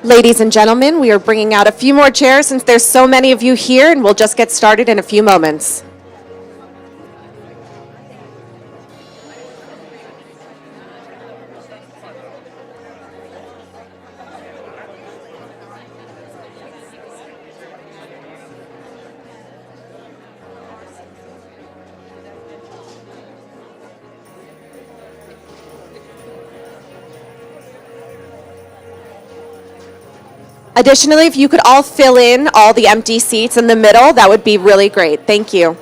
Ladies and gentlemen, we are bringing out a few more chairs since there's so many of you here, and we'll just get started in a few moments. Additionally, if you could all fill in all the empty seats in the middle, that would be really great. Thank you.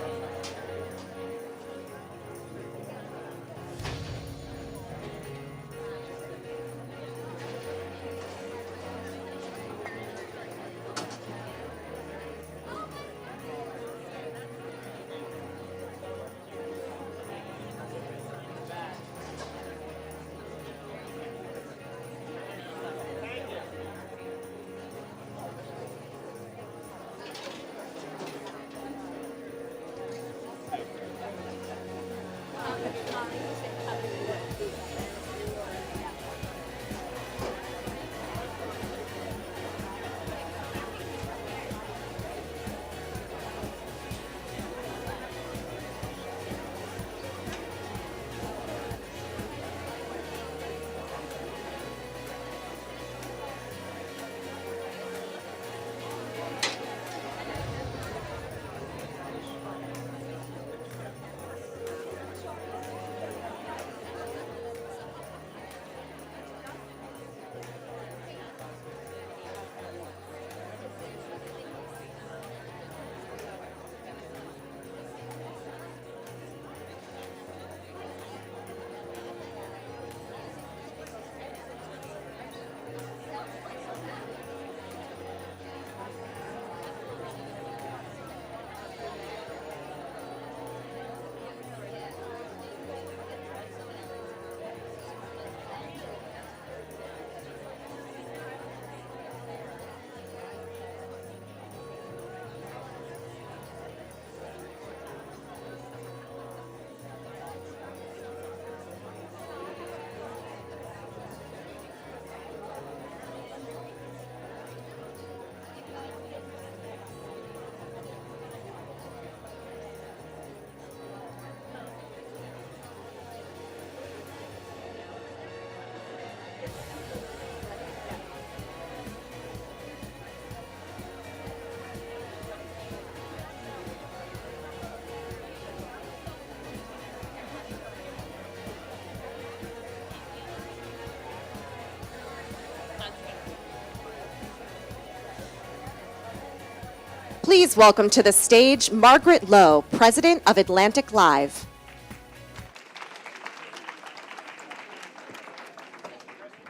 Please welcome to the stage Margaret Lowe, President of Atlantic Live.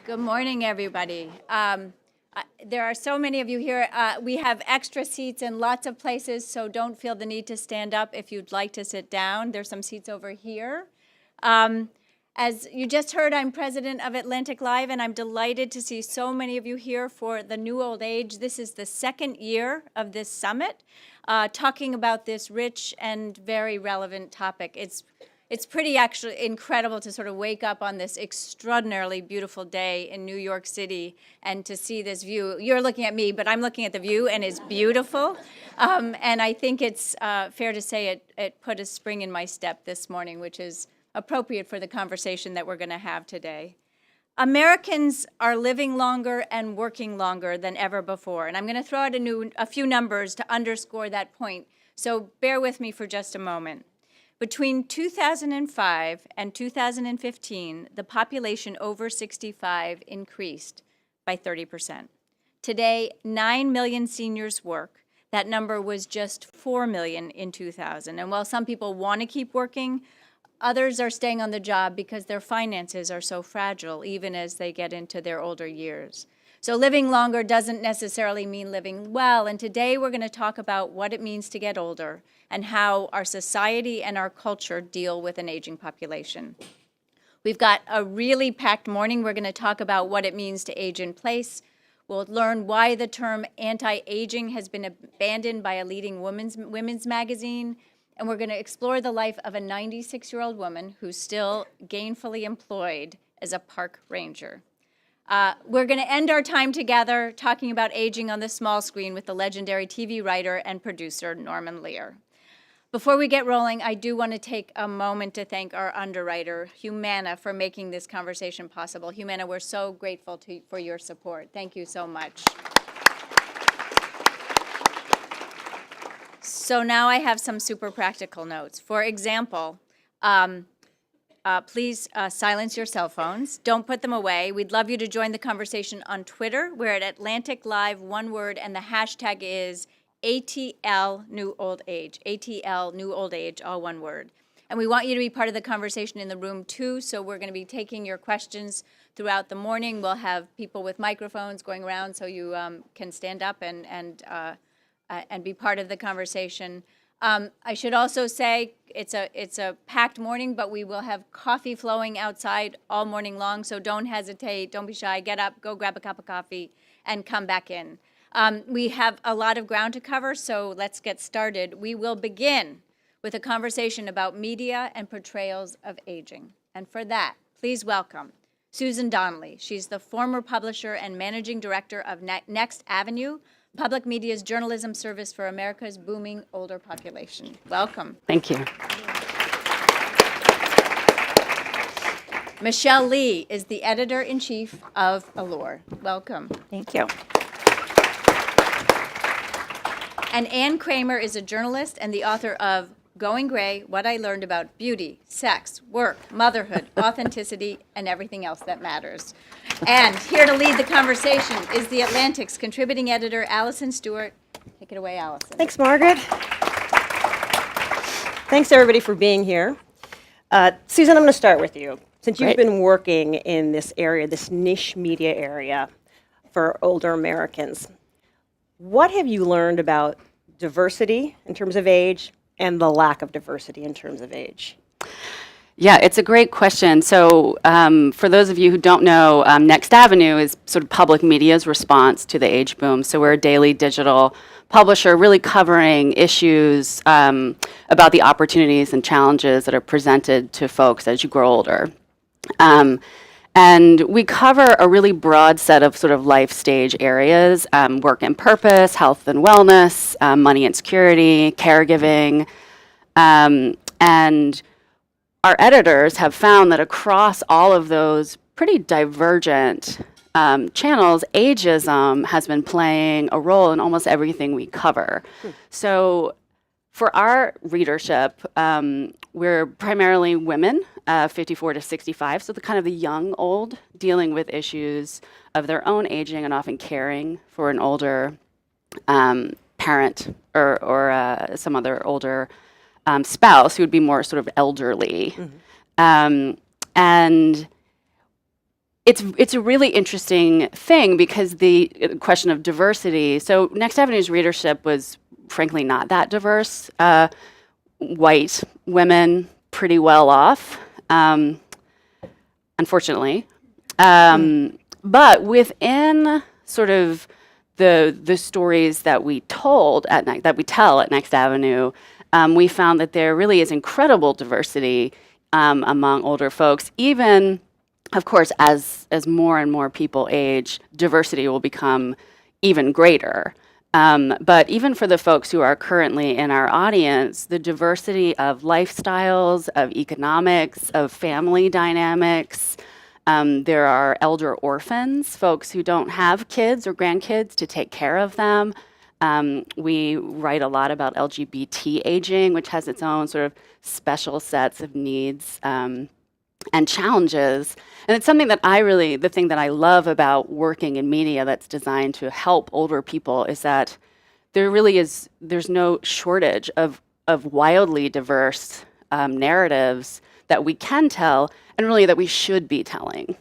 Good morning, everybody. There are so many of you here. We have extra seats in lots of places, so don't feel the need to stand up if you'd like to sit down. There's some seats over here. As you just heard, I'm president of Atlantic Live, and I'm delighted to see so many of you here for the New Old Age. This is the second year of this summit, talking about this rich and very relevant topic. It's pretty actually incredible to sort of wake up on this extraordinarily beautiful day in New York City and to see this view. You're looking at me, but I'm looking at the view, and it's beautiful. And I think it's fair to say it put a spring in my step this morning, which is appropriate for the conversation that we're going to have today. Americans are living longer and working longer than ever before. And I'm going to throw out a few numbers to underscore that point. So bear with me for just a moment. Between 2005 and 2015, the population over 65 increased by 30%. Today, 9 million seniors work. That number was just 4 million in 2000. And while some people want to keep working, others are staying on the job because their finances are so fragile, even as they get into their older years. So living longer doesn't necessarily mean living well, and today we're going to talk about what it means to get older and how our society and our culture deal with an aging population. We've got a really packed morning. We're going to talk about what it means to age in place. We'll learn why the term anti-aging has been abandoned by a leading women's magazine. And we're going to explore the life of a 96-year-old woman who's still gainfully employed as a park ranger. We're going to end our time together talking about aging on the small screen with the legendary TV writer and producer Norman Lear. Before we get rolling, I do want to take a moment to thank our underwriter, Humana, for making this conversation possible. Humana, we're so grateful for your support. Thank you so much. So now I have some super practical notes. For example, please silence your cell phones. Don't put them away. We'd love you to join the conversation on Twitter. We're at Atlantic Live, one word, and the hashtag is ATL New Old Age. ATL New Old Age, all one word. And we want you to be part of the conversation in the room too, so we're going to be taking your questions throughout the morning. We'll have people with microphones going around so you can stand up and be part of the conversation. I should also say it's a packed morning, but we will have coffee flowing outside all morning long, so don't hesitate, don't be shy, get up, go grab a cup of coffee, and come back in. We have a lot of ground to cover, so let's get started. We will begin with a conversation about media and portrayals of aging. And for that, please welcome Susan Donnelly. She's the former publisher and managing director of Next Avenue, public media's journalism service for America's booming older population. Welcome. Thank you. Michelle Lee is the editor-in-chief of Allure. Welcome. Thank you. And Ann Kramer is a journalist and the author of Going Gray, What I Learned About Beauty, Sex, Work, Motherhood, Authenticity, and Everything Else That Matters. And here to lead the conversation is the Atlantic's contributing editor, Allison Stewart. Take it away, Allison. Thanks, Margaret. Thanks, everybody, for being here. Susan, I'm going to start with you. Since you've Great. been working in this area, this niche media area for older Americans, what have you learned about diversity in terms of age and the lack of diversity in terms of age? Yeah, it's a great question. So for those of you who don't know, Next Avenue is sort of public media's response to the age boom. So we're a daily digital publisher really covering issues about the opportunities and challenges that are presented to folks as you grow older. And we cover a really broad set of sort of life stage areas, work and purpose, health and wellness, money and security, caregiving. And our editors have found that across all of those pretty divergent channels, ageism has been playing a role in almost everything we cover. So for our readership, we're primarily women, 54 to 65, so the kind of the young old, dealing with issues of their own aging and often caring for an older parent or some other older spouse who would be more sort of elderly. And it's a really interesting thing because the question of diversity, so Next Avenue's readership was frankly not that diverse. White women, pretty well off, unfortunately. But within sort of the stories that we tell at Next Avenue, we found that there really is incredible diversity among older folks. Even, of course, as more and more people age, diversity will become even greater. But even for the folks who are currently in our audience, the diversity of lifestyles, of economics, of family dynamics. There are elder orphans, folks who don't have kids or grandkids to take care of them. We write a lot about LGBT aging, which has its own sort of special sets of needs and challenges. And it's something that the thing that I love about working in media that's designed to help older people is that there's no shortage of wildly diverse narratives that we can tell and really that we should be telling.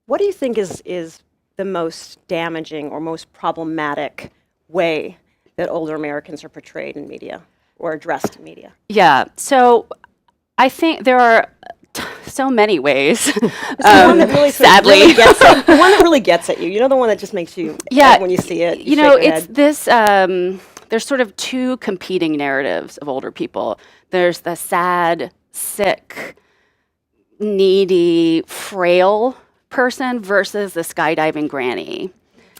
What do you think is the most damaging or most problematic way that older Americans are portrayed in media or addressed in media? Yeah, so I think there are so many ways. The one that really sadly, really gets at, the one that really gets at you. You know, the one that just makes you, like, when you see it. You know, it's this. There's sort of two competing narratives of older people. There's the sad, sick, needy, frail person versus the skydiving granny.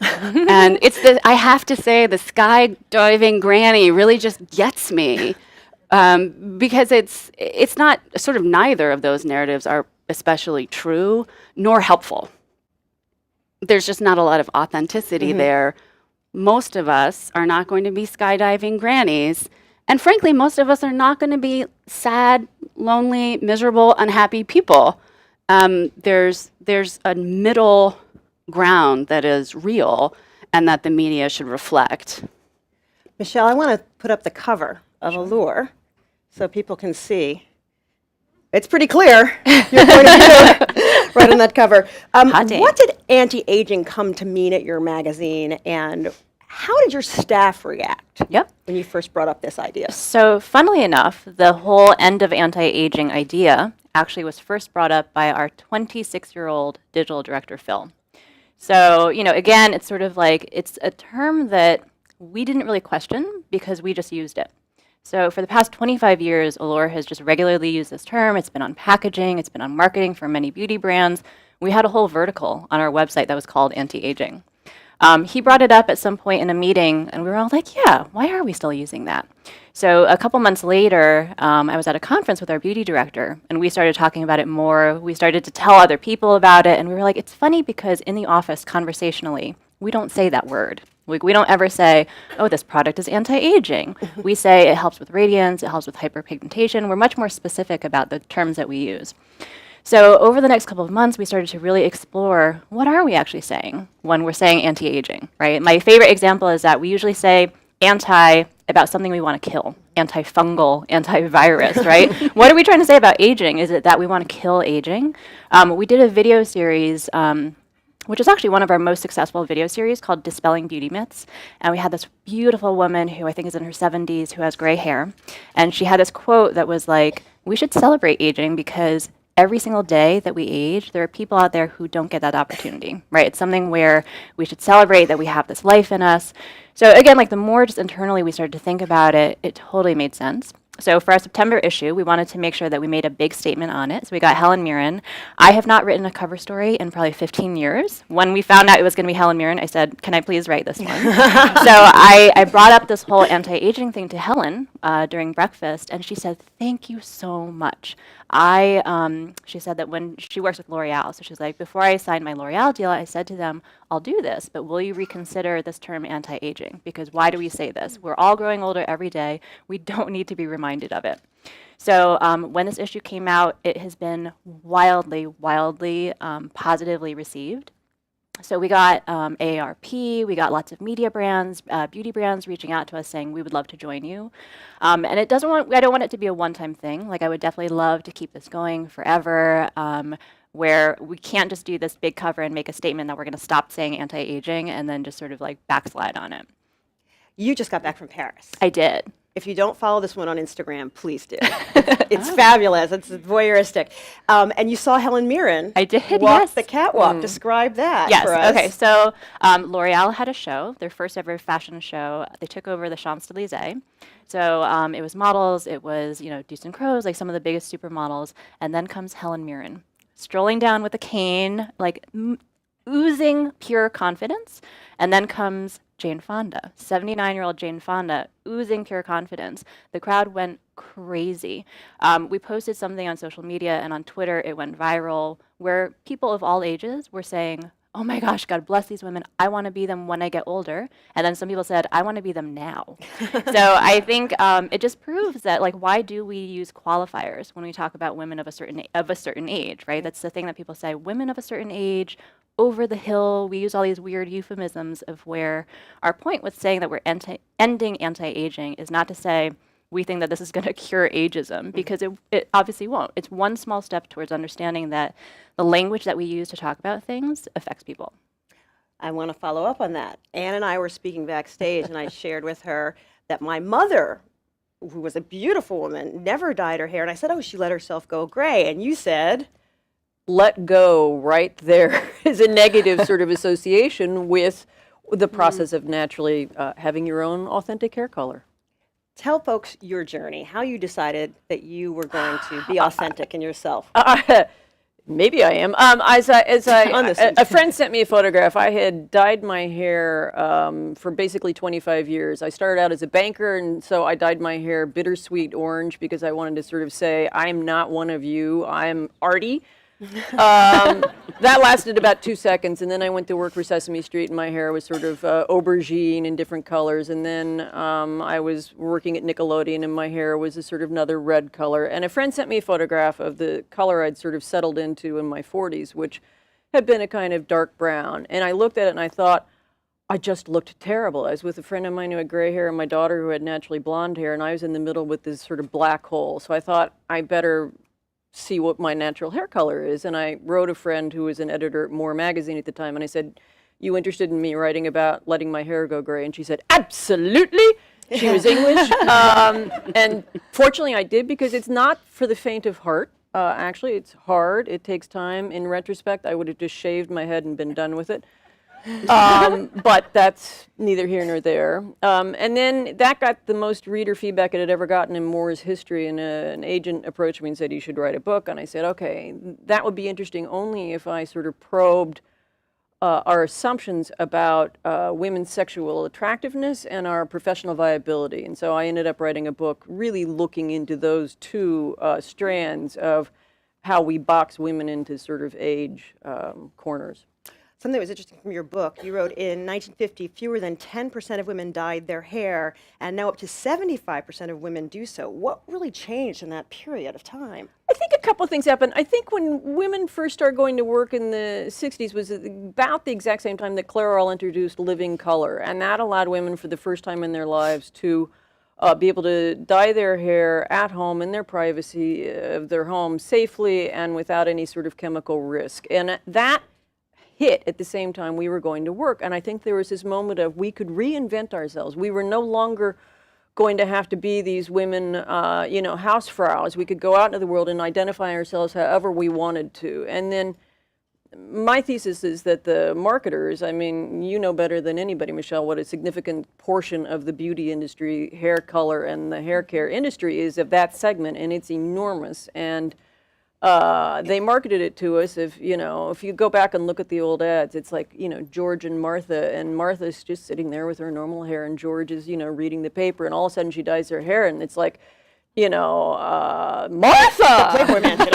And I have to say, the skydiving granny really just gets me, because it's not, sort of neither of those narratives are especially true nor helpful. There's just not a lot of authenticity there. Most of us are not going to be skydiving grannies. And frankly, most of us are not going to be sad, lonely, miserable, unhappy people. There's a middle ground that is real and that the media should reflect. Michelle, I want to put up the cover of Allure so people can see. It's pretty clear, your point of view, right on that cover. What did anti-aging come to mean at your magazine, and how did your staff react when you first brought up this idea? So funnily enough, the whole end of anti-aging idea actually was first brought up by our 26-year-old digital director, Phil. So, again, it's sort of like, it's a term that we didn't really question because we just used it. So for the past 25 years, Allure has just regularly used this term. It's been on packaging, it's been on marketing for many beauty brands. We had a whole vertical on our website that was called anti-aging. He brought it up at some point in a meeting, and we were all like, yeah, why are we still using that? So a couple months later, I was at a conference with our beauty director, and we started talking about it more. We started to tell other people about it, and we were like, it's funny because in the office, conversationally, we don't say that word. We don't ever say, oh, this product is anti-aging. We say it helps with radiance, it helps with hyperpigmentation. We're much more specific about the terms that we use. So over the next couple of months, we started to really explore, what are we actually saying when we're saying anti-aging, right? My favorite example is that we usually say anti about something we want to kill, antifungal, antivirus, right? What are we trying to say about aging? Is it that we want to kill aging? We did a video series, which is actually one of our most successful video series, called Dispelling Beauty Myths. And we had this beautiful woman who I think is in her 70s who has gray hair. And she had this quote that was like, we should celebrate aging because every single day that we age, there are people out there who don't get that opportunity, right? It's something where we should celebrate that we have this life in us. So again, like the more just internally we started to think about it, it totally made sense. So for our September issue, we wanted to make sure that we made a big statement on it. So we got Helen Mirren. I have not written a cover story in probably 15 years. When we found out it was going to be Helen Mirren, I said, can I please write this one? So I brought up this whole anti-aging thing to Helen during breakfast, and she said, thank you so much. She said that when she works with L'Oreal, so she's like, before I signed my L'Oreal deal, I said to them, I'll do this, but will you reconsider this term anti-aging? Because why do we say this? We're all growing older every day. We don't need to be reminded of it. So when this issue came out, it has been wildly positively received. So we got AARP, we got lots of media brands, beauty brands reaching out to us saying, we would love to join you. And I don't want it to be a one-time thing. Like I would definitely love to keep this going forever, where we can't just do this big cover and make a statement that we're going to stop saying anti-aging and then just sort of like backslide on it. You just got back from Paris. I did. If you don't follow this one on Instagram, please do. It's fabulous. It's voyeuristic. And you saw Helen Mirren. I did, walk the catwalk. Describe that for us. Okay. So L'Oreal had a show, their first ever fashion show. They took over the Champs-Élysées. So it was models. It was, Deuce and Crows, like some of the biggest supermodels. And then comes Helen Mirren, strolling down with a cane, like oozing pure confidence. And then comes Jane Fonda, 79-year-old Jane Fonda, oozing pure confidence. The crowd went crazy. We posted something on social media and on Twitter, it went viral, where people of all ages were saying, oh my gosh, God bless these women. I want to be them when I get older. And then some people said, I want to be them now. So I think it just proves that, like, why do we use qualifiers when we talk about women of a certain age, right? That's the thing that people say, women of a certain age, over the hill. We use all these weird euphemisms of where our point with saying that we're ending anti-aging is not to say we think that this is going to cure ageism, because it obviously won't. It's one small step towards understanding that the language that we use to talk about things affects people. I want to follow up on that. Anne and I were speaking backstage, and I shared with her that my mother, who was a beautiful woman, never dyed her hair. And I said, oh, she let herself go gray. And you said, let go right there is a negative sort of association with the process of naturally having your own authentic hair color. tell folks your journey, how you decided that you were going to be authentic in yourself. Maybe I am. A friend sent me a photograph. I had dyed my hair for basically 25 years. I started out as a banker, and so I dyed my hair bittersweet orange because I wanted to sort of say, I'm not one of you. I'm arty. That lasted about 2 seconds, and then I went to work for Sesame Street, and my hair was sort of aubergine in different colors. And then I was working at Nickelodeon, and my hair was a sort of another red color. And a friend sent me a photograph of the color I'd sort of settled into in my 40s, which had been a kind of dark brown. And I looked at it, and I thought, I just looked terrible. I was with a friend of mine who had gray hair and my daughter who had naturally blonde hair, and I was in the middle with this sort of black hole. So I thought, I better see what my natural hair color is. And I wrote a friend who was an editor at More magazine at the time, and I said, you interested in me writing about letting my hair go gray? And she said, absolutely. She was English. And fortunately I did, because it's not for the faint of heart. Actually, it's hard. It takes time. In retrospect, I would have just shaved my head and been done with it. But that's neither here nor there. And then that got the most reader feedback it had ever gotten in Moore's history. And an agent approached me and said, you should write a book. And I said, okay, that would be interesting only if I sort of probed our assumptions about women's sexual attractiveness and our professional viability. And so I ended up writing a book really looking into those two strands of how we box women into sort of age corners. Something that was interesting from your book, you wrote in 1950, fewer than 10% of women dyed their hair, and now up to 75% of women do so. What really changed in that period of time? I think a couple of things happened. I think when women first started going to work in the 60s was about the exact same time that Clairol introduced living color, and that allowed women for the first time in their lives to be able to dye their hair at home in their privacy of their home safely and without any sort of chemical risk. And that hit at the same time we were going to work. And I think there was this moment of we could reinvent ourselves. We were no longer going to have to be these women, Hausfraus. We could go out into the world and identify ourselves however we wanted to. And then my thesis is that the marketers, I mean, you know better than anybody, Michelle, what a significant portion of the beauty industry, hair color, and the hair care industry is of that segment, and it's enormous. And they marketed it to us. If you go back and look at the old ads, it's like, George and Martha's just sitting there with her normal hair, and George is, reading the paper, and all of a sudden she dyes her hair, and it's like, Martha! Playboy Mansion.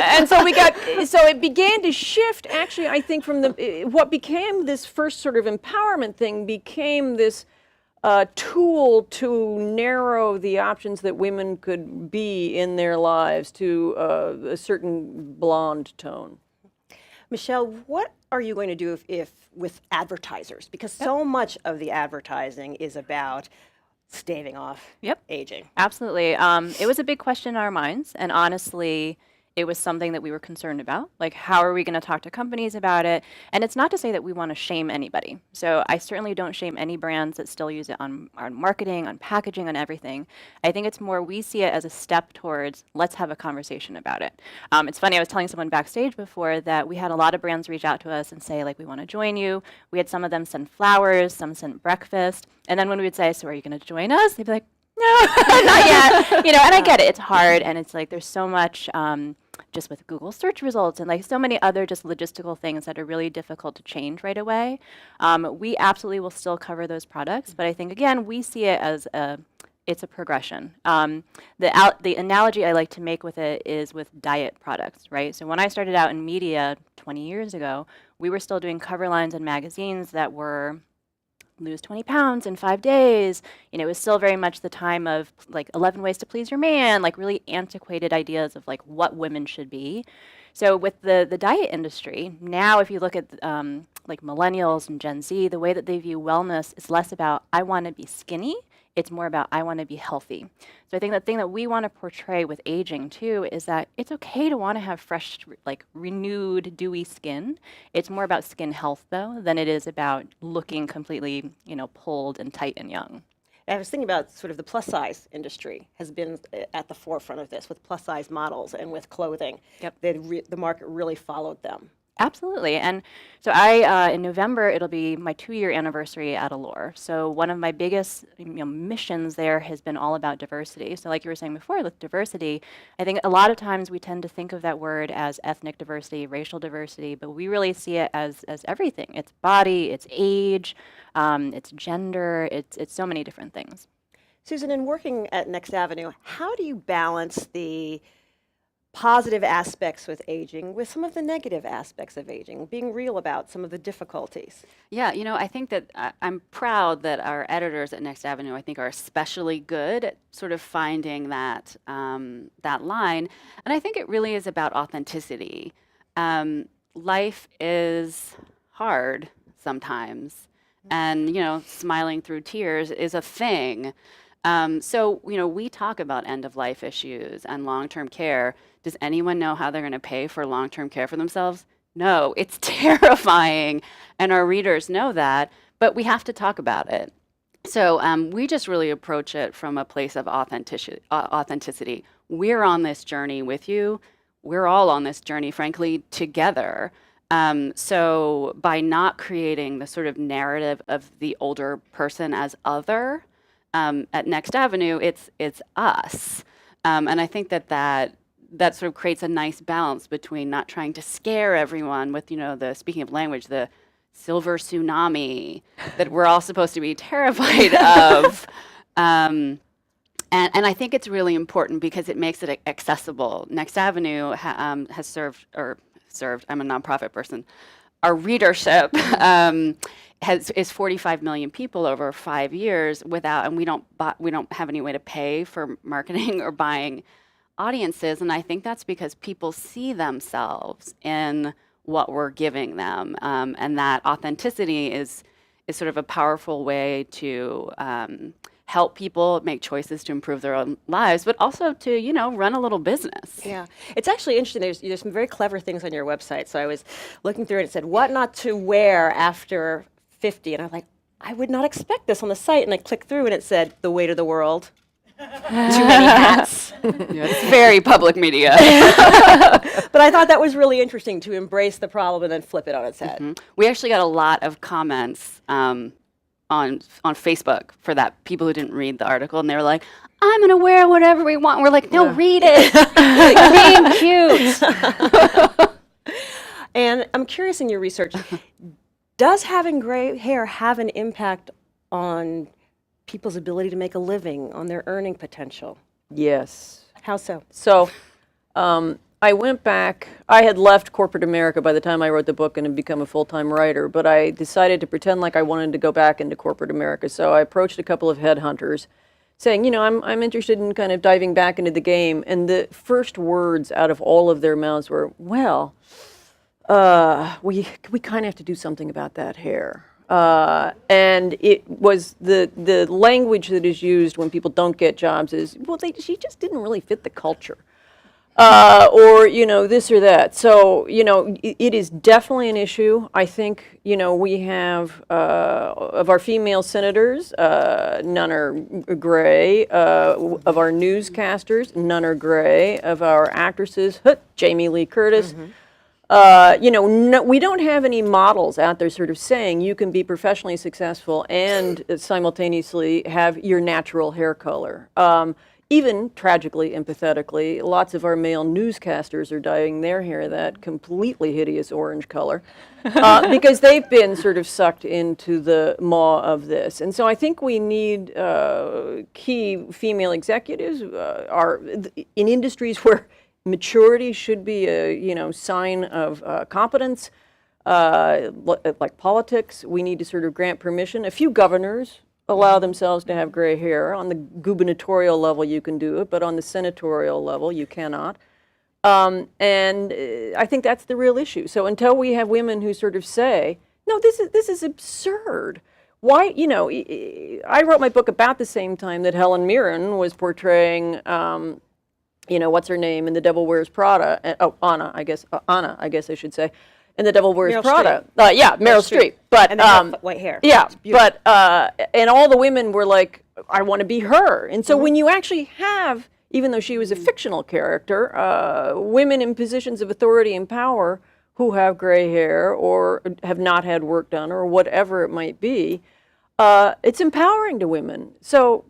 And so it began to shift, actually, I think, from what became this first sort of empowerment thing became this tool to narrow the options that women could be in their lives to a certain blonde tone. Michelle, what are you going to do if with advertisers? Because so much of the advertising is about staving off aging. Absolutely. It was a big question in our minds, and honestly, it was something that we were concerned about. Like, how are we going to talk to companies about it? And it's not to say that we want to shame anybody. So I certainly don't shame any brands that still use it on marketing, on packaging, on everything. I think it's more we see it as a step towards let's have a conversation about it. It's funny, I was telling someone backstage before that we had a lot of brands reach out to us and say, like, we want to join you. We had some of them send flowers, some sent breakfast. And then when we would say, so are you going to join us? They'd be like, no, not yet. And I get it. It's hard. And it's like there's so much just with Google search results and like so many other just logistical things that are really difficult to change right away. We absolutely will still cover those products. But I think, again, we see it as it's a progression. The analogy I like to make with it is with diet products, right? So when I started out in media 20 years ago, we were still doing cover lines in magazines that were lose 20 pounds in 5 days. It was still very much the time of like 11 ways to please your man, like really antiquated ideas of like what women should be. So with the diet industry, now if you look at like millennials and Gen Z, the way that they view wellness is less about I want to be skinny. It's more about I want to be healthy. So I think the thing that we want to portray with aging too is that it's okay to want to have fresh, like renewed, dewy skin. It's more about skin health though than it is about looking completely, pulled and tight and young. I was thinking about sort of the plus size industry has been at the forefront of this with plus size models and with clothing. Yep. The market really followed them. Absolutely. And so I, in November, it'll be my 2-year anniversary at Allure. So one of my biggest missions there has been all about diversity. So like you were saying before with diversity, I think a lot of times we tend to think of that word as ethnic diversity, racial diversity, but we really see it as everything. It's body, it's age, it's gender, it's so many different things. Susan, in working at Next Avenue, how do you balance the positive aspects with aging with some of the negative aspects of aging, being real about some of the difficulties? Yeah, I think that I'm proud that our editors at Next Avenue, I think, are especially good at sort of finding that that line. And I think it really is about authenticity. Life is hard sometimes, and smiling through tears is a thing. So we talk about end of life issues and long-term care. Does anyone know how they're going to pay for long-term care for themselves? No, it's terrifying, and our readers know that, but we have to talk about it. So we just really approach it from a place of authenticity. We're on this journey with you. We're all on this journey, frankly, together. So by not creating the sort of narrative of the older person as other, at Next Avenue, it's us. And I think that sort of creates a nice balance between not trying to scare everyone with, speaking of language, the silver tsunami that we're all supposed to be terrified of. And I think it's really important because it makes it accessible. Next Avenue has served, I'm a nonprofit person. Our readership is 45 million people over 5 years and we don't have any way to pay for marketing or buying audiences, and I think that's because people see themselves in what we're giving them, and that authenticity is sort of a powerful way to help people make choices to improve their own lives, but also to run a little business. Yeah, it's actually interesting. There's some very clever things on your website. So I was looking through it and it said, what not to wear after 50, and I'm like, I would not expect this on the site, and I clicked through and it said, the weight of the world. Too many hats. Yeah, it's very public media. But I thought that was really interesting to embrace the problem and then flip it on its head. Mm-hmm. We actually got a lot of comments on Facebook for that, people who didn't read the article, and they were like, I'm going to wear whatever we want. We're like, no, read it. It's being cute. And I'm curious, in your research, does having gray hair have an impact on people's ability to make a living, on their earning potential? Yes. How so? So I went back. I had left corporate America by the time I wrote the book and had become a full-time writer, but I decided to pretend like I wanted to go back into corporate America. So I approached a couple of headhunters saying, I'm interested in kind of diving back into the game. And the first words out of all of their mouths were, well, we kind of have to do something about that hair. And it was the language that is used when people don't get jobs is, well, she just didn't really fit the culture. Or, this or that. So, it is definitely an issue. I think, we have, of our female senators, none are gray. Of our newscasters, none are gray. Of our actresses, Jamie Lee Curtis. Mm-hmm. We don't have any models out there sort of saying you can be professionally successful and simultaneously have your natural hair color. Even tragically and pathetically, lots of our male newscasters are dyeing their hair that completely hideous orange color because they've been sort of sucked into the maw of this. And so I think we need key female executives in industries where maturity should be a sign of competence, like politics. We need to sort of grant permission. A few governors allow themselves to have gray hair. On the gubernatorial level, you can do it, but on the senatorial level, you cannot. And I think that's the real issue. So until we have women who sort of say, no, this is absurd. Why, I wrote my book about the same time that Helen Mirren was portraying what's her name in The Devil Wears Prada? Anna, I guess I should say. In The Devil Wears Prada. Meryl Streep. But, and they have white hair. Yeah, but, and all the women were like, I want to be her. And so when you actually have, even though she was a fictional character, women in positions of authority and power who have gray hair or have not had work done or whatever it might be. It's empowering to women. So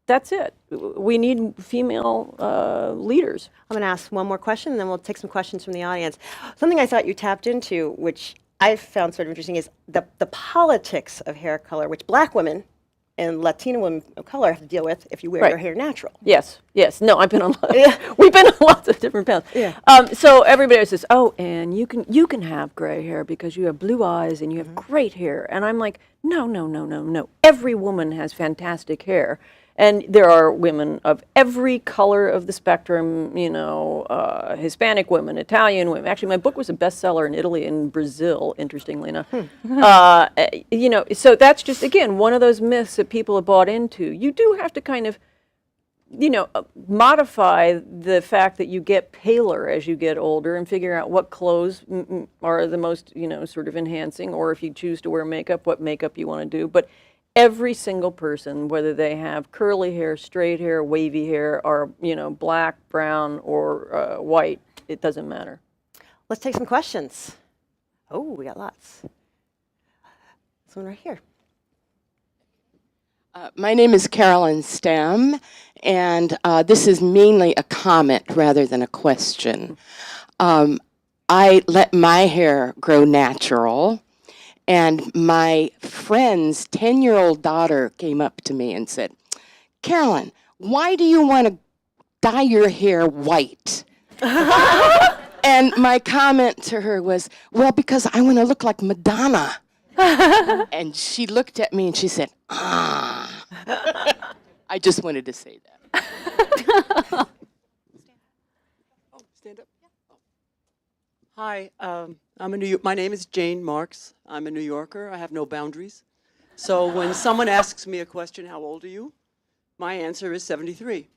that's it. We need female leaders. I'm going to ask one more question, and then we'll take some questions from the audience. Something I thought you tapped into, which I found sort of interesting, is the politics of hair color, which Black women and Latina women of color have to deal with if you wear your hair natural. Yes, yes. No, I've been on. We've been on lots of different paths. Yeah. So everybody says, "Oh, and you can have gray hair because you have blue eyes and you have great hair." And I'm like, no, no, no, no, no. Every woman has fantastic hair. And there are women of every color of the spectrum, you know, Hispanic women, Italian women. Actually, my book was a bestseller in Italy and Brazil, interestingly enough. You know, so that's just, again, one of those myths that people have bought into. You do have to kind of, you know, modify the fact that you get paler as you get older and figure out what clothes are the most, you know, sort of enhancing, or if you choose to wear makeup, what makeup you want to do. But every single person, whether they have curly hair, straight hair, wavy hair, or, you know, black, brown, or white, it doesn't matter. Let's take some questions. Oh, we got lots. This one right here. My name is Carolyn Stam, and this is mainly a comment rather than a question. I let my hair grow natural, and my friend's 10-year-old daughter came up to me and said, "Carolyn, why do you want to dye your hair white?" And my comment to her was, "Well, because I want to look like Madonna." And she looked at me and she said, "Ah." I just wanted to say that. Stand up. Hi, my name is Jane Marks. I'm a New Yorker. I have no boundaries. So when someone asks me a question, "How old are you?" my answer is 73.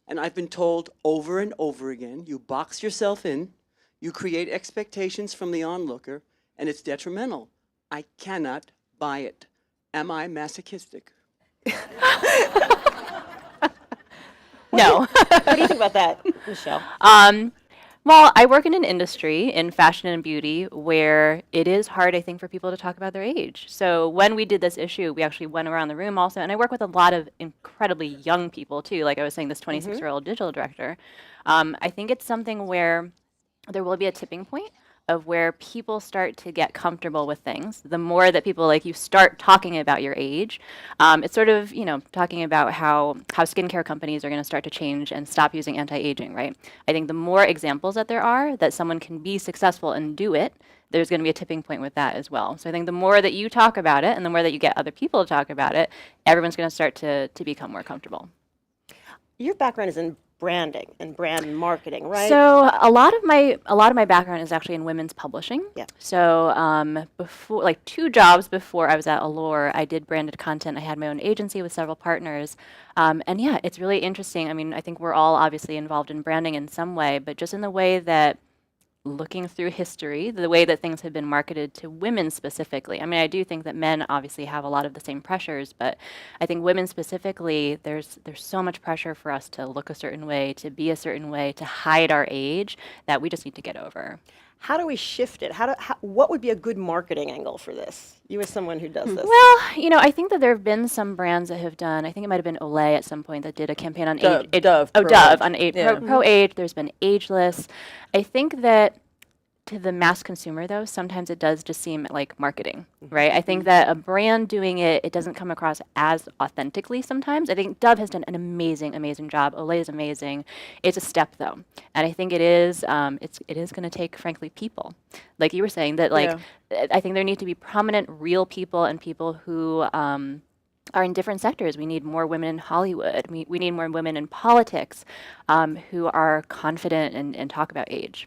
And I've been told over and over again, you box yourself in, you create expectations from the onlooker, and it's detrimental. I cannot buy it. Am I masochistic? No. What do you think about that, Michelle? Well, I work in an industry in fashion and beauty where it is hard, I think, for people to talk about their age. So when we did this issue, we actually went around the room also, and I work with a lot of incredibly young people too. Like I was saying, this 26-year-old digital director. I think it's something where there will be a tipping point of where people start to get comfortable with things. The more that people, like, you start talking about your age, it's sort of, you know, talking about how skincare companies are going to start to change and stop using anti-aging, right? I think the more examples that there are that someone can be successful and do it, there's going to be a tipping point with that as well. So I think the more that you talk about it and the more that you get other people to talk about it, everyone's going to start to become more comfortable. Your background is in branding and brand marketing, right? So a lot of my background is actually in women's publishing. Yeah. So before, like 2 jobs before I was at Allure, I did branded content. I had my own agency with several partners. And yeah, it's really interesting. I mean, I think we're all obviously involved in branding in some way, but just in the way that looking through history, the way that things have been marketed to women specifically. I mean, I do think that men obviously have a lot of the same pressures, but I think women specifically, there's so much pressure for us to look a certain way, to be a certain way, to hide our age that we just need to get over. How do we shift it? What would be a good marketing angle for this? You as someone who does this. Well, you know, I think that there have been some brands that have done, I think it might have been Olay at some point that did a campaign on Dove, age. Dove, Oh, Pro Dove, Age. on age, Yeah. pro age. There's been Ageless. I think that to the mass consumer, though, sometimes it does just seem like marketing, right? I think that a brand doing it, it doesn't come across as authentically sometimes. I think Dove has done an amazing, amazing job. Olay is amazing. It's a step, though. And I think it is going to take, frankly, people. Like you were saying, that, like, I think there need to be prominent, real people and people who are in different sectors. We need more women in Hollywood. We need more women in politics who are confident and talk about age.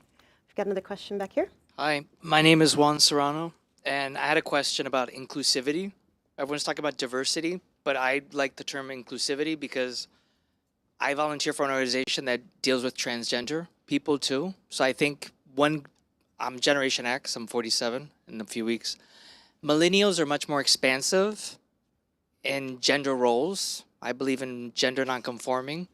Got another question back here? Hi, my name is Juan Serrano, and I had a question about inclusivity. Everyone's talking about diversity, but I like the term inclusivity because I volunteer for an organization that deals with transgender people too. So I think I'm Generation X, I'm 47 in a few weeks. Millennials are much more expansive in gender roles. I believe in gender nonconforming.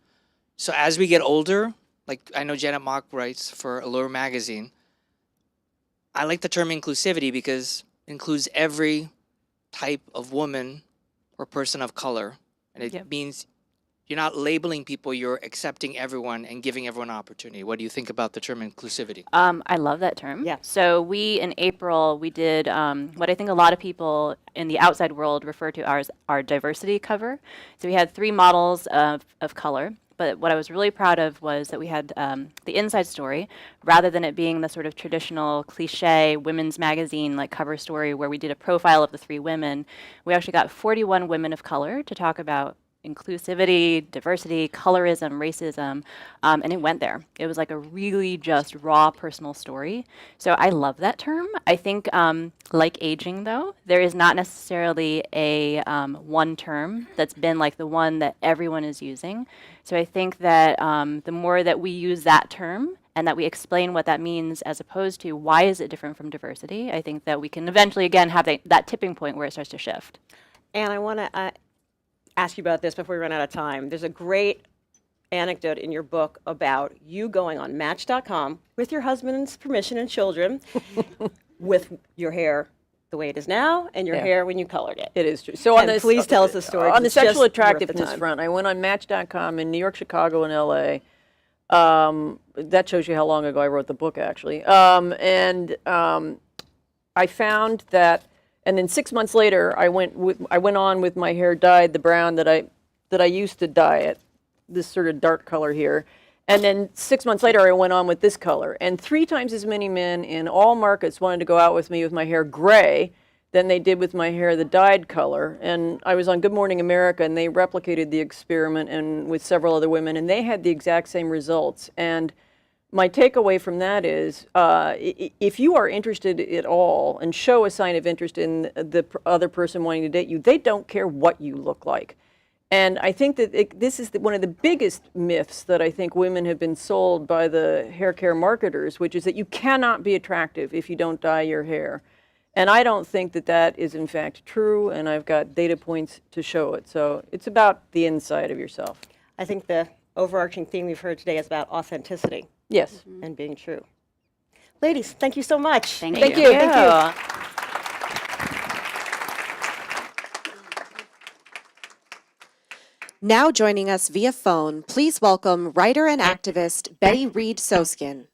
So as we get older, like I know Janet Mock writes for Allure magazine, I like the term inclusivity because it includes every type of woman or person of color. And it means you're not labeling people, you're accepting everyone and giving everyone an opportunity. What do you think about the term inclusivity? I love that term. Yeah. So in April, we did what I think a lot of people in the outside world refer to as our diversity cover. So we had 3 models of color. But what I was really proud of was that we had the inside story, rather than it being the sort of traditional cliche women's magazine like cover story where we did a profile of the 3 women. We actually got 41 women of color to talk about inclusivity, diversity, colorism, racism, and it went there. It was like a really just raw personal story. So I love that term. I think, like aging though, there is not necessarily a one term that's been like the one that everyone is using. So I think that the more that we use that term and that we explain what that means as opposed to why is it different from diversity, I think that we can eventually again have that tipping point where it starts to shift. And I want to ask you about this before we run out of time. There's a great anecdote in your book about you going on Match.com with your husband's permission and children with your hair the way it is now and your hair when you colored it. It is true. So on And this, please tell us the story, 'cause On the it's just sexual worth the attractiveness time. front, I went on Match.com in New York, Chicago, and LA. That shows you how long ago I wrote the book, actually. I found that, and then 6 months later, I went on with my hair dyed the brown that I used to dye it, this sort of dark color here. And then 6 months later, I went on with this color. And 3 times as many men in all markets wanted to go out with me with my hair gray than they did with my hair the dyed color. And I was on Good Morning America, and they replicated the experiment and with several other women, and they had the exact same results. And my takeaway from that is, if you are interested at all and show a sign of interest in the other person wanting to date you, they don't care what you look like. And I think that this is one of the biggest myths that I think women have been sold by the hair care marketers, which is that you cannot be attractive if you don't dye your hair. And I don't think that that is in fact true, and I've got data points to show it. So it's about the inside of yourself. I think the overarching theme we've heard today is about authenticity Yes. and being true. Ladies, thank you so much. Thank Thank you. you. Thank you. Now joining us via phone, please welcome writer and activist Betty Reed Soskin.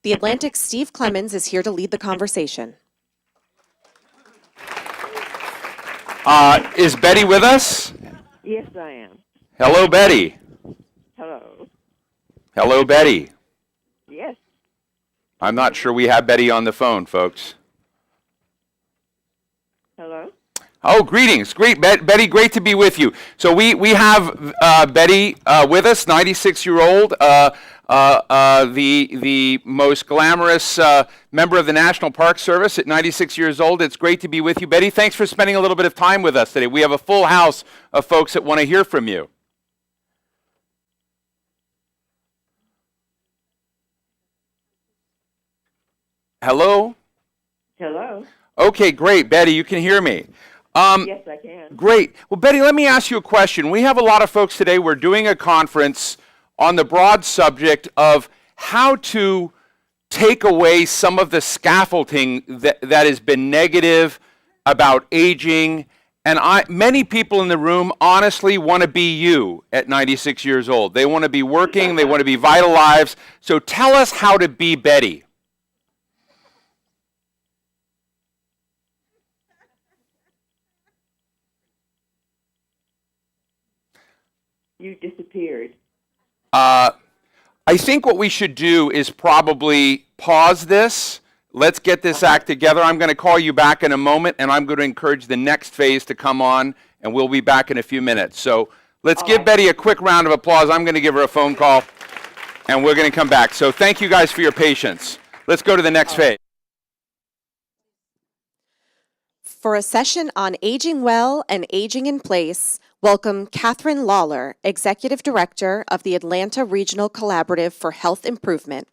The Atlantic's Steve Clemens is here to lead the conversation. Is Betty with us? Yes, I am. Hello, Betty. Hello. Hello, Betty. Yes. I'm not sure we have Betty on the phone, folks. Hello. Oh, greetings. Great, Betty, great to be with you. So we have Betty with us, 96-year-old, the most glamorous member of the National Park Service at 96 years old. It's great to be with you, Betty. Thanks for spending a little bit of time with us today. We have a full house of folks that want to hear from you. Hello? Hello. Okay, great. Betty, you can hear me. Yes, I can. Great. Well, Betty, let me ask you a question. We have a lot of folks today. We're doing a conference on the broad subject of how to take away some of the scaffolding that has been negative about aging. And many people in the room honestly want to be you at 96 years old. They want to be working. They want to be vital lives. So tell us how to be Betty. You disappeared. I think what we should do is probably pause this. Let's get this act together. I'm going to call you back in a moment, and I'm going to encourage the next phase to come on, and we'll be back in a few minutes. So let's give Betty a quick round of applause. I'm going to give her a phone call, and we're going to come back. So thank you guys for your patience. Let's go to the next phase. For a session on aging well and aging in place, welcome Catherine Lawler, Executive Director of the Atlanta Regional Collaborative for Health Improvement.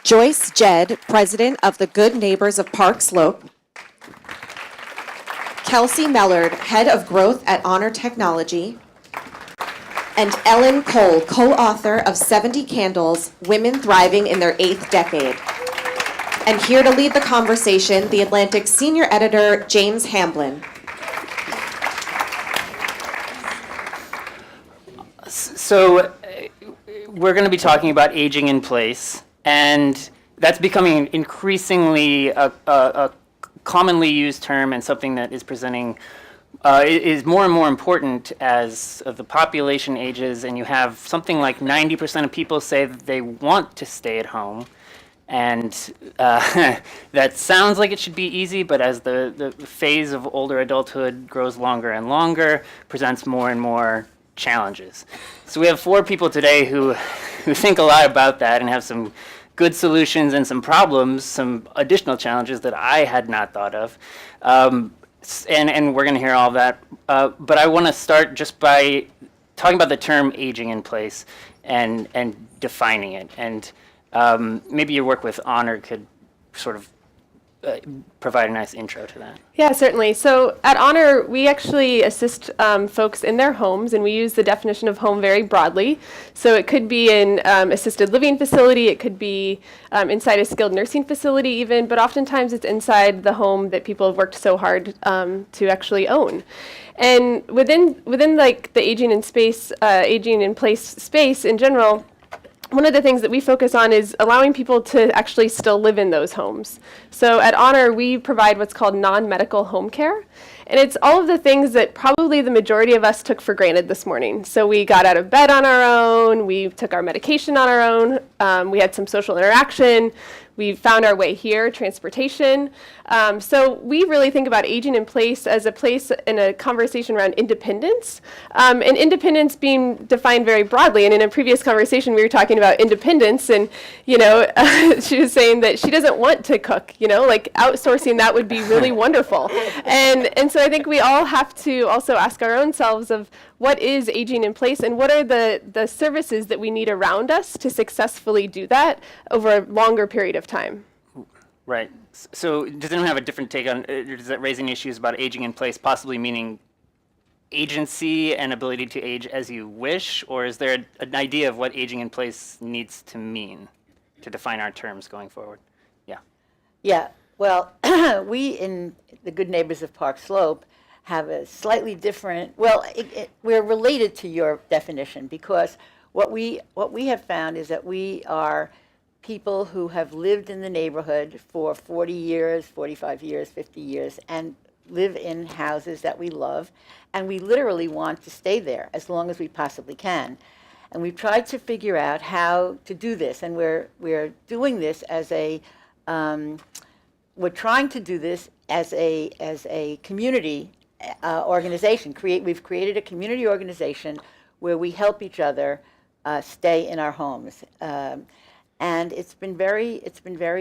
Joyce Jedd, President of the Good Neighbors of Park Slope. Kelsey Mellard, Head of Growth at Honor Technology. And Ellen Cole, co-author of 70 Candles, Women Thriving in Their 8th Decade. And here to lead the conversation, the Atlantic senior editor, James Hamblin. So we're going to be talking about aging in place, and that's becoming increasingly a commonly used term and something that is presenting is more and more important as the population ages, and you have something like 90% of people say that they want to stay at home. And that sounds like it should be easy, but as the phase of older adulthood grows longer and longer, presents more and more challenges. So we have 4 people today who think a lot about that and have some good solutions and some problems, some additional challenges that I had not thought of. And we're going to hear all of that. But I want to start just by talking about the term aging in place and defining it. And maybe your work with Honor could sort of provide a nice intro to that. Yeah, certainly. So at Honor, we actually assist folks in their homes, and we use the definition of home very broadly. So it could be an assisted living facility, it could be inside a skilled nursing facility even, but oftentimes it's inside the home that people have worked so hard to actually own. And within like the aging in place space in general, one of the things that we focus on is allowing people to actually still live in those homes. So at Honor, we provide what's called non-medical home care. And it's all of the things that probably the majority of us took for granted this morning. So we got out of bed on our own, we took our medication on our own, we had some social interaction, we found our way here, transportation. So we really think about aging in place as a place in a conversation around independence, and independence being defined very broadly. And in a previous conversation, we were talking about independence, and she was saying that she doesn't want to cook. Like outsourcing that would be really wonderful. And so I think we all have to also ask our own selves of what is aging in place and what are the services that we need around us to successfully do that over a longer period of time. Right. So does anyone have a different take on, does that raising issues about aging in place, possibly meaning agency and ability to age as you wish, or is there an idea of what aging in place needs to mean to define our terms going forward? Yeah. Yeah. Well, we in the Good Neighbors of Park Slope have a slightly different, we're related to your definition because what we have found is that we are people who have lived in the neighborhood for 40 years, 45 years, 50 years, and live in houses that we love, and we literally want to stay there as long as we possibly can. And we've tried to figure out how to do this, and we're doing this as we're trying to do this as a community organization. We've created a community organization where we help each other stay in our homes. And it's been very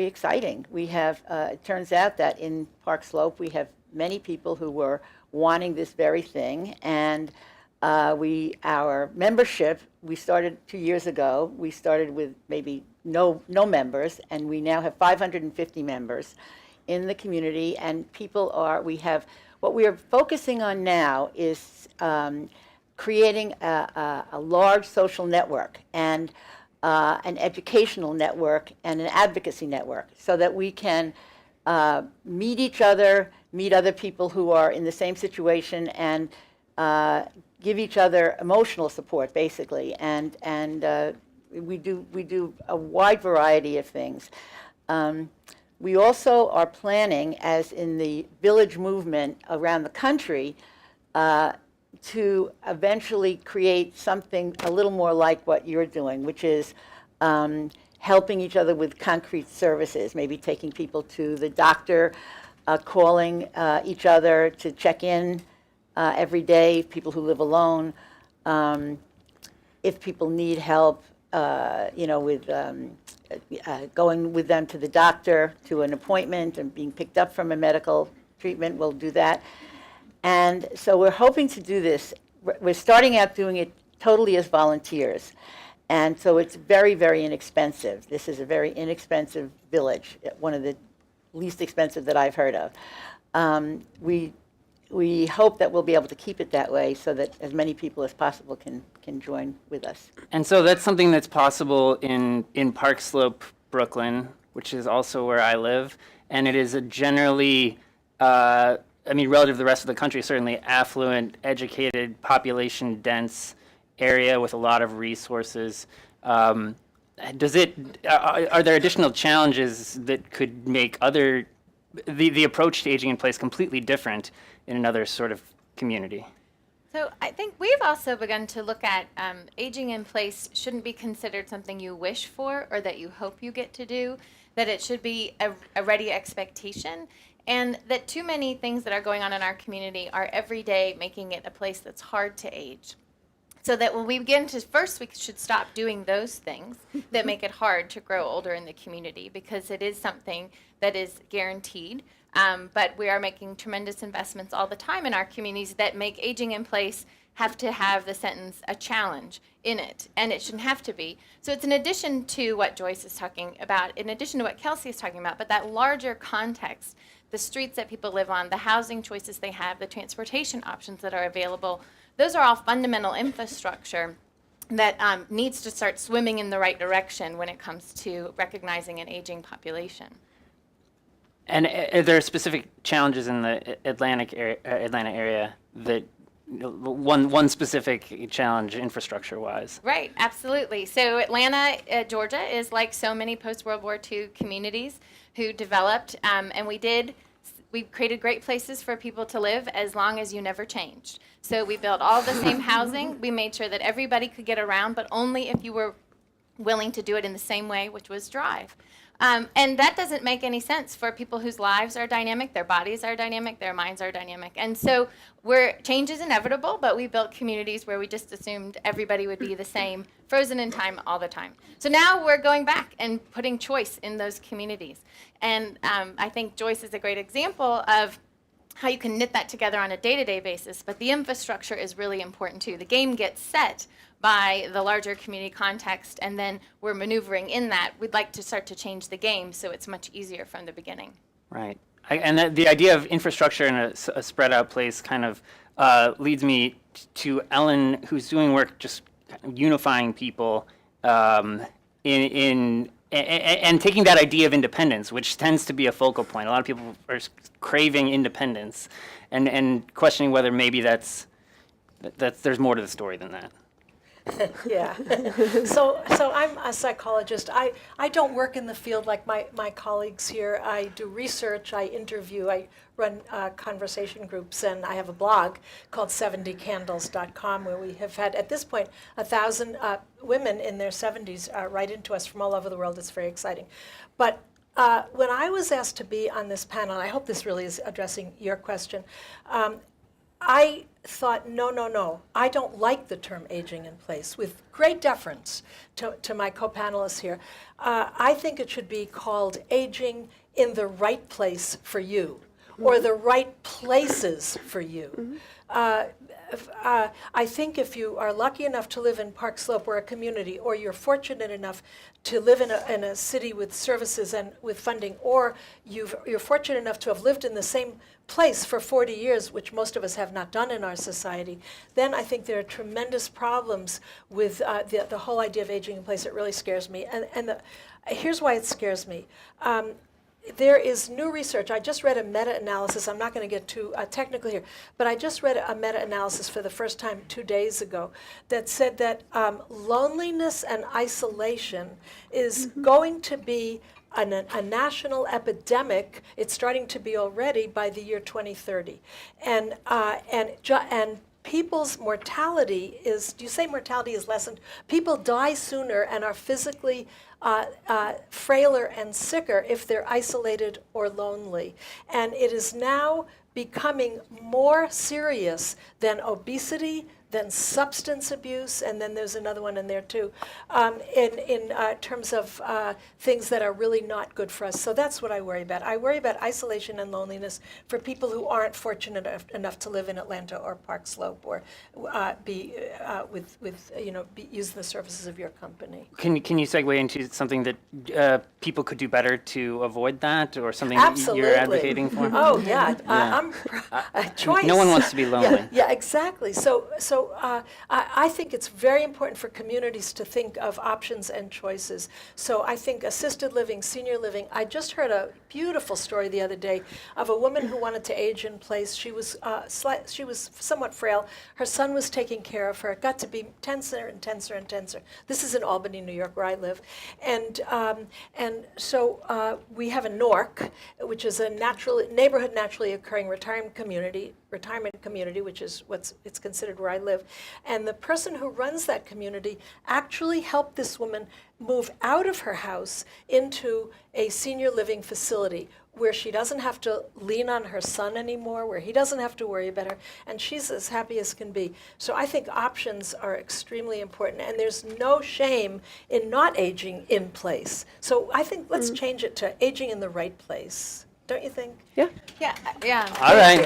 exciting. We have, it turns out that in Park Slope, we have many people who were wanting this very thing. And our membership, we started 2 years ago. We started with maybe no members, and we now have 550 members in the community. And what we are focusing on now is creating a large social network and an educational network and an advocacy network so that we can meet each other, meet other people who are in the same situation, and give each other emotional support, basically. And we do a wide variety of things. We also are planning, as in the village movement around the country, to eventually create something a little more like what you're doing, which is helping each other with concrete services, maybe taking people to the doctor, calling each other to check in every day, people who live alone. If people need help, with going with them to the doctor, to an appointment, and being picked up from a medical treatment, we'll do that. And so we're hoping to do this. We're starting out doing it totally as volunteers. And so it's very, very inexpensive. This is a very inexpensive village, one of the least expensive that I've heard of. We hope that we'll be able to keep it that way so that as many people as possible can join with us. And so that's something that's possible in Park Slope, Brooklyn. which is also where I live, and it is a generally, relative to the rest of the country, certainly affluent, educated, population-dense area with a lot of resources. Are there additional challenges that could make the approach to aging in place completely different in another sort of community? So I think we've also begun to look at aging in place shouldn't be considered something you wish for or that you hope you get to do, that it should be a ready expectation, and that too many things that are going on in our community are every day making it a place that's hard to age. So that when we begin to, first we should stop doing those things that make it hard to grow older in the community, because it is something that is guaranteed. But we are making tremendous investments all the time in our communities that make aging in place have to have the sentence a challenge in it, and it shouldn't have to be. So it's in addition to what Joyce is talking about, in addition to what Kelsey is talking about, but that larger context, the streets that people live on, the housing choices they have, the transportation options that are available, those are all fundamental infrastructure that needs to start swimming in the right direction when it comes to recognizing an aging population. And are there specific challenges in the Atlanta area that one specific challenge infrastructure-wise? Right, absolutely. So Atlanta, Georgia is like so many post-World War II communities who developed, and we created great places for people to live as long as you never changed. So we built all the same housing. We made sure that everybody could get around, but only if you were willing to do it in the same way, which was drive. And that doesn't make any sense for people whose lives are dynamic, their bodies are dynamic, their minds are dynamic. And so change is inevitable, but we built communities where we just assumed everybody would be the same, frozen in time all the time. So now we're going back and putting choice in those communities. And I think Joyce is a great example of how you can knit that together on a day-to-day basis, but the infrastructure is really important too. The game gets set by the larger community context, and then we're maneuvering in that. We'd like to start to change the game so it's much easier from the beginning. Right. And the idea of infrastructure in a spread out place kind of leads me to Ellen, who's doing work just unifying people and taking that idea of independence, which tends to be a focal point. A lot of people are craving independence and questioning whether maybe that's there's more to the story than that. Yeah. So I'm a psychologist. I don't work in the field like my colleagues here. I do research, I interview, I run conversation groups, and I have a blog called 70candles.com where we have had, at this point, 1,000 women in their 70s write into us from all over the world. It's very exciting. But when I was asked to be on this panel, and I hope this really is addressing your question, I thought, no, I don't like the term aging in place. With great deference to my co-panelists here, I think it should be called aging in the right place for you, or the right places for you. I think if you are lucky enough to live in Park Slope or a community, or you're fortunate enough to live in a city with services and with funding, or you're fortunate enough to have lived in the same place for 40 years, which most of us have not done in our society, then I think there are tremendous problems with the whole idea of aging in place. It really scares me. And here's why it scares me. There is new research. I just read a meta-analysis. I'm not going to get too technical here, but I just read a meta-analysis for the first time 2 days ago that said that loneliness and isolation is going to be a national epidemic. It's starting to be already by the year 2030, and people's mortality is. Do you say mortality is lessened? People die sooner and are physically frailer and sicker if they're isolated or lonely, and it is now becoming more serious than obesity, than substance abuse, and then there's another one in there too, in terms of things that are really not good for us. So that's what I worry about. I worry about isolation and loneliness for people who aren't fortunate enough to live in Atlanta or Park Slope or use the services of your company. Can you segue into something that people could do better to avoid that, or something Absolutely. that you're advocating for? Oh yeah, I'm choice. No one wants to be lonely. Yeah, exactly. So so I think it's very important for communities to think of options and choices. So I think assisted living, senior living. I just heard a beautiful story the other day of a woman who wanted to age in place. She was somewhat frail. Her son was taking care of her. It got to be tenser and tenser and tenser. This is in Albany, New York, where I live, and so we have a NORC, which is a neighborhood naturally occurring retirement community, which is it's considered where I live. And the person who runs that community actually helped this woman move out of her house into a senior living facility where she doesn't have to lean on her son anymore, where he doesn't have to worry about her, and she's as happy as can be. So I think options are extremely important, and there's no shame in not aging in place. So I think let's change it to aging in the right place. Don't you think? Yeah. Yeah. All right.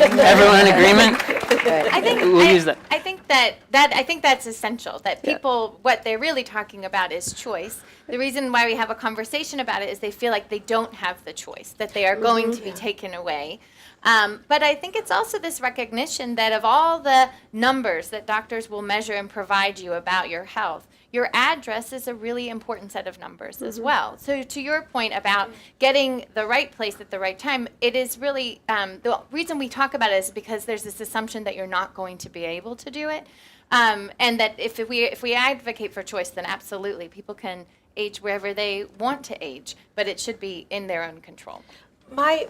Everyone in agreement? I think We'll use that. I think that's essential. That people, what they're really talking about is choice. The reason why we have a conversation about it is they feel like they don't have the choice, that they are going to be taken away. But I think it's also this recognition that of all the numbers that doctors will measure and provide you about your health, your address is a really important set of numbers as well. So to your point about getting the right place at the right time, it is really, the reason we talk about it is because there's this assumption that you're not going to be able to do it. And that if we advocate for choice, then absolutely, people can age wherever they want to age, but it should be in their own control. My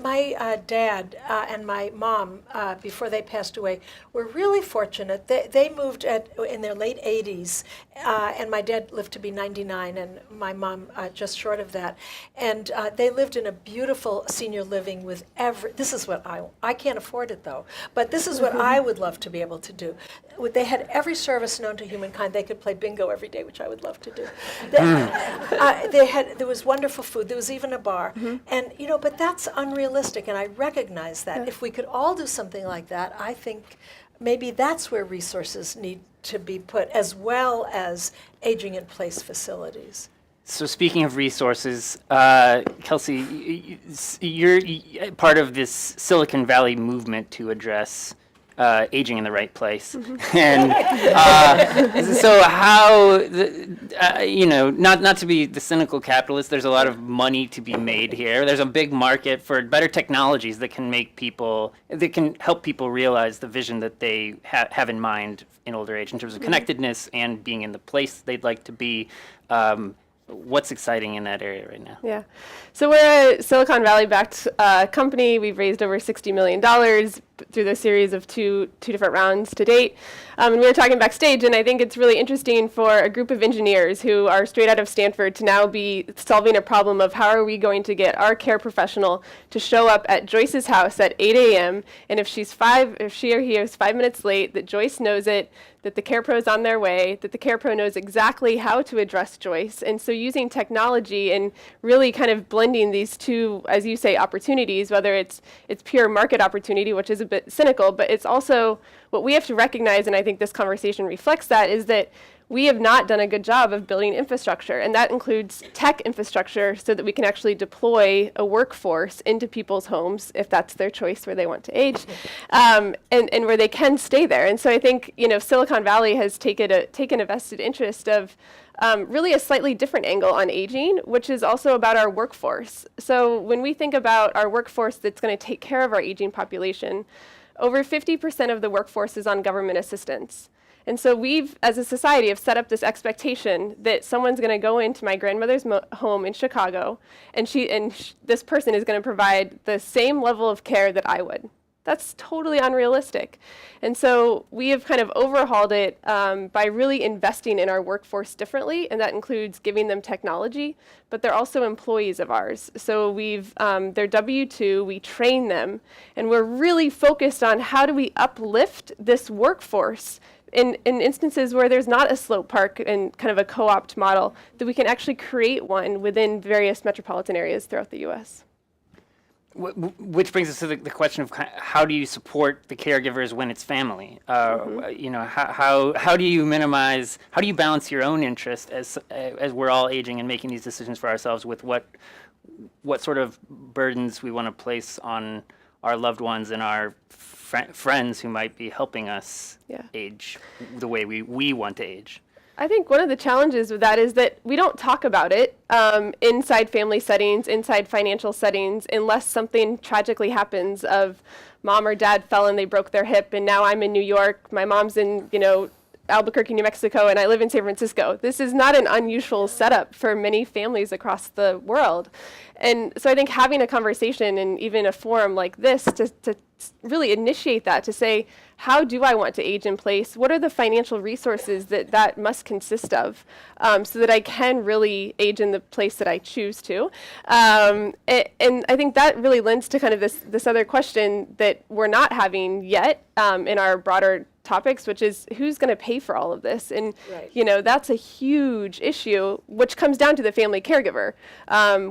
dad and my mom, before they passed away, were really fortunate. They moved in their late 80s, and my dad lived to be 99, and my mom just short of that. And they lived in a beautiful senior living with this is what I can't afford it though, but this is what I would love to be able to do. They had every service known to humankind. They could play bingo every day, which I would love to do. There was wonderful food. There was even a bar, and but that's unrealistic, and I recognize that. If we could all do something like that, I think maybe that's where resources need to be put, as well as aging in place facilities. So speaking of resources, Kelsey, you're part of this Silicon Valley movement to address aging in the right place. And so how, not to be the cynical capitalist, there's a lot of money to be made here. There's a big market for better technologies that can help people realize the vision that they have in mind in older age in terms of connectedness and being in the place they'd like to be. What's exciting in that area right now? Yeah. So we're a Silicon Valley-backed company. We've raised over $60 million through the series of two different rounds to date. And we were talking backstage, and I think it's really interesting for a group of engineers who are straight out of Stanford to now be solving a problem of how are we going to get our care professional to show up at Joyce's house at 8 a.m. and if she or he is 5 minutes late, that Joyce knows it, that the care pro is on their way, that the care pro knows exactly how to address Joyce. And so using technology and really kind of blending these two, as you say, opportunities, whether it's pure market opportunity, which is a bit cynical, but it's also what we have to recognize, and I think this conversation reflects that, is that we have not done a good job of building infrastructure, and that includes tech infrastructure so that we can actually deploy a workforce into people's homes if that's their choice where they want to age, and where they can stay there. And so I think Silicon Valley has taken a vested interest of really a slightly different angle on aging, which is also about our workforce. So when we think about our workforce that's going to take care of our aging population, over 50% of the workforce is on government assistance. And so we've, as a society, have set up this expectation that someone's going to go into my grandmother's home in Chicago, and this person is going to provide the same level of care that I would. That's totally unrealistic. And so we have kind of overhauled it by really investing in our workforce differently, and that includes giving them technology, but they're also employees of ours. So they're W-2, we train them, and we're really focused on how do we uplift this workforce in instances where there's not a slope park and kind of a co-opt model, that we can actually create one within various metropolitan areas throughout the U.S. Which brings us to the question of how do you support the caregivers when it's family? How do you how do you balance your own interest as we're all aging and making these decisions for ourselves with what sort of burdens we want to place on our loved ones and our friends who might be helping us age the way we want to age. I think one of the challenges with that is that we don't talk about it inside family settings, inside financial settings, unless something tragically happens of mom or dad fell and they broke their hip, and now I'm in New York, my mom's in, Albuquerque, New Mexico, and I live in San Francisco. This is not an unusual setup for many families across the world. And so I think having a conversation and even a forum like this to really initiate that, to say, how do I want to age in place? What are the financial resources that must consist of, so that I can really age in the place that I choose to? And I think that really lends to kind of this other question that we're not having yet in our broader topics, which is who's going to pay for all of this? And, that's a huge issue, which comes down to the family caregiver,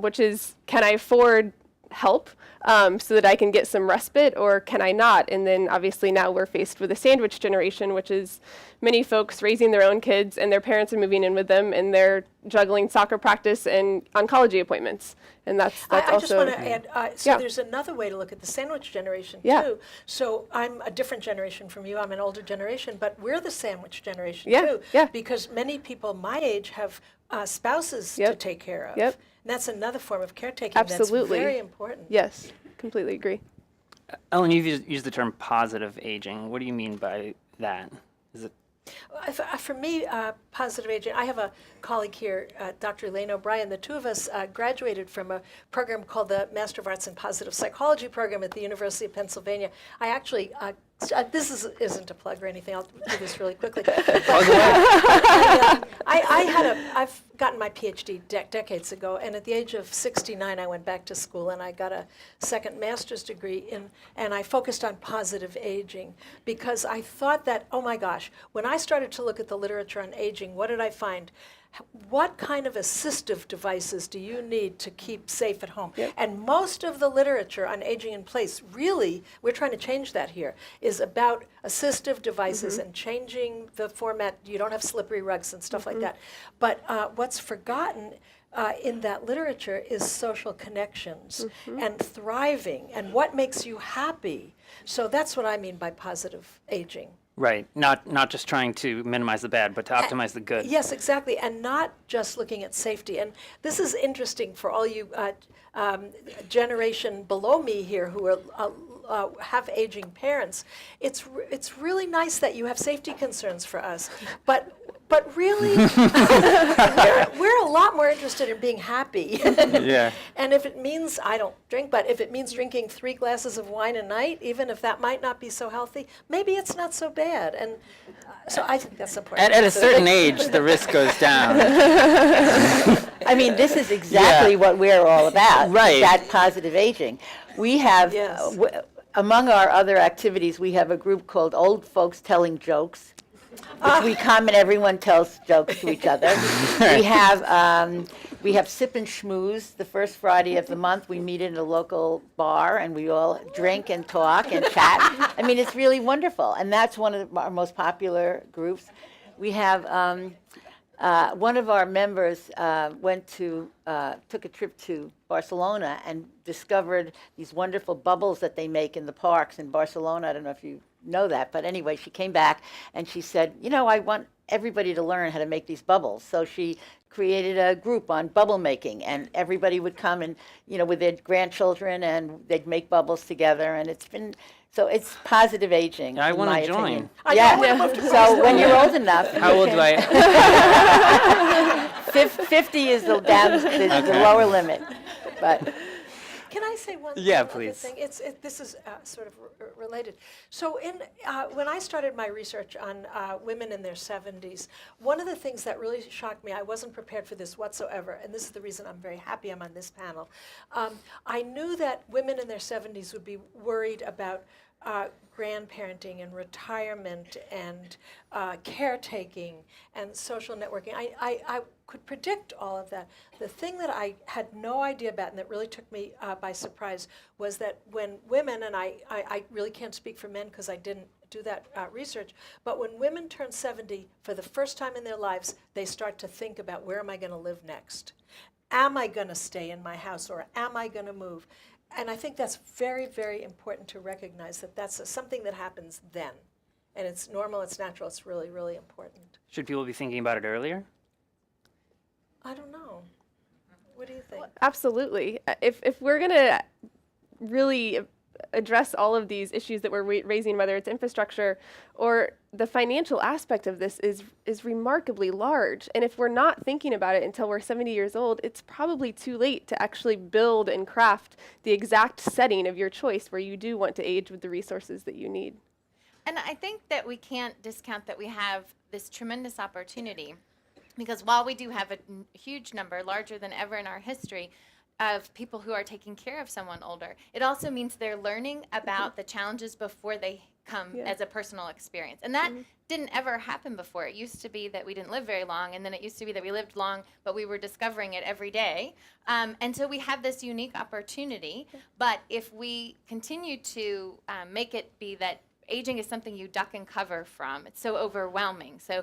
which is, can I afford help so that I can get some respite, or can I not? And then obviously now we're faced with a sandwich generation, which is many folks raising their own kids and their parents are moving in with them and they're juggling soccer practice and oncology appointments. And that's I also... just want to add, there's another way to look at the sandwich generation too. So I'm a different generation from you. I'm an older generation, but we're the sandwich generation too. Because many people my age have spouses to take care of. And that's another form of caretaking that's very important. Yes, completely agree. Ellen, you've used the term positive aging. What do you mean by that? Is it? For me, positive aging, I have a colleague here, Dr. Elaine O'Brien. The two of us graduated from a program called the Master of Arts in Positive Psychology program at the University of Pennsylvania. I actually, this isn't a plug or anything, I'll do this really quickly. I've gotten my PhD decades ago, and at the age of 69, I went back to school and I got a second master's degree and I focused on positive aging because I thought that, oh my gosh, when I started to look at the literature on aging, what did I find? What kind of assistive devices do you need to keep safe at home? And most of the literature on aging in place, really, we're trying to change that here, is about assistive devices and changing the format. You don't have slippery rugs and stuff like that. But what's forgotten in that literature is social connections and thriving and what makes you happy. So that's what I mean by positive aging. Right, not just trying to minimize the bad, but to optimize the good. Yes, exactly, and not just looking at safety. And this is interesting for all you generation below me here who are have aging parents. It's really nice that you have safety concerns for us, but really, we're a lot more interested in being happy. And if it means, I don't drink, but if it means drinking 3 glasses of wine a night, even if that might not be so healthy, maybe it's not so bad. And so I think that's important. At a certain age, the risk goes down. I mean, this is exactly what we're all about, right? That positive aging. We have, among our other activities, we have a group called Old Folks Telling Jokes, which we come and everyone tells jokes to each other. We have Sip and Schmooze the first Friday of the month. We meet in a local bar and we all drink and talk and chat. I mean, it's really wonderful, and that's one of our most popular groups. We have one of our members took a trip to Barcelona and discovered these wonderful bubbles that they make in the parks in Barcelona. I don't know if you know that, but anyway, she came back and she said, I want everybody to learn how to make these bubbles. So she created a group on bubble making, and everybody would come and, with their grandchildren, and they'd make bubbles together, and so it's positive aging. I want to join. So when you're old enough. How old do I? 50 is the lower limit, but. Can I say one please. thing? This is sort of related. So when I started my research on women in their 70s, one of the things that really shocked me, I wasn't prepared for this whatsoever, and this is the reason I'm very happy I'm on this panel. I knew that women in their 70s would be worried about grandparenting and retirement and caretaking and social networking. I could predict all of that. The thing that I had no idea about and that really took me by surprise was that when women, and I really can't speak for men because I didn't do that research, but when women turn 70 for the first time in their lives, they start to think about, where am I going to live next? Am I going to stay in my house or am I going to move? And I think that's very, very important to recognize that that's something that happens then. And it's normal, it's natural, it's really, really important. Should people be thinking about it earlier? I don't know. What do you think? Absolutely. If we're going to really address all of these issues that we're raising, whether it's infrastructure or the financial aspect of this is remarkably large. And if we're not thinking about it until we're 70 years old, it's probably too late to actually build and craft the exact setting of your choice where you do want to age with the resources that you need. And I think that we can't discount that we have this tremendous opportunity, because while we do have a huge number, larger than ever in our history, of people who are taking care of someone older, it also means they're learning about the challenges before they come as a personal experience. And that didn't ever happen before. It used to be that we didn't live very long, and then it used to be that we lived long, but we were discovering it every day. And so we have this unique opportunity. But if we continue to make it be that aging is something you duck and cover from, it's so overwhelming. So,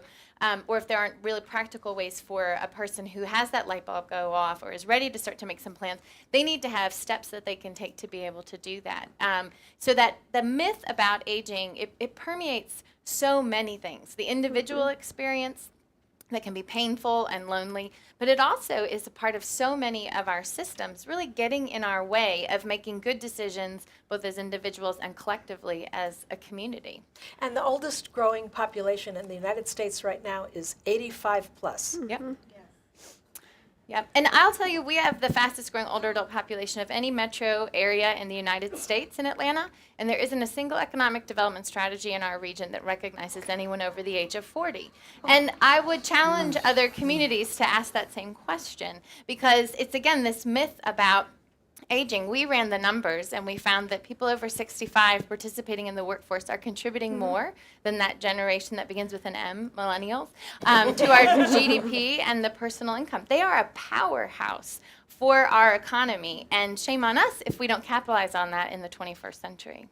or if there aren't really practical ways for a person who has that light bulb go off or is ready to start to make some plans, they need to have steps that they can take to be able to do that. So that the myth about aging, it permeates so many things. The individual experience that can be painful and lonely, but it also is a part of so many of our systems really getting in our way of making good decisions, both as individuals and collectively as a community. And the oldest growing population in the United States right now is 85 plus. Yep. Yep. And I'll tell you, we have the fastest growing older adult population of any metro area in the United States in Atlanta, and there isn't a single economic development strategy in our region that recognizes anyone over the age of 40. And I would challenge other communities to ask that same question, because it's, again, this myth about aging. We ran the numbers, and we found that people over 65 participating in the workforce are contributing more than that generation that begins with an M, millennials, to our GDP and the personal income. They are a powerhouse for our economy, and shame on us if we don't capitalize on that in the 21st century.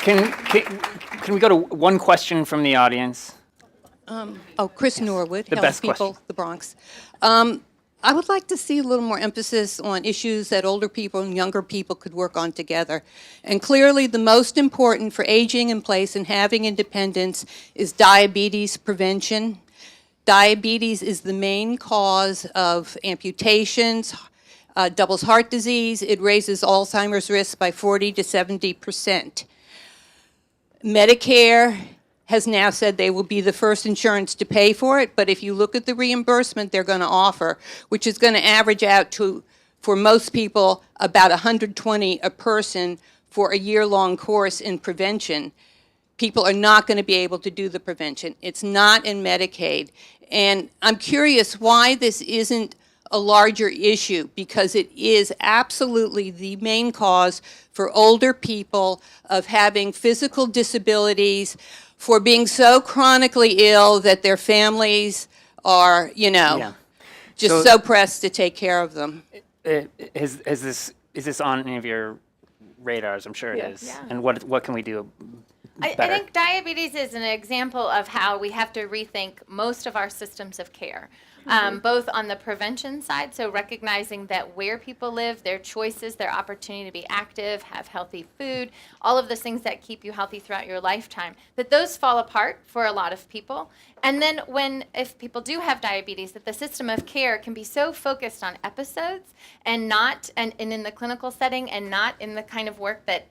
Can we go to one question from the audience? Chris Norwood, The Health best People, question. the Bronx. I would like to see a little more emphasis on issues that older people and younger people could work on together. And clearly, the most important for aging in place and having independence is diabetes prevention. Diabetes is the main cause of amputations, doubles heart disease. It raises Alzheimer's risk by 40 to 70%. Medicare has now said they will be the first insurance to pay for it, but if you look at the reimbursement they're going to offer, which is going to average out to, for most people, about $120 a person for a year-long course in prevention, people are not going to be able to do the prevention. It's not in Medicaid. And I'm curious why this isn't a larger issue, because it is absolutely the main cause for older people of having physical disabilities, for being so chronically ill that their families are, just so pressed to take care of them. Is this on any of your radars? I'm sure it is. Yeah. And what can we do I better? think diabetes is an example of how we have to rethink most of our systems of care. Both on the prevention side, so recognizing that where people live, their choices, their opportunity to be active, have healthy food, all of those things that keep you healthy throughout your lifetime, that those fall apart for a lot of people. And then if people do have diabetes, that the system of care can be so focused on episodes and not, and in the clinical setting, and not in the kind of work that,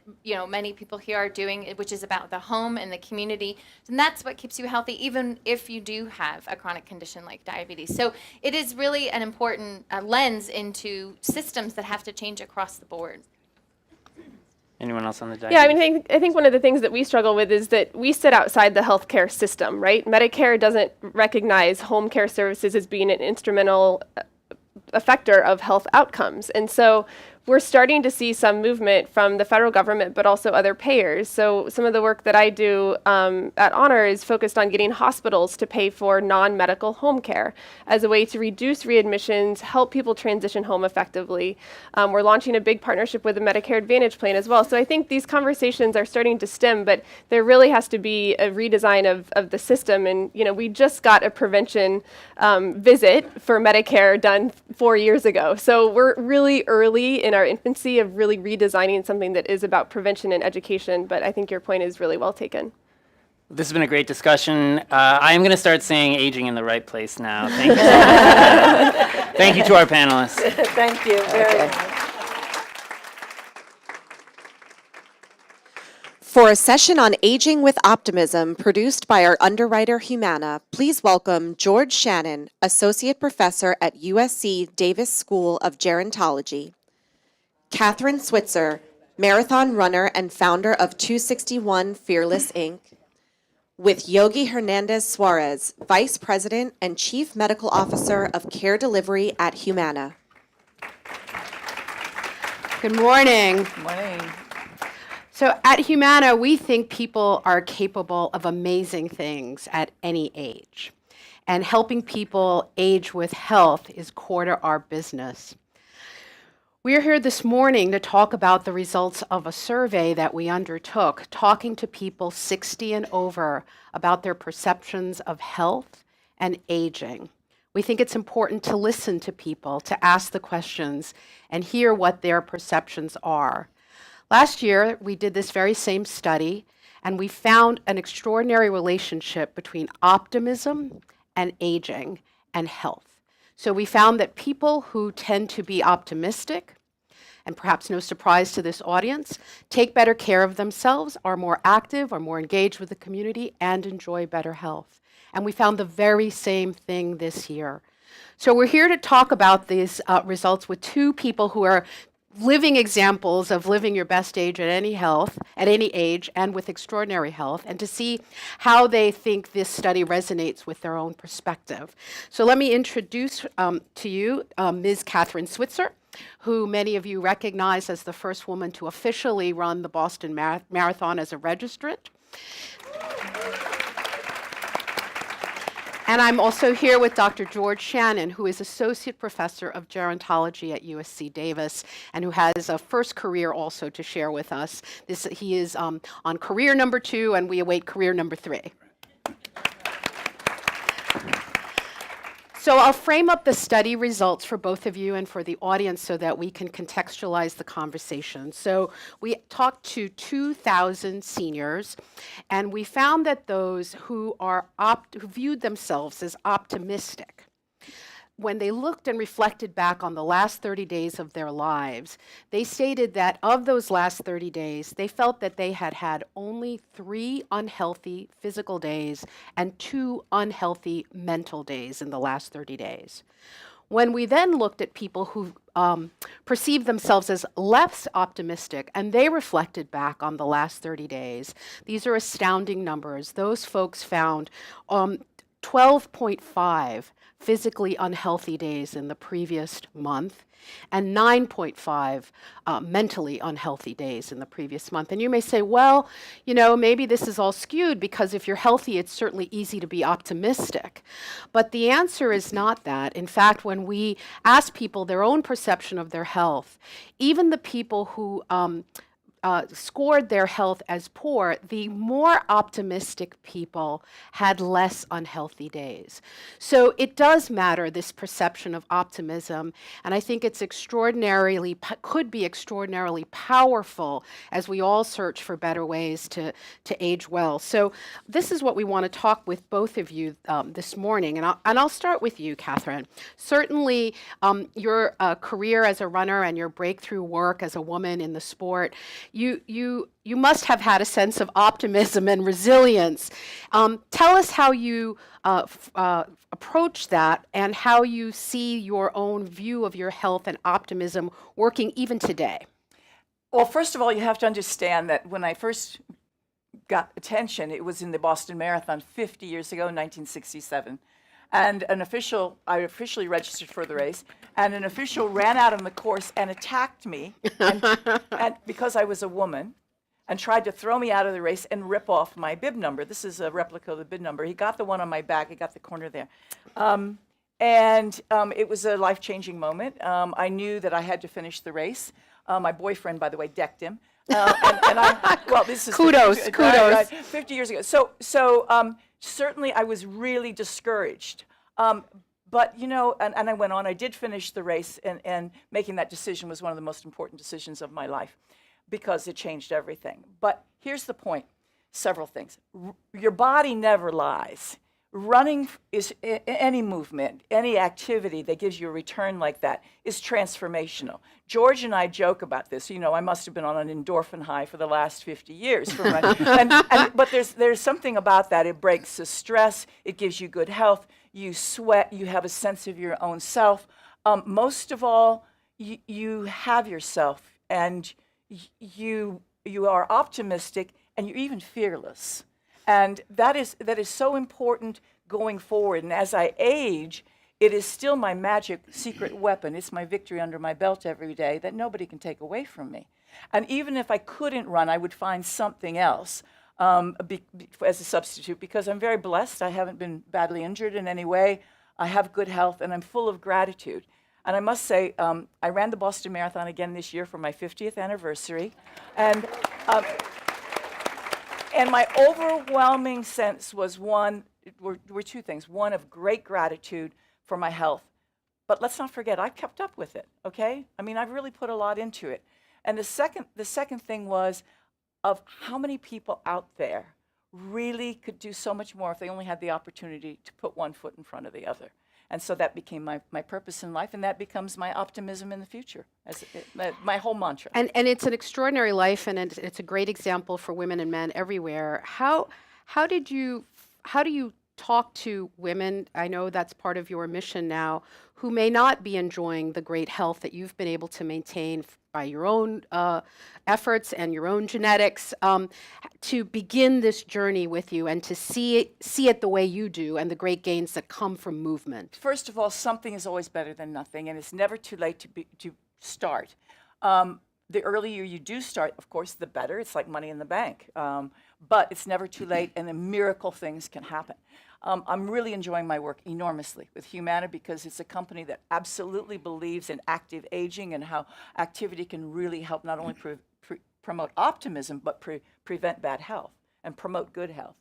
many people here are doing, which is about the home and the community. And that's what keeps you healthy, even if you do have a chronic condition like diabetes. So it is really an important lens into systems that have to change across the board. Anyone else on the diabetes? Yeah, I think one of the things that we struggle with is that we sit outside the healthcare system, right? Medicare doesn't recognize home care services as being an instrumental effector of health outcomes. And so we're starting to see some movement from the federal government, but also other payers. So some of the work that I do at Honor is focused on getting hospitals to pay for non-medical home care as a way to reduce readmissions, help people transition home effectively. We're launching a big partnership with the Medicare Advantage plan as well. So I think these conversations are starting to stem, but there really has to be a redesign of the system. And we just got a prevention visit for Medicare done 4 years ago. So we're really early in our infancy of really redesigning something that is about prevention and education, but I think your point is really well taken. This has been a great discussion. I am going to start saying aging in the right place now. Thank you so much. Thank you to our panelists. Thank you very much. For a session on aging with optimism produced by our underwriter Humana, please welcome George Shannon, Associate Professor at USC Davis School of Gerontology, Catherine Switzer, marathon runner and founder of 261 Fearless Inc., with Yogi Hernandez Suarez, Vice President and Chief Medical Officer of Care Delivery at Humana. Good morning. Good morning. So at Humana, we think people are capable of amazing things at any age. And helping people age with health is core to our business. We're here this morning to talk about the results of a survey that we undertook, talking to people 60 and over about their perceptions of health and aging. We think it's important to listen to people, to ask the questions, and hear what their perceptions are. Last year, we did this very same study, and we found an extraordinary relationship between optimism and aging and health. So we found that people who tend to be optimistic, and perhaps no surprise to this audience, take better care of themselves, are more active, are more engaged with the community, and enjoy better health. And we found the very same thing this year. So we're here to talk about these results with two people who are living examples of living your best age at any age, and with extraordinary health, and to see how they think this study resonates with their own perspective. So let me introduce to you Ms. Catherine Switzer, who many of you recognize as the first woman to officially run the Boston Marathon as a registrant. And I'm also here with Dr. George Shannon, who is Associate Professor of Gerontology at USC Davis, and who has a first career also to share with us. He is on career number 2, and we await career number 3. So I'll frame up the study results for both of you and for the audience so that we can contextualize the conversation. So we talked to 2,000 seniors, and we found that those who viewed themselves as optimistic, when they looked and reflected back on the last 30 days of their lives, they stated that of those last 30 days, they felt that they had had only 3 unhealthy physical days and 2 unhealthy mental days in the last 30 days. When we then looked at people who perceived themselves as less optimistic, and they reflected back on the last 30 days, these are astounding numbers. Those folks found 12.5 physically unhealthy days in the previous month, and 9.5 mentally unhealthy days in the previous month. And you may say, well, maybe this is all skewed because if you're healthy, it's certainly easy to be optimistic. But the answer is not that. In fact, when we ask people their own perception of their health, even the people who scored their health as poor, the more optimistic people had less unhealthy days. So it does matter, this perception of optimism, and I think it's could be extraordinarily powerful as we all search for better ways to age well. So this is what we want to talk with both of you this morning, and I'll start with you, Catherine. Certainly, your career as a runner and your breakthrough work as a woman in the sport, you must have had a sense of optimism and resilience. Tell us how you approach that and how you see your own view of your health and optimism working even today. Well, first of all, you have to understand that when I first got attention, it was in the Boston Marathon 50 years ago, 1967. And I officially registered for the race, and an official ran out on the course and attacked me and because I was a woman, and tried to throw me out of the race and rip off my bib number. This is a replica of the bib number. He got the one on my back. He got the corner there. It was a life-changing moment. I knew that I had to finish the race. My boyfriend, by the way, decked him. This is Kudos. 50 years ago. So certainly I was really discouraged. But, and I went on. I did finish the race, and making that decision was one of the most important decisions of my life because it changed everything. But here's the point, several things. Your body never lies. Running is any movement, any activity that gives you a return like that is transformational. George and I joke about this. I must have been on an endorphin high for the last 50 years. But there's something about that. It breaks the stress. It gives you good health. You sweat. You have a sense of your own self. Most of all, you have yourself, and you are optimistic, and you're even fearless. And that is so important going forward. And as I age, it is still my magic secret weapon. It's my victory under my belt every day that nobody can take away from me. And even if I couldn't run, I would find something else as a substitute, because I'm very blessed. I haven't been badly injured in any way. I have good health, and I'm full of gratitude. And I must say, I ran the Boston Marathon again this year for my 50th anniversary. And my overwhelming sense was were two things. One, of great gratitude for my health. But let's not forget, I've kept up with it, okay? I mean, I've really put a lot into it. And the second thing was of how many people out there really could do so much more if they only had the opportunity to put one foot in front of the other. And so that became my purpose in life, and that becomes my optimism in the future, my whole mantra. And it's an extraordinary life, and it's a great example for women and men everywhere. How do you talk to women? I know that's part of your mission now, who may not be enjoying the great health that you've been able to maintain by your own efforts and your own genetics, to begin this journey with you and to see it the way you do and the great gains that come from movement. First of all, something is always better than nothing, and it's never too late to start. The earlier you do start, of course, the better. It's like money in the bank. But it's never too late, and the miracle things can happen. I'm really enjoying my work enormously with Humana, because it's a company that absolutely believes in active aging and how activity can really help not only promote optimism, but prevent bad health and promote good health.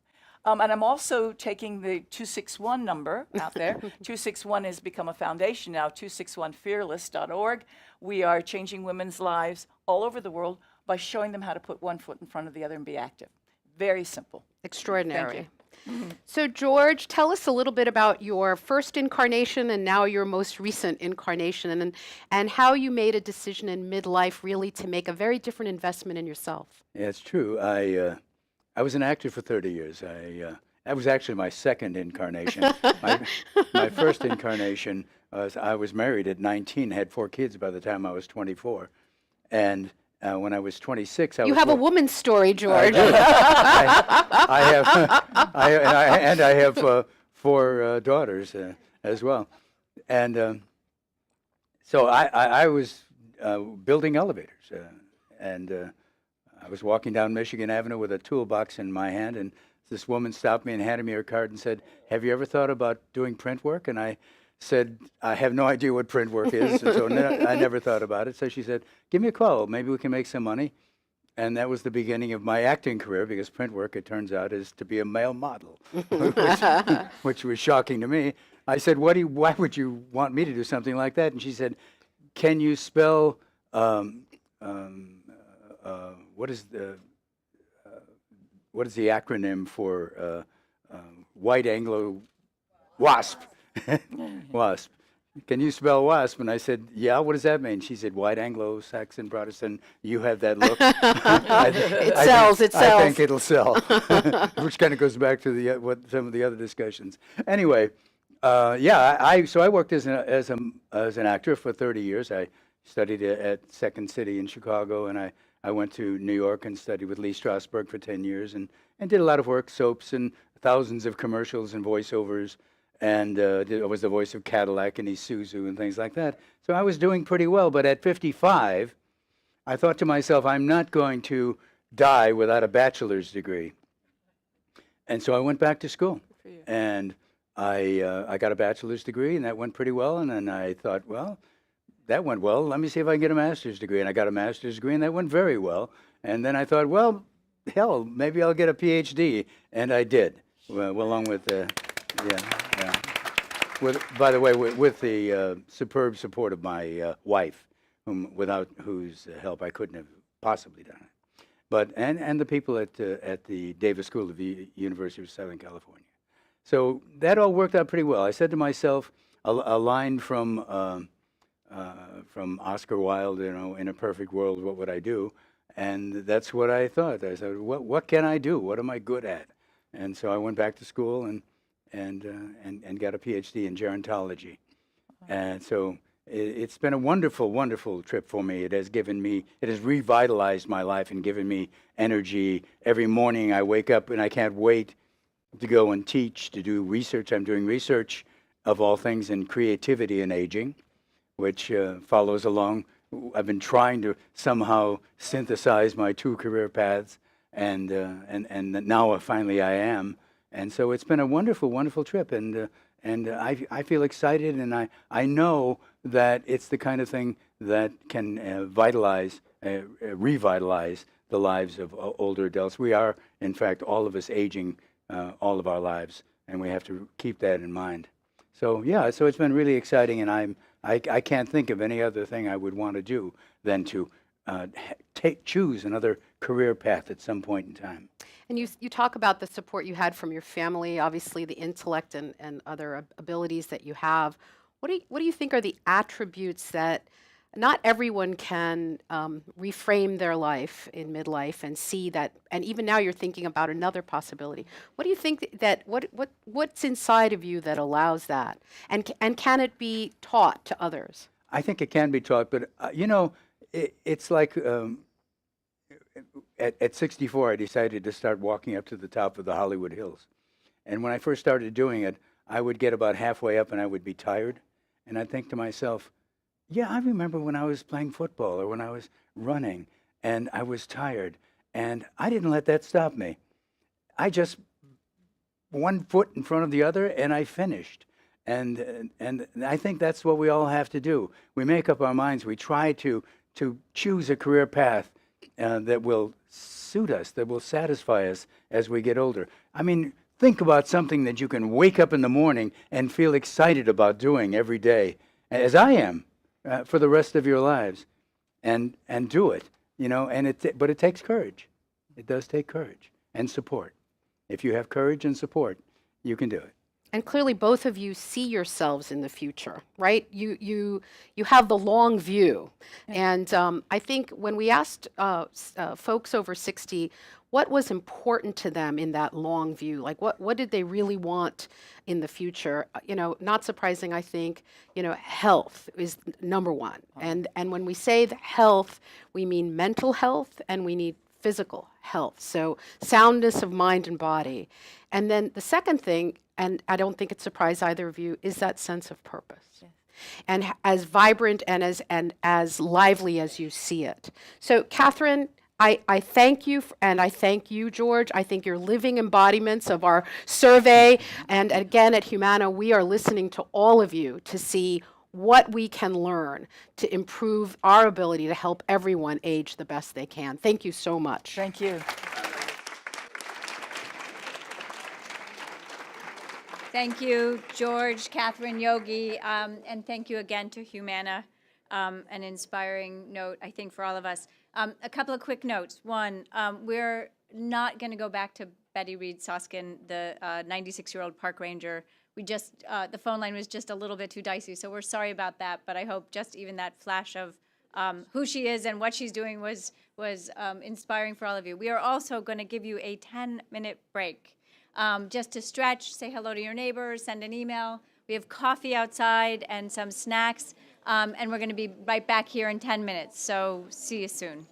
And I'm also taking the 261 number out there. 261 has become a foundation now, 261fearless.org. We are changing women's lives all over the world by showing them how to put one foot in front of the other and be active. Very simple. Extraordinary. Thank you. So, George, tell us a little bit about your first incarnation and now your most recent incarnation, and how you made a decision in midlife really to make a very different investment in yourself. Yeah, it's true. I was an actor for 30 years. That was actually my second incarnation. My first incarnation was I was married at 19, had 4 kids by the time I was 24. And when I was 26, You have a woman's story, George. I have 4 daughters as well. And so I was building elevators. And I was walking down Michigan Avenue with a toolbox in my hand, and this woman stopped me and handed me her card and said, "Have you ever thought about doing print work?" And I said, "I have no idea what print work is," and so I never thought about it. So she said, "Give me a call. Maybe we can make some money." And that was the beginning of my acting career, because print work, it turns out, is to be a male model, which was shocking to me. I said, why would you want me to do something like that? And she said, "Can you spell, what is the acronym for White Anglo WASP?" WASP. "Can you spell WASP?" And I said, "Yeah, what does that mean?" She said, "White Anglo-Saxon Protestant, you have that look." It sells. I think it'll sell, which kind of goes back to some of the other discussions. Anyway, so I worked as an actor for 30 years. I studied at Second City in Chicago, and I went to New York and studied with Lee Strasberg for 10 years and did a lot of work, soaps and thousands of commercials and voiceovers. and I was the voice of Cadillac and Isuzu and things like that. So I was doing pretty well. But at 55, I thought to myself, I'm not going to die without a bachelor's degree. And so I went back to school, and I got a bachelor's degree, and that went pretty well. And then I thought, well, that went well. Let me see if I can get a master's degree. And I got a master's degree, and that went very well. And then I thought, well, hell, maybe I'll get a PhD, and I did, along with by the way, with the superb support of my wife, without whose help I couldn't have possibly done it. But and the people at the Davis School of the University of Southern California. So that all worked out pretty well. I said to myself a line from Oscar Wilde, in a perfect world, what would I do? And that's what I thought. I said, what can I do? What am I good at? And so I went back to school and got a PhD in gerontology. And so it's been a wonderful, wonderful trip for me. It has revitalized my life and given me energy. Every morning I wake up and I can't wait to go and teach, to do research. I'm doing research of all things in creativity and aging, which follows along. I've been trying to somehow synthesize my two career paths, and now finally I am. And so it's been a wonderful, wonderful trip, and I feel excited, and I know that it's the kind of thing that can revitalize the lives of older adults. We are, in fact, all of us aging all of our lives, and we have to keep that in mind. So yeah, so it's been really exciting, and I can't think of any other thing I would want to do than to choose another career path at some point in time. And you talk about the support you had from your family, obviously the intellect and other abilities that you have. What do you think are the attributes that not everyone can reframe their life in midlife and see that, and even now you're thinking about another possibility. What do you think that, what's inside of you that allows that? And can it be taught to others? I think it can be taught, but it's like at 64, I decided to start walking up to the top of the Hollywood Hills. And when I first started doing it, I would get about halfway up and I would be tired. And I'd think to myself, yeah, I remember when I was playing football or when I was running and I was tired. And I didn't let that stop me. I just one foot in front of the other and I finished. And I think that's what we all have to do. We make up our minds. We try to choose a career path that will suit us, that will satisfy us as we get older. I mean, think about something that you can wake up in the morning and feel excited about doing every day, as I am, for the rest of your lives, and do it. But it takes courage. It does take courage and support. If you have courage and support, you can do it. And clearly, both of you see yourselves in the future, right? You have the long view, and I think when we asked folks over 60 what was important to them in that long view, like what did they really want in the future? Not surprising, I think. Health is number one, and when we say the health, we mean mental health, and we need physical health. So soundness of mind and body, and then the second thing. And I don't think it surprised either of you, is that sense of purpose. Yes. And as vibrant and as lively as you see it. So Catherine, I thank you, and I thank you, George. I think you're living embodiments of our survey. And again, at Humana, we are listening to all of you to see what we can learn to improve our ability to help everyone age the best they can. Thank you so much. Thank you. Thank you, George, Catherine, Yogi, and thank you again to Humana, an inspiring note, I think, for all of us. A couple of quick notes. One, we're not going to go back to Betty Reed Soskin, the 96-year-old park ranger. We just, the phone line was just a little bit too dicey, so we're sorry about that, but I hope just even that flash of who she is and what she's doing was inspiring for all of you. We are also going to give you a 10-minute break. Just to stretch, say hello to your neighbors, send an email. We have coffee outside and some snacks, and we're going to be right back here in 10 minutes. So see you soon.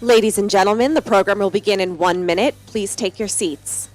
Ladies and gentlemen, the program will begin in 1 minute. Please take your seats.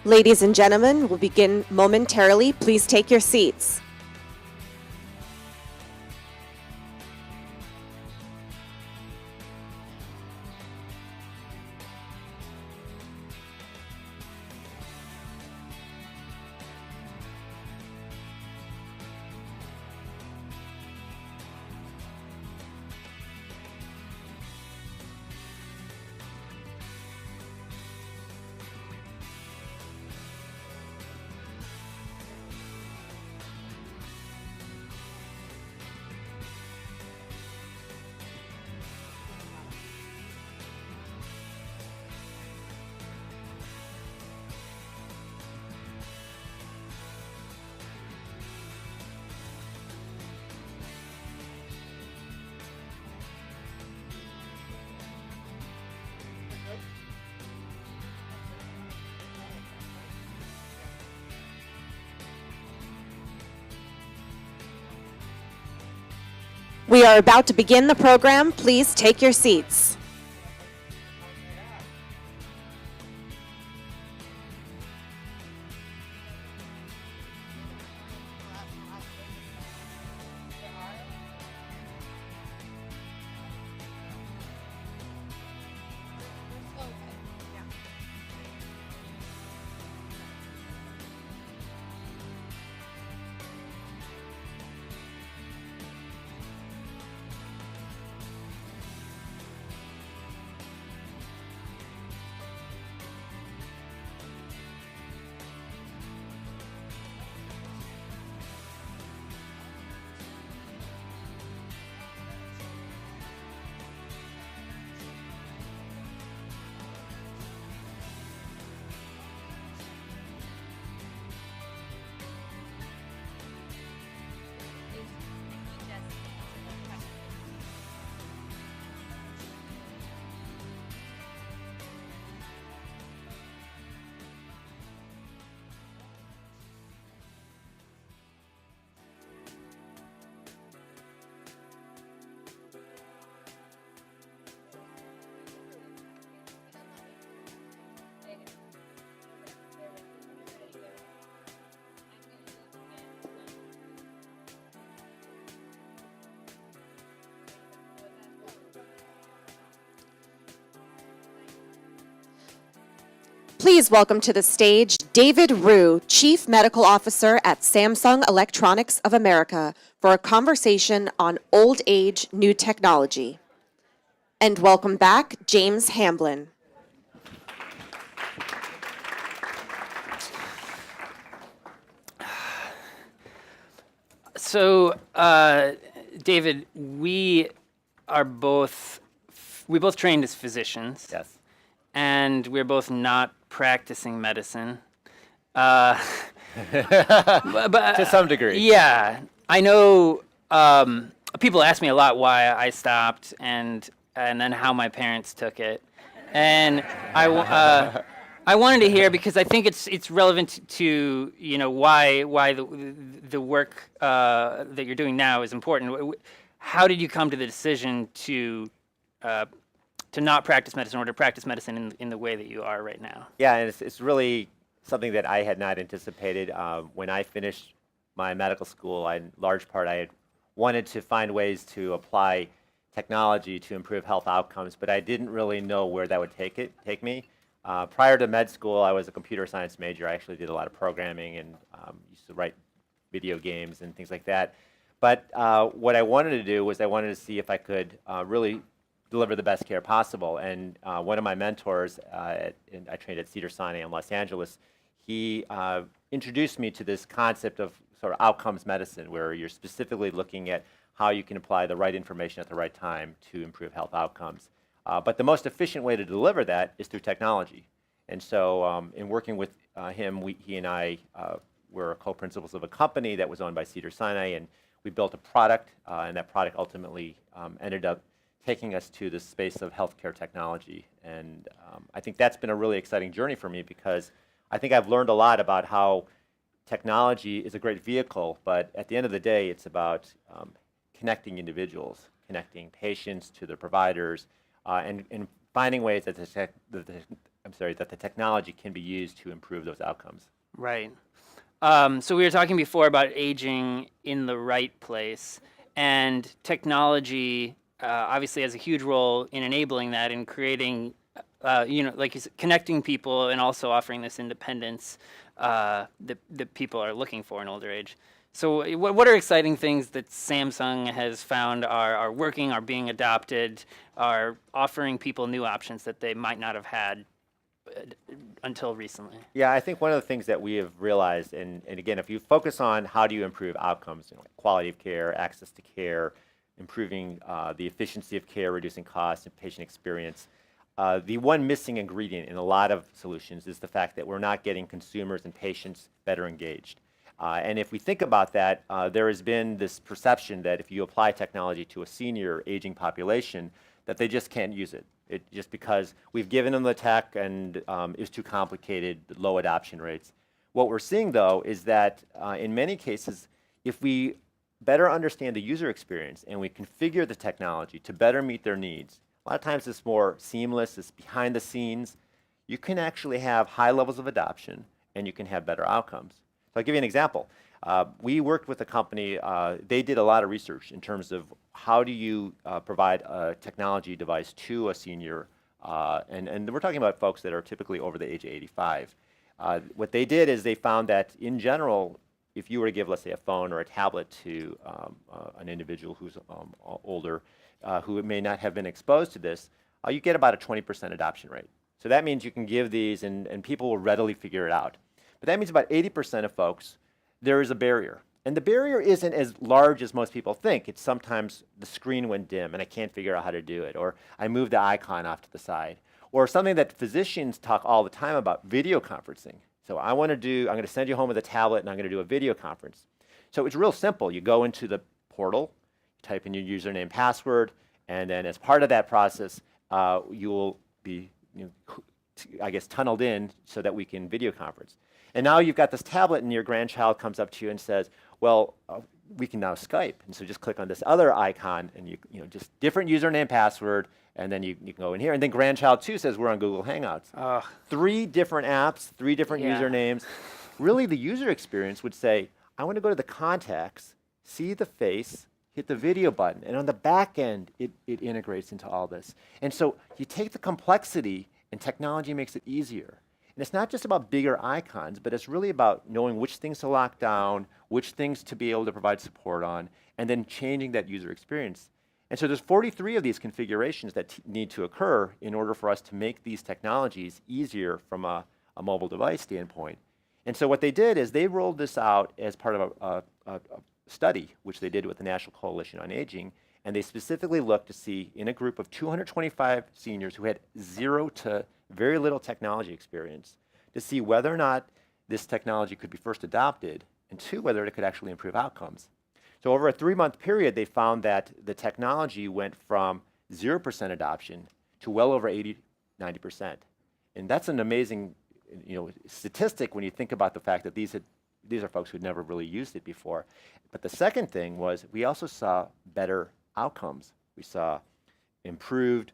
Ladies and gentlemen, we'll begin momentarily. Please take your seats. We are about to begin the program. Please take your seats. Please welcome to the stage David Rue, Chief Medical Officer at Samsung Electronics of America, for a conversation on old age new technology. And welcome back James Hamblin. So, David, we both trained as physicians. Yes. And we're both not practicing medicine. To some degree. Yeah. I know people ask me a lot why I stopped and then how my parents took it. And I wanted to hear, because I think it's relevant to why the work that you're doing now is important. How did you come to the decision to to not practice medicine or to practice medicine in the way that you are right now? Yeah, and it's really something that I had not anticipated. When I finished my medical school, in large part, I had wanted to find ways to apply technology to improve health outcomes, but I didn't really know where that would take me. Prior to med school, I was a computer science major. I actually did a lot of programming and used to write video games and things like that. But what I wanted to do was I wanted to see if I could really deliver the best care possible. And one of my mentors, I trained at Cedars-Sinai in Los Angeles, he introduced me to this concept of sort of outcomes medicine, where you're specifically looking at how you can apply the right information at the right time to improve health outcomes. But the most efficient way to deliver that is through technology. And so in working with him, he and I were co-principals of a company that was owned by Cedars-Sinai, and we built a product, and that product ultimately ended up taking us to the space of healthcare technology. And I think that's been a really exciting journey for me, because I think I've learned a lot about how technology is a great vehicle, but at the end of the day, it's about connecting individuals, connecting patients to their providers, and finding ways that the technology can be used to improve those outcomes. Right. So we were talking before about aging in the right place, and technology obviously has a huge role in enabling that and creating, like you said, connecting people and also offering this independence that people are looking for in older age. So what are exciting things that Samsung has found are working, are being adopted, are offering people new options that they might not have had until recently? Yeah, I think one of the things that we have realized, and again, if you focus on how do you improve outcomes, quality of care, access to care, improving the efficiency of care, reducing costs, and patient experience, the one missing ingredient in a lot of solutions is the fact that we're not getting consumers and patients better engaged. And if we think about that, there has been this perception that if you apply technology to a senior aging population, that they just can't use it. Just because we've given them the tech and it's too complicated, low adoption rates. What we're seeing, though, is that in many cases, if we better understand the user experience and we configure the technology to better meet their needs, a lot of times it's more seamless, it's behind the scenes, you can actually have high levels of adoption and you can have better outcomes. So I'll give you an example. We worked with a company, they did a lot of research in terms of how do you provide a technology device to a senior, and we're talking about folks that are typically over the age of 85. What they did is they found that in general, if you were to give, let's say, a phone or a tablet to an individual who's older, who may not have been exposed to this, you get about a 20% adoption rate. So that means you can give these and people will readily figure it out. But that means about 80% of folks, there is a barrier. And the barrier isn't as large as most people think. It's sometimes the screen went dim and I can't figure out how to do it, or I moved the icon off to the side, or something that physicians talk all the time about, video conferencing. So I'm going to send you home with a tablet and I'm going to do a video conference. So it's real simple. You go into the portal, you type in your username, password, and then as part of that process, you will be, I guess, tunneled in so that we can video conference. And now you've got this tablet and your grandchild comes up to you and says, well, we can now Skype. And so just click on this other icon and you just different username, password, and then you can go in here. And then grandchild 2 says we're on Google Hangouts. 3 different apps, 3 different usernames. Really the user experience would say, I want to go to the contacts, see the face, hit the video button. And on the back end, it integrates into all this. And so you take the complexity and technology makes it easier. And it's not just about bigger icons, but it's really about knowing which things to lock down, which things to be able to provide support on, and then changing that user experience. And so there's 43 of these configurations that need to occur in order for us to make these technologies easier from a mobile device standpoint. And so what they did is they rolled this out as part of a study, which they did with the National Coalition on Aging, and they specifically looked to see in a group of 225 seniors who had 0 to very little technology experience, to see whether or not this technology could be first adopted, and 2, whether it could actually improve outcomes. So over a 3-month period, they found that the technology went from 0% adoption to well over 80, 90%. And that's an amazing statistic when you think about the fact that these are folks who'd never really used it before. But the second thing was we also saw better outcomes. We saw improved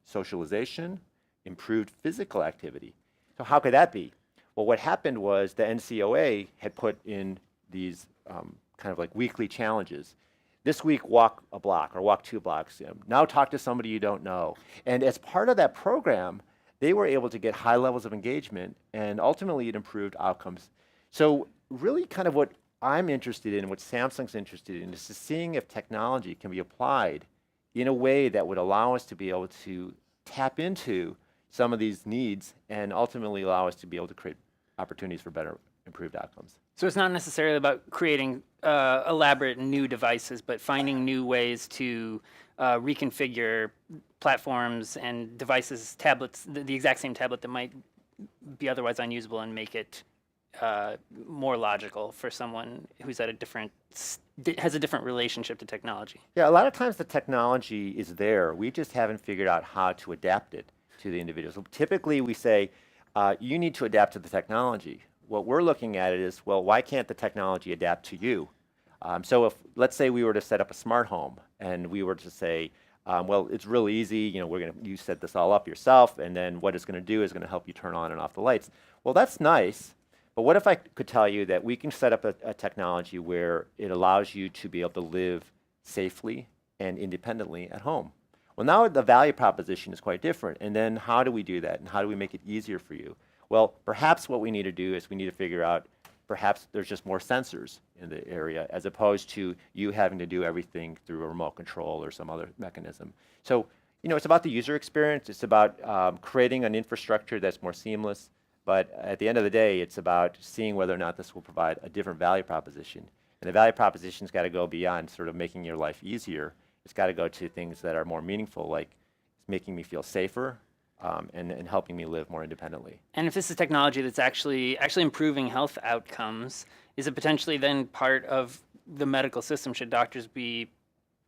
socialization, improved physical activity. So how could that be? Well, what happened was the NCOA had put in these kind of like weekly challenges. This week, walk a block or walk 2 blocks. Now talk to somebody you don't know. And as part of that program, they were able to get high levels of engagement, and ultimately it improved outcomes. So really kind of what I'm interested in, what Samsung's interested in, is seeing if technology can be applied in a way that would allow us to be able to tap into some of these needs and ultimately allow us to be able to create opportunities for better improved outcomes. So it's not necessarily about creating elaborate new devices, but finding new ways to reconfigure platforms and devices, tablets, the exact same tablet that might be otherwise unusable, and make it more logical for someone who's at a different, has a different relationship to technology. Yeah, a lot of times the technology is there. We just haven't figured out how to adapt it to the individual. So typically we say, you need to adapt to the technology. What we're looking at is, well, why can't the technology adapt to you? So if, let's say we were to set up a smart home and we were to say, well, it's real easy, you set this all up yourself, and then what it's going to do is going to help you turn on and off the lights. Well, that's nice, but what if I could tell you that we can set up a technology where it allows you to be able to live safely and independently at home? Well, now the value proposition is quite different, and then how do we do that, and how do we make it easier for you? Well, perhaps what we need to do is we need to figure out, perhaps there's just more sensors in the area as opposed to you having to do everything through a remote control or some other mechanism. So, it's about the user experience. It's about creating an infrastructure that's more seamless. But at the end of the day, it's about seeing whether or not this will provide a different value proposition. And the value proposition's got to go beyond sort of making your life easier. It's got to go to things that are more meaningful, like making me feel safer, and helping me live more independently. And if this is technology that's actually improving health outcomes, is it potentially then part of the medical system? Should doctors be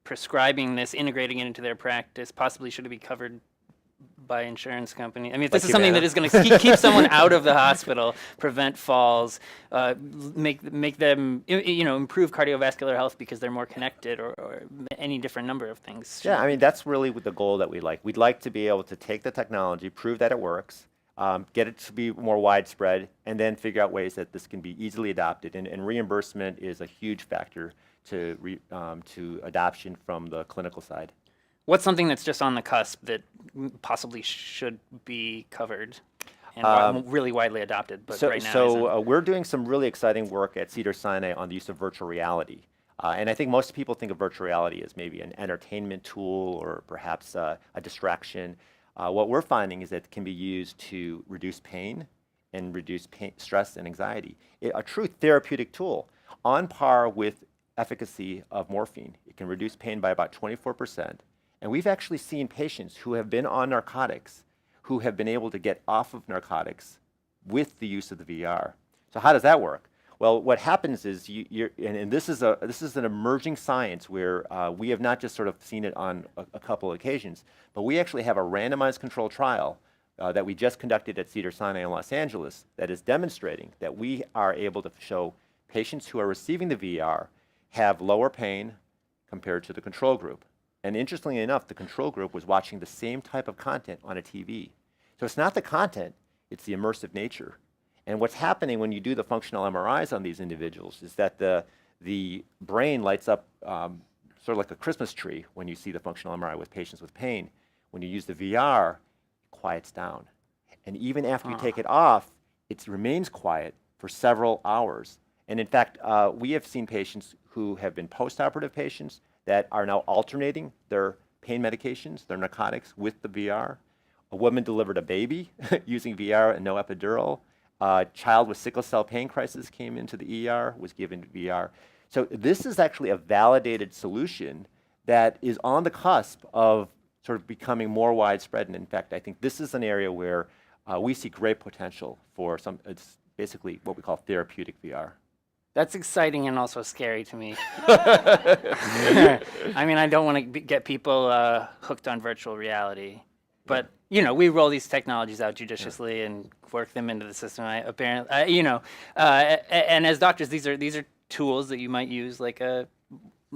prescribing this, integrating it into their practice? Possibly should it be covered by insurance company? I mean, if this is something that is going to keep someone out of the hospital, prevent falls, make them, improve cardiovascular health because they're more connected, or any different number of things. Yeah, I mean, that's really the goal that we like. We'd like to be able to take the technology, prove that it works, get it to be more widespread, and then figure out ways that this can be easily adopted. And reimbursement is a huge factor to adoption from the clinical side. What's something that's just on the cusp that possibly should be covered and really widely adopted, but right now isn't? We're doing some really exciting work at Cedars-Sinai on the use of virtual reality. And I think most people think of virtual reality as maybe an entertainment tool or perhaps a distraction. What we're finding is that it can be used to reduce pain and reduce stress and anxiety. A true therapeutic tool on par with efficacy of morphine. It can reduce pain by about 24%. And we've actually seen patients who have been on narcotics who have been able to get off of narcotics with the use of the VR. So how does that work? Well, what happens is, and this is an emerging science where we have not just sort of seen it on a couple of occasions, but we actually have a randomized controlled trial that we just conducted at Cedars-Sinai in Los Angeles that is demonstrating that we are able to show patients who are receiving the VR have lower pain compared to the control group. And interestingly enough, the control group was watching the same type of content on a TV. So it's not the content, it's the immersive nature. And what's happening when you do the functional MRIs on these individuals is that the brain lights up sort of like a Christmas tree when you see the functional MRI with patients with pain. When you use the VR, it quiets down. And even after you take it off, it remains quiet for several hours. And in fact, we have seen patients who have been postoperative patients that are now alternating their pain medications, their narcotics, with the VR. A woman delivered a baby using VR and no epidural. A child with sickle cell pain crisis came into the ER, was given VR. So this is actually a validated solution that is on the cusp of sort of becoming more widespread. And in fact, I think this is an area where we see great potential for it's basically what we call therapeutic VR. That's exciting and also scary to me. I mean, I don't want to get people hooked on virtual reality, but we roll these technologies out judiciously and work them into the system. And as doctors, these are tools that you might use, like a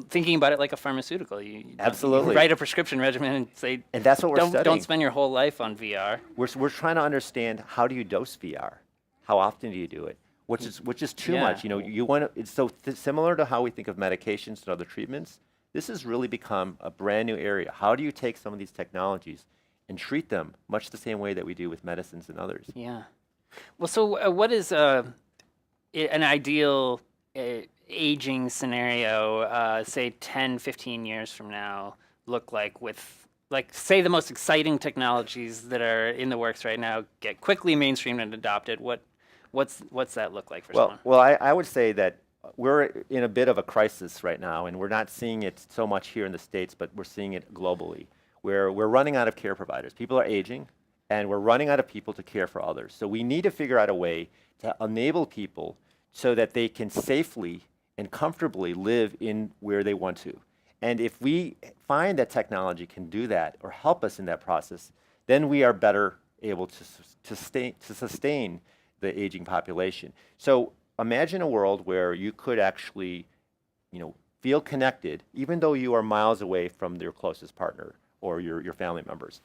thinking about it like a pharmaceutical. You Absolutely. write a prescription regimen and say, And that's what we're studying. Don't spend your whole life on VR. We're trying to understand, how do you dose VR? How often do you do it? Which is too much. You know, you want to. It's so similar to how we think of medications and other treatments. This has really become a brand new area. How do you take some of these technologies and treat them much the same way that we do with medicines and others? Yeah. Well, so what is an ideal aging scenario, say 10, 15 years from now, look like with, like, say the most exciting technologies that are in the works right now get quickly mainstreamed and adopted? What's that look like for someone? Well, I would say that we're in a bit of a crisis right now, and we're not seeing it so much here in the States, but we're seeing it globally, where we're running out of care providers. People are aging, and we're running out of people to care for others. So we need to figure out a way to enable people so that they can safely and comfortably live in where they want to. And if we find that technology can do that or help us in that process, then we are better able to sustain the aging population. So imagine a world where you could actually, feel connected, even though you are miles away from your closest partner or your family members.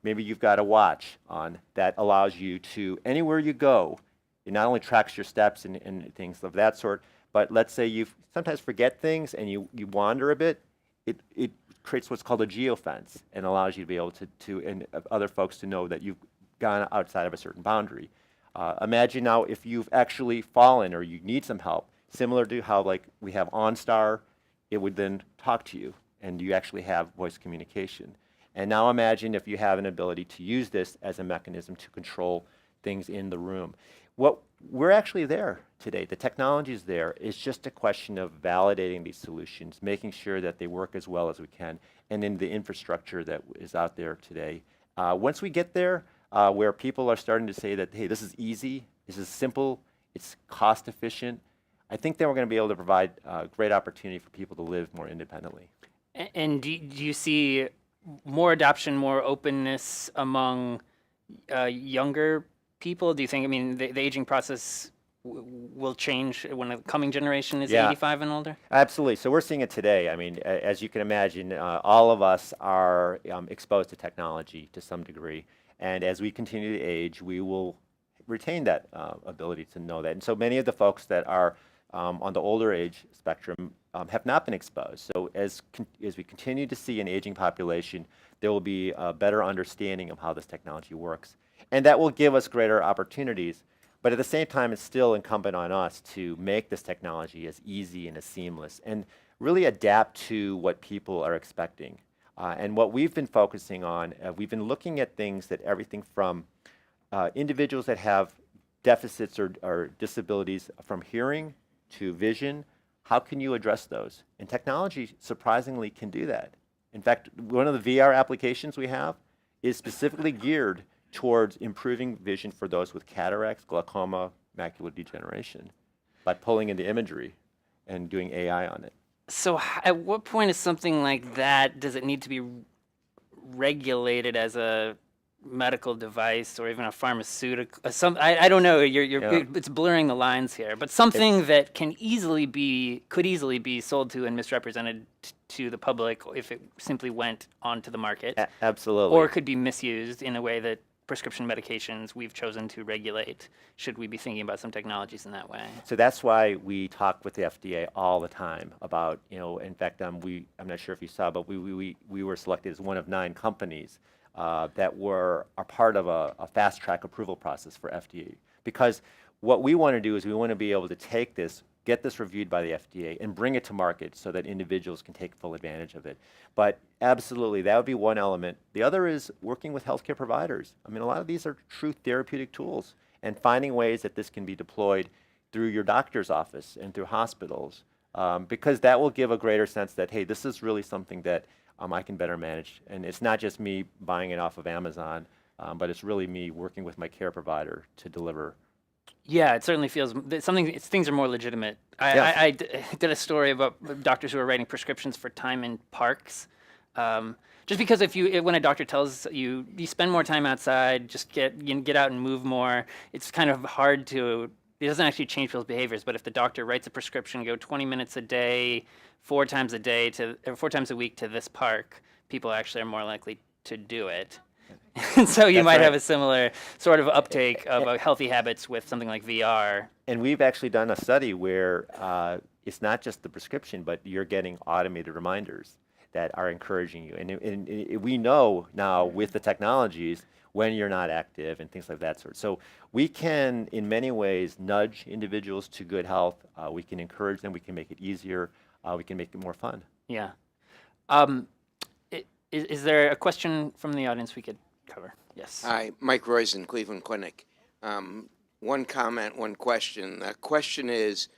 Maybe you've got a watch on that allows you to, anywhere you go, it not only tracks your steps and things of that sort, but let's say you sometimes forget things and you wander a bit, it creates what's called a geofence and allows you to be able to and other folks to know that you've gone outside of a certain boundary. Imagine now if you've actually fallen or you need some help, similar to how like we have OnStar, it would then talk to you and you actually have voice communication. And now imagine if you have an ability to use this as a mechanism to control things in the room. We're actually there today. The technology is there. It's just a question of validating these solutions, making sure that they work as well as we can, and in the infrastructure that is out there today. Once we get there, where people are starting to say that, hey, this is easy, this is simple, it's cost efficient, I think then we're going to be able to provide great opportunity for people to live more independently. And do you see more adoption, more openness among younger people? Do you think, the aging process will change when the coming generation is 85 and older? Absolutely. So we're seeing it today. As you can imagine, all of us are exposed to technology to some degree. And as we continue to age, we will retain that ability to know that. And so many of the folks that are on the older age spectrum have not been exposed. So as we continue to see an aging population, there will be a better understanding of how this technology works. And that will give us greater opportunities. But at the same time, it's still incumbent on us to make this technology as easy and as seamless and really adapt to what people are expecting. And what we've been focusing on, we've been looking at things that everything from individuals that have deficits or disabilities from hearing to vision, how can you address those? And technology surprisingly can do that. In fact, one of the VR applications we have is specifically geared towards improving vision for those with cataracts, glaucoma, macular degeneration by pulling in the imagery and doing AI on it. So at what point is something like that, does it need to be regulated as a medical device or even a pharmaceutical? I don't know, it's blurring the lines here, but something that could easily be sold to and misrepresented to the public if it simply went onto the market. Absolutely. Or could be misused in a way that prescription medications we've chosen to regulate. Should we be thinking about some technologies in that way? So that's why we talk with the FDA all the time about, in fact, I'm not sure if you saw, but we were selected as one of 9 companies that are part of a fast track approval process for FDA. Because what we want to do is we want to be able to take this, get this reviewed by the FDA, and bring it to market so that individuals can take full advantage of it. But absolutely, that would be one element. The other is working with healthcare providers. A lot of these are true therapeutic tools, and finding ways that this can be deployed through your doctor's office and through hospitals, because that will give a greater sense that, hey, this is really something that I can better manage. And it's not just me buying it off of Amazon, but it's really me working with my care provider to deliver. Yeah, it certainly feels things are more legitimate. I did a story about doctors who are writing prescriptions for time in parks. Just because when a doctor tells you spend more time outside, just get out and move more, it's kind of hard to it doesn't actually change people's behaviors, but if the doctor writes a prescription, go 20 minutes a day, 4 times a week to this park, people actually are more likely to do it. And so you That's might right. have a similar sort of uptake of healthy habits with something like VR. And we've actually done a study where it's not just the prescription, but you're getting automated reminders that are encouraging you. And we know now with the technologies when you're not active and things like that sort. So we can, in many ways, nudge individuals to good health. We can encourage them. We can make it easier. We can make it more fun. Yeah. Is there a question from the audience we could cover? Yes. Hi, Mike Roizen, Cleveland Clinic. One comment, one question. The question is,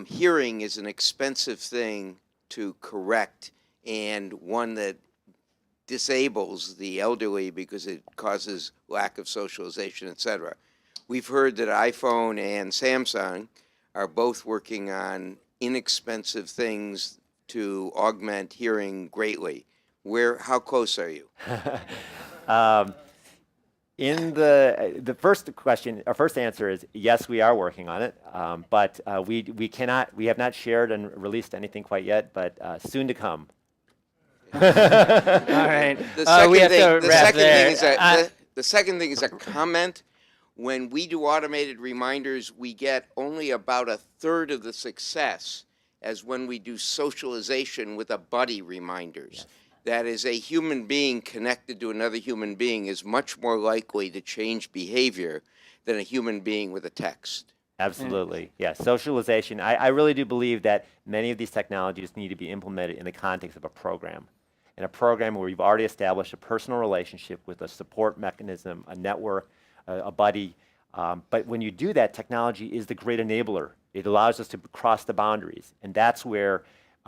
hearing is an expensive thing to correct and one that disables the elderly because it causes lack of socialization, etc. We've heard that iPhone and Samsung are both working on inexpensive things to augment hearing greatly. How close are you? In the first question, our first answer is yes, we are working on it, but we have not shared and released anything quite yet, but soon to come. All right. The second thing is a comment. When we do automated reminders, we get only about a third of the success as when we do socialization with a buddy reminders. Yes. That is, a human being connected to another human being is much more likely to change behavior than a human being with a text. Absolutely. Yeah, socialization. I really do believe that many of these technologies need to be implemented in the context of a program. In a program where you've already established a personal relationship with a support mechanism, a network, a buddy. But when you do that, technology is the great enabler. It allows us to cross the boundaries. And that's where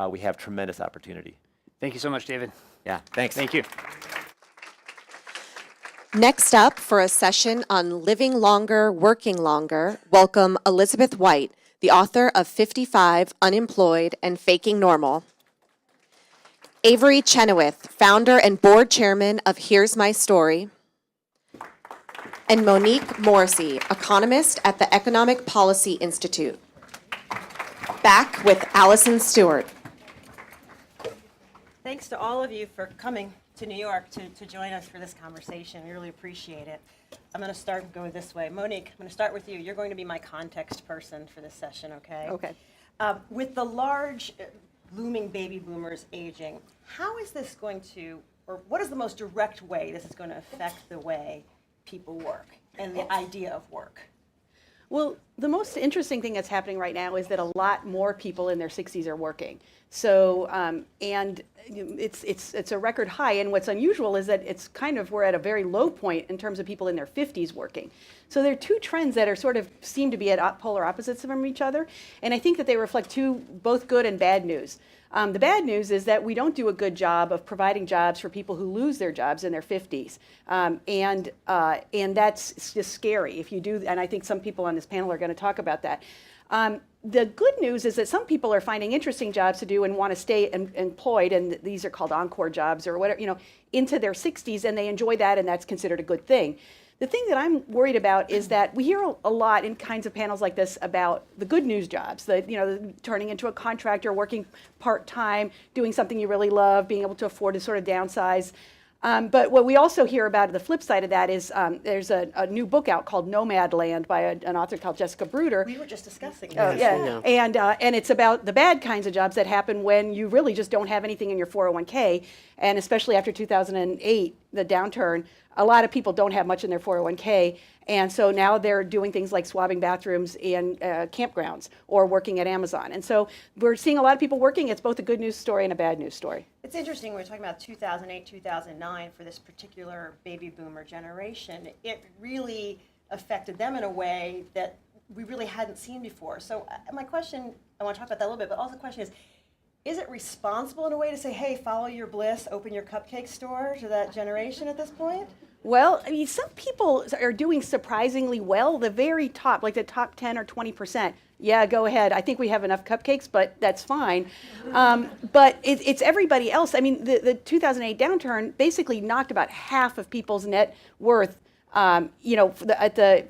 we have tremendous opportunity. Thank you so much, David. Yeah, thanks. Thank you. Next up for a session on living longer, working longer, welcome Elizabeth White, the author of 55, Unemployed, and Faking Normal. Avery Chenoweth, founder and board chairman of Here's My Story. And Monique Morrissey, economist at the Economic Policy Institute. Back with Allison Stewart. Thanks to all of you for coming to New York to join us for this conversation. We really appreciate it. I'm going to start and go this way. Monique, I'm going to start with you. You're going to be my context person for this session, okay? Okay. With the large looming baby boomers aging, how is this going to, or what is the most direct way this is going to affect the way people work and the idea of work? Well, the most interesting thing that's happening right now is that a lot more people in their 60s are working. So, and it's a record high. And what's unusual is that it's kind of, we're at a very low point in terms of people in their 50s working. So there are two trends that are sort of seem to be at polar opposites from each other. And I think that they reflect both good and bad news. The bad news is that we don't do a good job of providing jobs for people who lose their jobs in their 50s. And that's just scary if you do, and I think some people on this panel are going to talk about that. The good news is that some people are finding interesting jobs to do and want to stay employed, and these are called encore jobs or whatever, into their 60s, and they enjoy that, and that's considered a good thing. The thing that I'm worried about is that we hear a lot in kinds of panels like this about the good news jobs, turning into a contractor, working part-time, doing something you really love, being able to afford to sort of downsize. But what we also hear about the flip side of that is there's a new book out called Nomadland by an author called Jessica Bruder. We were just discussing Oh, this. yeah. And it's about the bad kinds of jobs that happen when you really just don't have anything in your 401k. And especially after 2008, the downturn, a lot of people don't have much in their 401k. And so now they're doing things like swabbing bathrooms in campgrounds or working at Amazon. And so we're seeing a lot of people working. It's both a good news story and a bad news story. It's interesting, we're talking about 2008, 2009 for this particular baby boomer generation. It really affected them in a way that we really hadn't seen before. So my question, I want to talk about that a little bit, but also the question is it responsible in a way to say, hey, follow your bliss, open your cupcake store to that generation at this point? Well, I mean, some people are doing surprisingly well. The very top, like the top 10 or 20%. Yeah, go ahead. I think we have enough cupcakes, but that's fine. But it's everybody else. I mean, the 2008 downturn basically knocked about half of people's net worth you know,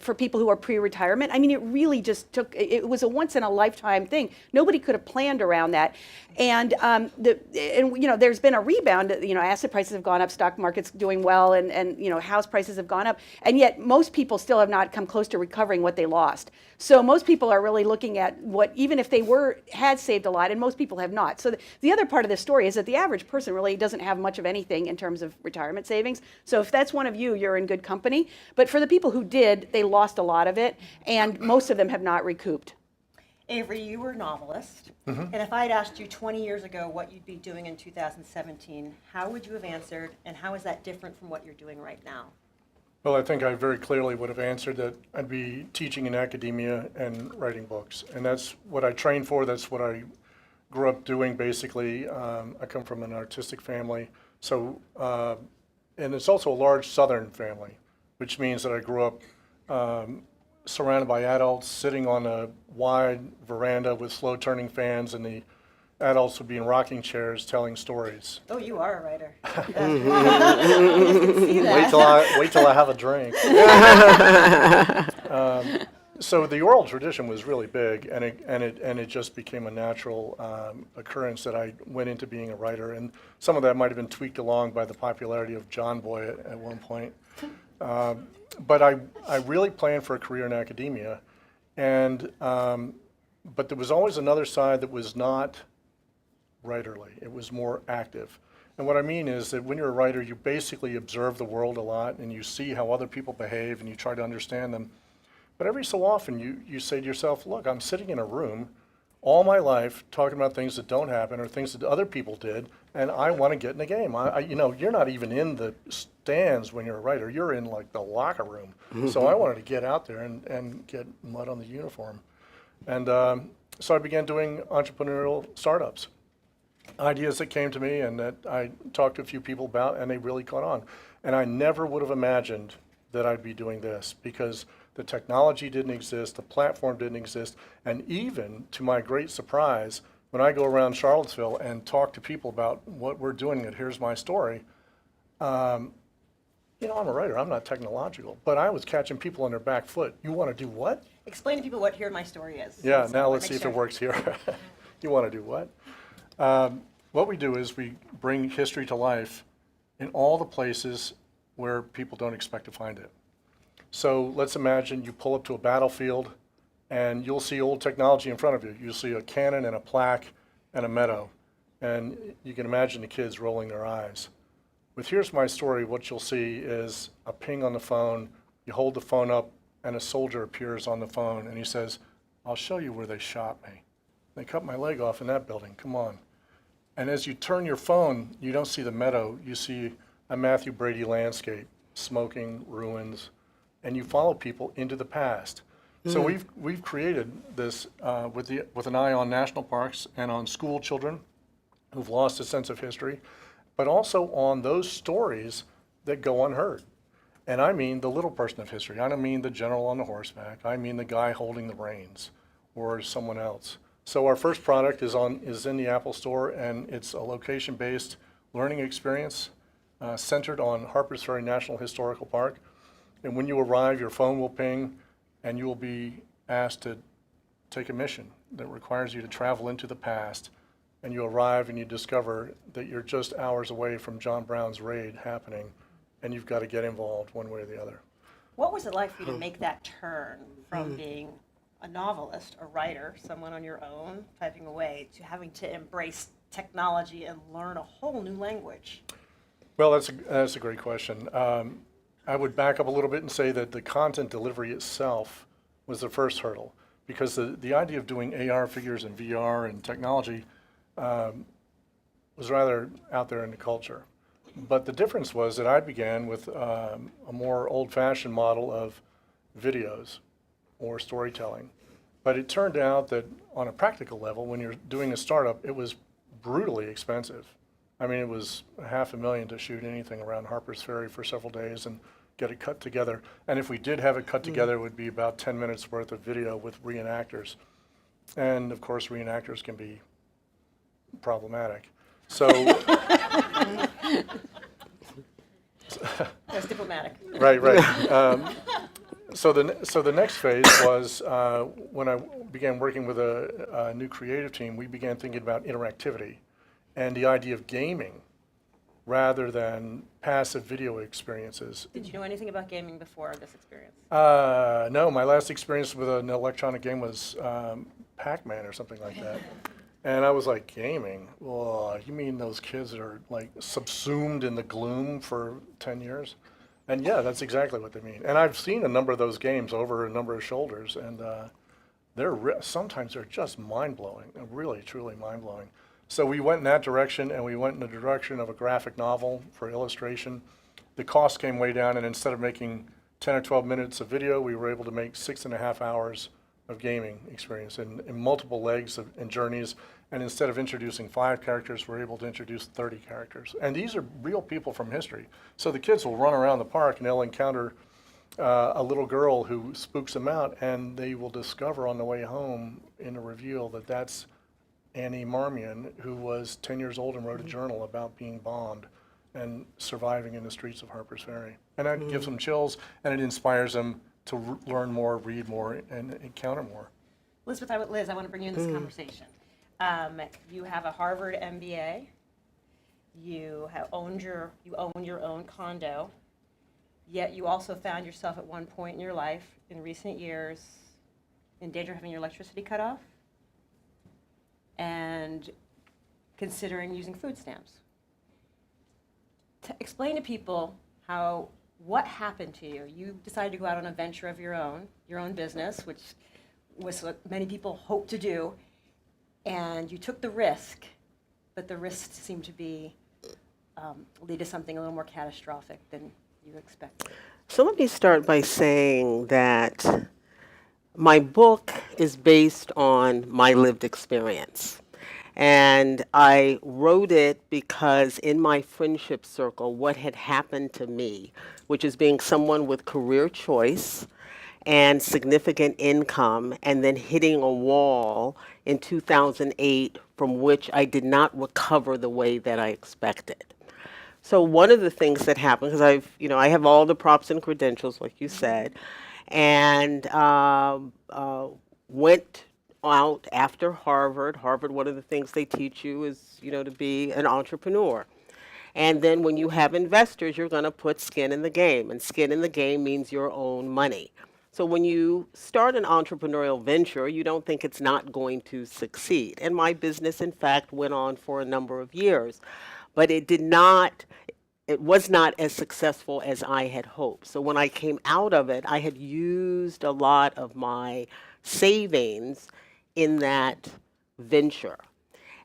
for people who are pre-retirement. I mean, it really just took, it was a once in a lifetime thing. Nobody could have planned around that. And, you know, there's been a rebound, you know, asset prices have gone up, stock market's doing well, and you know, house prices have gone up. And yet most people still have not come close to recovering what they lost. So most people are really looking at what, even if they had saved a lot, and most people have not. So the other part of this story is that the average person really doesn't have much of anything in terms of retirement savings. So if that's one of you, you're in good company. But for the people who did, they lost a lot of it, and most of them have not recouped. Avery, you were a novelist, Mm-hmm. and if I had asked you 20 years ago what you'd be doing in 2017, how would you have answered, and how is that different from what you're doing right now? Well, I think I very clearly would have answered that I'd be teaching in academia and writing books. And that's what I trained for. That's what I grew up doing, basically. I come from an artistic family. So, and it's also a large Southern family, which means that I grew up surrounded by adults, sitting on a wide veranda with slow-turning fans, and the adults would be in rocking chairs telling stories. Oh, you are a writer. Wait till I have a drink. So the oral tradition was really big, and it just became a natural occurrence that I went into being a writer. And some of that might have been tweaked along by the popularity of John Boy at one point. But I really planned for a career in academia, and but there was always another side that was not writerly. It was more active. And what I mean is that when you're a writer, you basically observe the world a lot, and you see how other people behave, and you try to understand them. But every so often, you say to yourself, look, I'm sitting in a room all my life talking about things that don't happen or things that other people did, and I want to get in the game. You know, you're not even in the stands when you're a writer. You're in, like, the locker room. So I wanted to get out there and get mud on the uniform. And so I began doing entrepreneurial startups. Ideas that came to me and that I talked to a few people about, and they really caught on. And I never would have imagined that I'd be doing this, because the technology didn't exist, the platform didn't exist, and even to my great surprise, when I go around Charlottesville and talk to people about what we're doing at Here's My Story, you know, I'm a writer, I'm not technological, but I was catching people on their back foot. You want to do what? Explain to people what Here's My Story is. Yeah, now let's see if it works here. You want to do what? What we do is we bring history to life in all the places where people don't expect to find it. So let's imagine you pull up to a battlefield and you'll see old technology in front of you. You'll see a cannon and a plaque and a meadow. And you can imagine the kids rolling their eyes. With Here's My Story, what you'll see is a ping on the phone. You hold the phone up and a soldier appears on the phone and he says, I'll show you where they shot me. They cut my leg off in that building, come on. And as you turn your phone, you don't see the meadow, you see a Matthew Brady landscape, smoking, ruins, and you follow people into the past. So we've created this with an eye on national parks and on school children who've lost a sense of history, but also on those stories that go unheard. And I mean the little person of history. I don't mean the general on the horseback. I mean the guy holding the reins or someone else. So our first product is in the Apple Store, and it's a location-based learning experience centered on Harpers Ferry National Historical Park. And when you arrive, your phone will ping, and you will be asked to take a mission that requires you to travel into the past. And you arrive and you discover that you're just hours away from John Brown's raid happening, and you've got to get involved one way or the other. What was it like for you to make that turn from being a novelist, a writer, someone on your own, typing away, to having to embrace technology and learn a whole new language? Well, that's a great question. I would back up a little bit and say that the content delivery itself was the first hurdle, because the idea of doing AR figures and VR and technology was rather out there in the culture. But the difference was that I began with a more old-fashioned model of videos or storytelling. But it turned out that on a practical level, when you're doing a startup, it was brutally expensive. I mean, it was $500,000 to shoot anything around Harpers Ferry for several days and get it cut together. And if we did have it cut together, it would be about 10 minutes worth of video with reenactors. And of course, reenactors can be problematic. So That's diplomatic. Right, right. So the next phase was when I began working with a new creative team, we began thinking about interactivity and the idea of gaming rather than passive video experiences. Did you know anything about gaming before this experience? No, my last experience with an electronic game was Pac-Man or something like that. And I was like, gaming? Well, you mean those kids that are like subsumed in the gloom for 10 years? And yeah, that's exactly what they mean. And I've seen a number of those games over a number of shoulders, and sometimes they're just mind-blowing, really, truly mind-blowing. So we went in that direction, and we went in the direction of a graphic novel for illustration. The cost came way down, and instead of making 10 or 12 minutes of video, we were able to make 6.5 hours of gaming experience in multiple legs and journeys. And instead of introducing 5 characters, we're able to introduce 30 characters. And these are real people from history. So the kids will run around the park and they'll encounter a little girl who spooks them out, and they will discover on the way home in a reveal that that's Annie Marmion, who was 10 years old and wrote a journal about being bombed and surviving in the streets of Harper's Ferry. And that gives them chills, and it inspires them to learn more, read more, and encounter more. Liz, I want to bring you in this conversation. You have a Harvard MBA. You own your own condo. Yet you also found yourself at one point in your life, in recent years, in danger of having your electricity cut off, and considering using food stamps. Explain to people what happened to you. You decided to go out on a venture of your own business, which was what many people hope to do, and you took the risk, but the risk seemed to be lead to something a little more catastrophic than you expected. So let me start by saying that my book is based on my lived experience. And I wrote it because in my friendship circle, what had happened to me, which is being someone with career choice and significant income, and then hitting a wall in 2008 from which I did not recover the way that I expected. So one of the things that happened, because I have all the props and credentials, like you said, and went out after Harvard. Harvard, one of the things they teach you is, to be an entrepreneur. And then when you have investors, you're going to put skin in the game. And skin in the game means your own money. So when you start an entrepreneurial venture, you don't think it's not going to succeed. And my business, in fact, went on for a number of years. But it was not as successful as I had hoped. So when I came out of it, I had used a lot of my savings in that venture.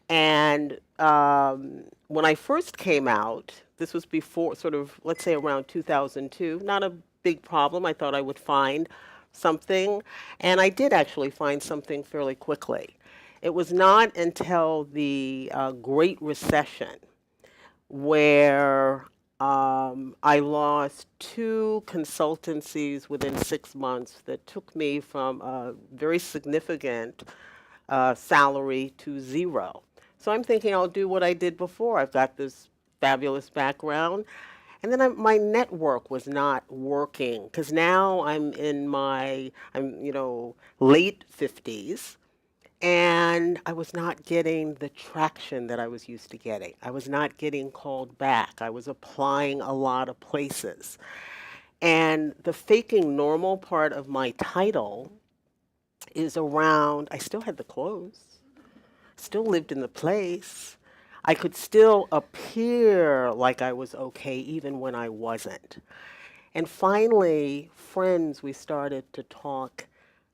And when I first came out, this was before let's say around 2002, not a big problem. I thought I would find something, and I did actually find something fairly quickly. It was not until the Great Recession where I lost 2 consultancies within 6 months that took me from a very significant salary to 0. So I'm thinking I'll do what I did before. I've got this fabulous background. And then my network was not working, because now I'm in my late 50s. And I was not getting the traction that I was used to getting. I was not getting called back. I was applying a lot of places. And the faking normal part of my title is around, I still had the clothes, still lived in the place. I could still appear like I was okay even when I wasn't. And finally, friends, we started to talk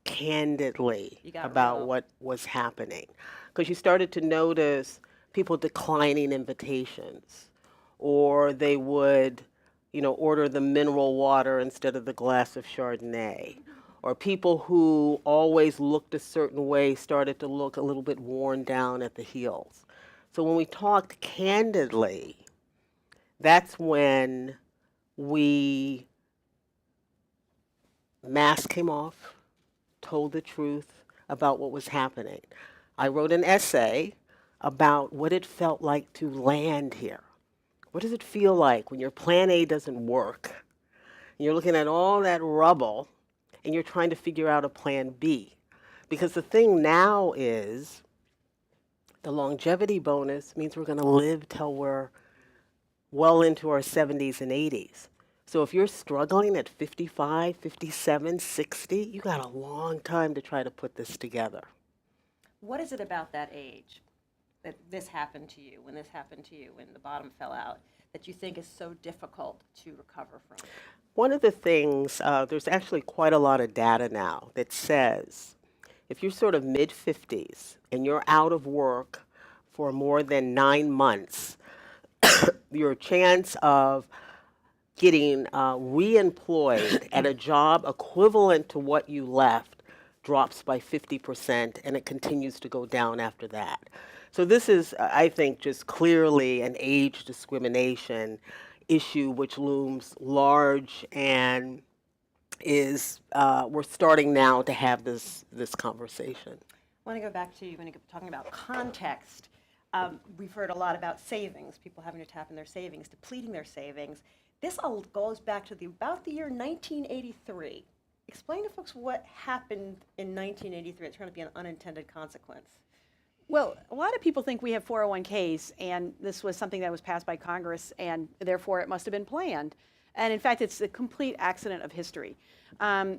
candidly about what was happening, because you started to notice people declining invitations, or they would order the mineral water instead of the glass of Chardonnay, or people who always looked a certain way started to look a little bit worn down at the heels. So when we talked candidly, that's when mask came off, told the truth about what was happening. I wrote an essay about what it felt like to land here, What does it feel like when your plan A doesn't work? And you're looking at all that rubble and you're trying to figure out a plan B. Because the thing now is the longevity bonus means we're going to live till we're well into our 70s and 80s. So if you're struggling at 55, 57, 60, you got a long time to try to put this together. What is it about that age that this happened to you, when this happened to you, when the bottom fell out, that you think is so difficult to recover from? One of the things, there's actually quite a lot of data now that says if you're sort of mid-50s and you're out of work for more than 9 months, your chance of getting re-employed at a job equivalent to what you left drops by 50%, and it continues to go down after that. So this is, I think, just clearly an age discrimination issue which looms large and is, we're starting now to have this conversation. I want to go back to you when you're talking about context. We've heard a lot about savings, people having to tap in their savings, depleting their savings. This all goes back to about the year 1983. Explain to folks what happened in 1983. It's going to be an unintended consequence. Well, a lot of people think we have 401ks, and this was something that was passed by Congress, and therefore it must have been planned. And in fact, it's a complete accident of history.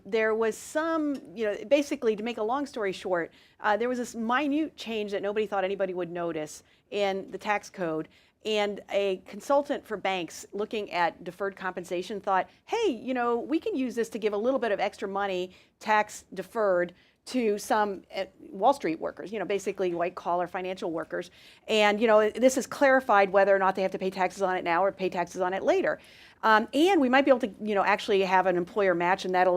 There was some, basically, to make a long story short, there was this minute change that nobody thought anybody would notice in the tax code. And a consultant for banks looking at deferred compensation thought, hey, we can use this to give a little bit of extra money, tax deferred, to some Wall Street workers, basically white collar financial workers. And, this is clarified whether or not they have to pay taxes on it now or pay taxes on it later. And we might be able to, actually have an employer match, and that'll,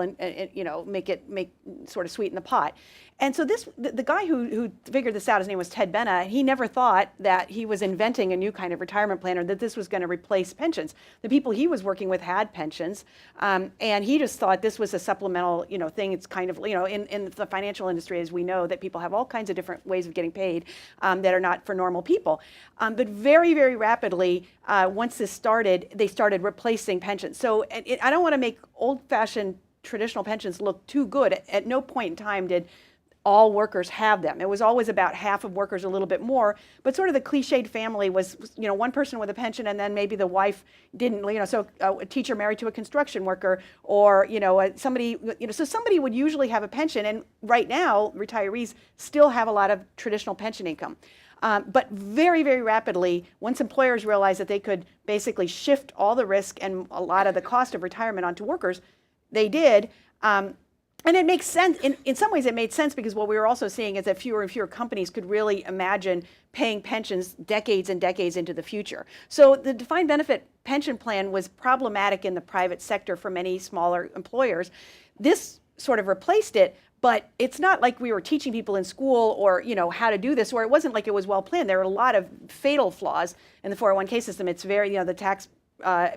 make sort of sweeten the pot. And so the guy who figured this out, his name was Ted Benna, he never thought that he was inventing a new kind of retirement plan or that this was going to replace pensions. The people he was working with had pensions, and he just thought this was a supplemental, thing. It's kind of, in the financial industry, as we know, that people have all kinds of different ways of getting paid that are not for normal people. But very, very rapidly, once this started, they started replacing pensions. So I don't want to make old-fashioned traditional pensions look too good. At no point in time did all workers have them. It was always about half of workers, a little bit more, but sort of the cliched family was, one person with a pension, and then maybe the wife didn't, so a teacher married to a construction worker, or, somebody, so somebody would usually have a pension, and right now, retirees still have a lot of traditional pension income. But very, very rapidly, once employers realized that they could basically shift all the risk and a lot of the cost of retirement onto workers, they did. And it makes sense. In some ways, it made sense because what we were also seeing is that fewer and fewer companies could really imagine paying pensions decades and decades into the future. So the defined benefit pension plan was problematic in the private sector for many smaller employers. This sort of replaced it, but it's not like we were teaching people in school or, how to do this, or it wasn't like it was well planned. There were a lot of fatal flaws in the 401k system. It's very, the tax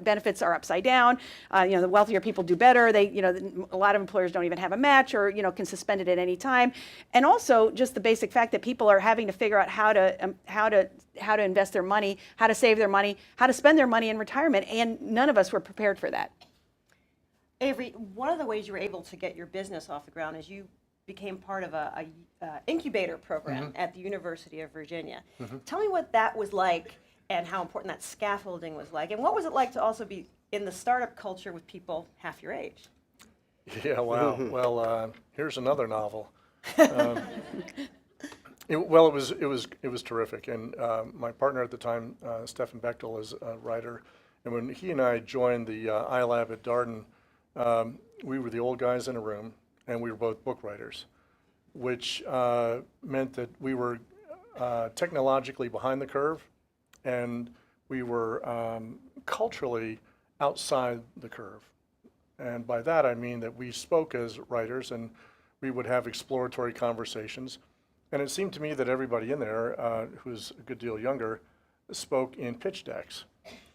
benefits are upside down. The wealthier people do better. They, a lot of employers don't even have a match, or can suspend it at any time. And also just the basic fact that people are having to figure out how to invest their money, how to save their money, how to spend their money in retirement, and none of us were prepared for that. Avery, one of the ways you were able to get your business off the ground is you became part of a incubator program at the University of Virginia. Tell me what that was like, and how important that scaffolding was like. And what was it like to also be in the startup culture with people half your age? Yeah, wow. Well, here's another novel. It was terrific. And my partner at the time, Stefan Bechtel, is a writer. And when he and I joined the iLab at Darden, we were the old guys in a room, and we were both book writers, which meant that we were technologically behind the curve, and we were culturally outside the curve. And by that I mean that we spoke as writers, and we would have exploratory conversations. And it seemed to me that everybody in there, who's a good deal younger, spoke in pitch decks.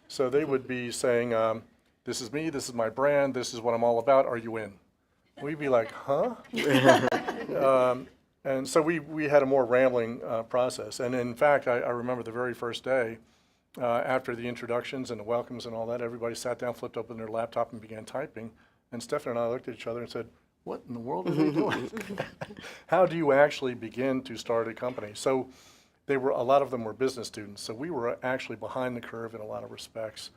So they would be saying, this is me, this is my brand, this is what I'm all about, are you in? We'd be like, huh? And so we had a more rambling process. And in fact, I remember the very first day, after the introductions and the welcomes and all that, everybody sat down, flipped open their laptop, and began typing. And Stefan and I looked at each other and said, what in the world are they doing? How do you actually begin to start a company? So a lot of them were business students, so we were actually behind the curve in a lot of respects.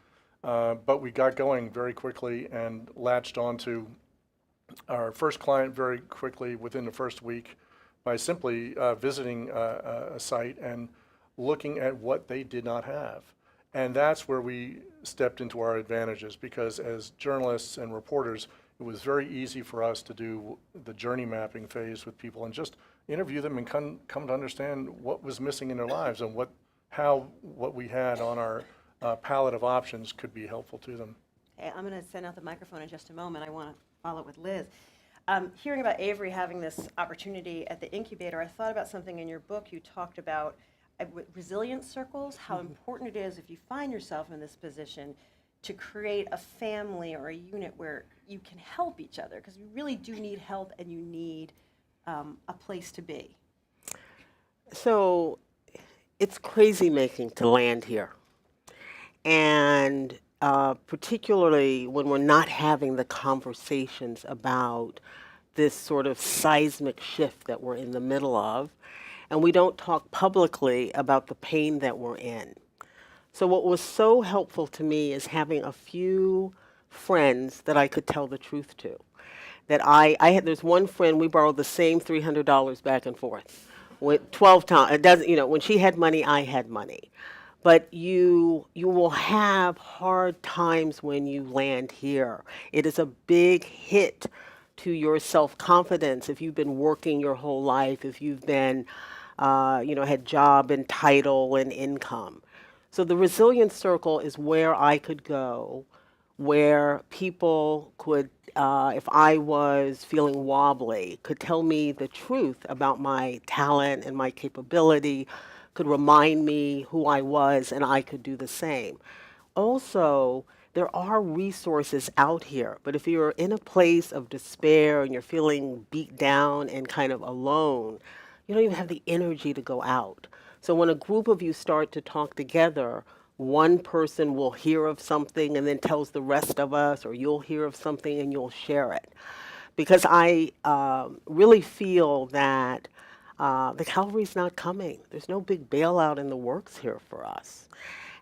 But we got going very quickly and latched onto our first client very quickly within the first week by simply visiting a site and looking at what they did not have. And that's where we stepped into our advantages, because as journalists and reporters, it was very easy for us to do the journey mapping phase with people and just interview them and come to understand what was missing in their lives and how what we had on our palette of options could be helpful to them. Okay, I'm going to send out the microphone in just a moment. I want to follow up with Liz. Hearing about Avery having this opportunity at the incubator, I thought about something in your book. You talked about resilience circles, how important it is if you find yourself in this position to create a family or a unit where you can help each other, because you really do need help and you need a place to be. So it's crazy making to land here. And particularly when we're not having the conversations about this sort of seismic shift that we're in the middle of, and we don't talk publicly about the pain that we're in. So what was so helpful to me is having a few friends that I could tell the truth to. That there's one friend, we borrowed the same $300 back and forth. 12 times, it doesn't, when she had money, I had money. But you will have hard times when you land here. It is a big hit to your self-confidence if you've been working your whole life, if you've been, had job and title and income. So the Resilience Circle is where I could go, where people could, if I was feeling wobbly, could tell me the truth about my talent and my capability, could remind me who I was, and I could do the same. Also, there are resources out here, but if you're in a place of despair and you're feeling beat down and kind of alone, you don't even have the energy to go out. So when a group of you start to talk together, one person will hear of something and then tells the rest of us, or you'll hear of something and you'll share it. Because I really feel that the cavalry's not coming. There's no big bailout in the works here for us.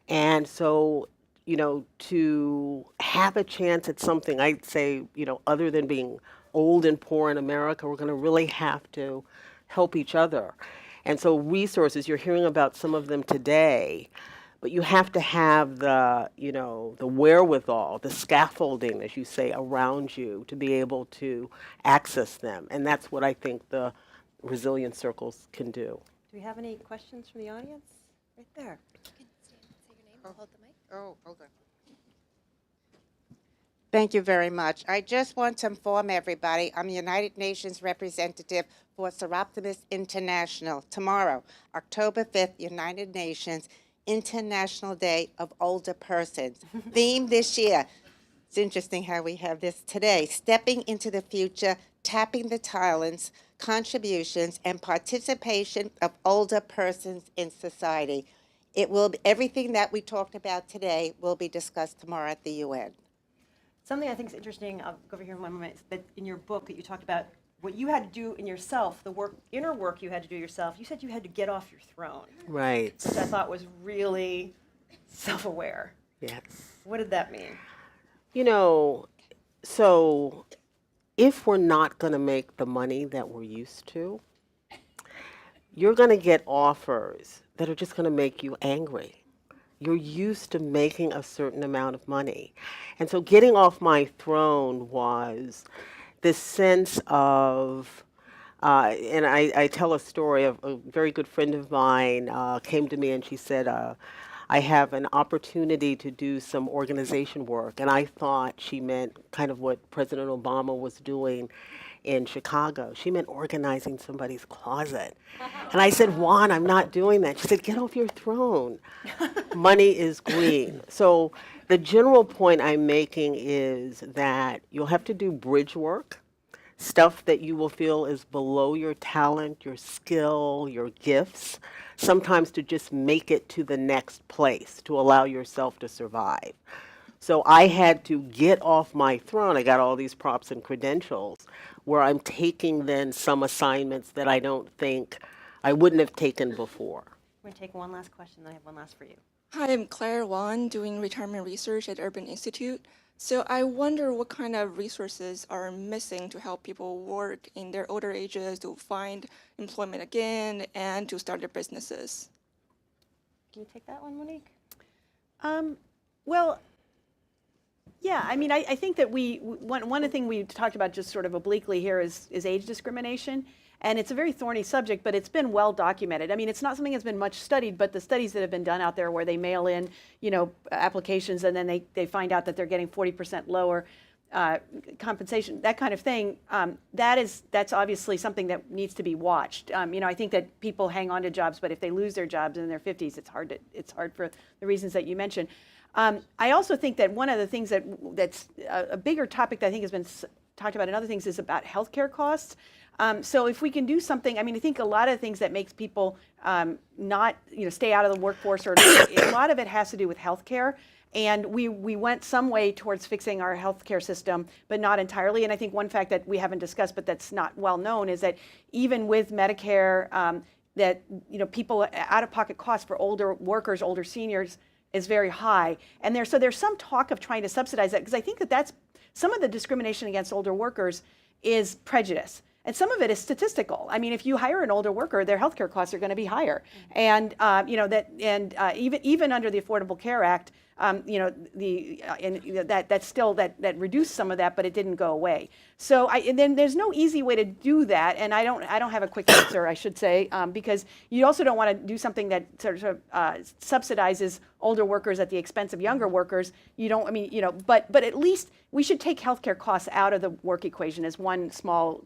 And so, to have a chance at something, I'd say, other than being old and poor in America, we're going to really have to help each other. And so resources, you're hearing about some of them today, but you have to have the wherewithal, the scaffolding, as you say, around you to be able to access them. And that's what I think the Resilience Circles can do. Do we have any questions from the audience? Right there. You can stand and say your name and hold the mic. Oh, hold on. Thank you very much. I just want to inform everybody, I'm the United Nations representative for Seroptimus International. Tomorrow, October 5th, United Nations International Day of Older Persons. Theme this year, it's interesting how we have this today, stepping into the future, tapping the talents, contributions, and participation of older persons in society. It will be, everything that we talked about today will be discussed tomorrow at the UN. Something I think is interesting, I'll go over here in one moment, that in your book that you talked about what you had to do in yourself, the inner work you had to do yourself. You said you had to get off your throne. Right. Which I thought was really self-aware. Yes. What did that mean? So if we're not going to make the money that we're used to, you're going to get offers that are just going to make you angry. You're used to making a certain amount of money. And so getting off my throne was this sense of, and I tell a story of a very good friend of mine came to me and she said, I have an opportunity to do some organization work. And I thought she meant kind of what President Obama was doing in Chicago. She meant organizing somebody's closet. And I said, Juan, I'm not doing that. She said, get off your throne. Money is green. So the general point I'm making is that you'll have to do bridge work stuff that you will feel is below your talent, your skill, your gifts, sometimes to just make it to the next place, to allow yourself to survive. So I had to get off my throne. I got all these props and credentials where I'm taking then some assignments that I don't think I wouldn't have taken before. We're going to take one last question, then I have one last for you. Hi, I'm Claire Wan, doing retirement research at Urban Institute. So I wonder what kind of resources are missing to help people work in their older ages to find employment again and to start their businesses. Can you take that one, Monique? Well, yeah, I mean, I think that one thing we talked about just sort of obliquely here is age discrimination. And it's a very thorny subject, but it's been well documented. I mean, it's not something that's been much studied, but the studies that have been done out there where they mail in, applications and then they find out that they're getting 40% lower compensation, that kind of thing, that's obviously something that needs to be watched. I think that people hang on to jobs, but if they lose their jobs in their 50s, it's hard for the reasons that you mentioned. I also think that one of the things that's a bigger topic that I think has been talked about in other things is about healthcare costs. So if we can do something, I think a lot of things that makes people not, stay out of the workforce, or a lot of it has to do with healthcare. And we went some way towards fixing our healthcare system, but not entirely. And I think one fact that we haven't discussed, but that's not well known, is that even with Medicare, that people out-of-pocket costs for older workers, older seniors, is very high. And there's some talk of trying to subsidize that, because I think that's some of the discrimination against older workers is prejudice. And some of it is statistical. I mean, if you hire an older worker, their healthcare costs are going to be higher. And even under the Affordable Care Act, that reduced some of that, but it didn't go away. So then there's no easy way to do that, and I don't have a quick answer, I should say, because you also don't want to do something that sort of subsidizes older workers at the expense of younger workers. But at least we should take healthcare costs out of the work equation as one small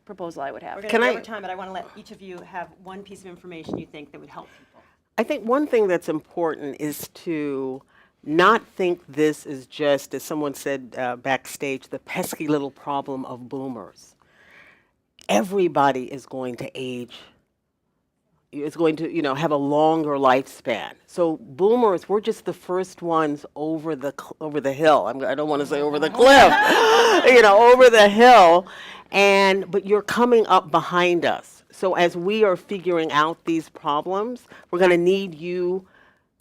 proposal I would have. We're going to go over time, but I want to let each of you have one piece of information you think that would help people. I think one thing that's important is to not think this is just, as someone said backstage, the pesky little problem of boomers. Everybody is going to age, is going to have a longer lifespan. So boomers, we're just the first ones over the hill. I don't want to say over the cliff, over the hill. But you're coming up behind us. So as we are figuring out these problems, we're going to need you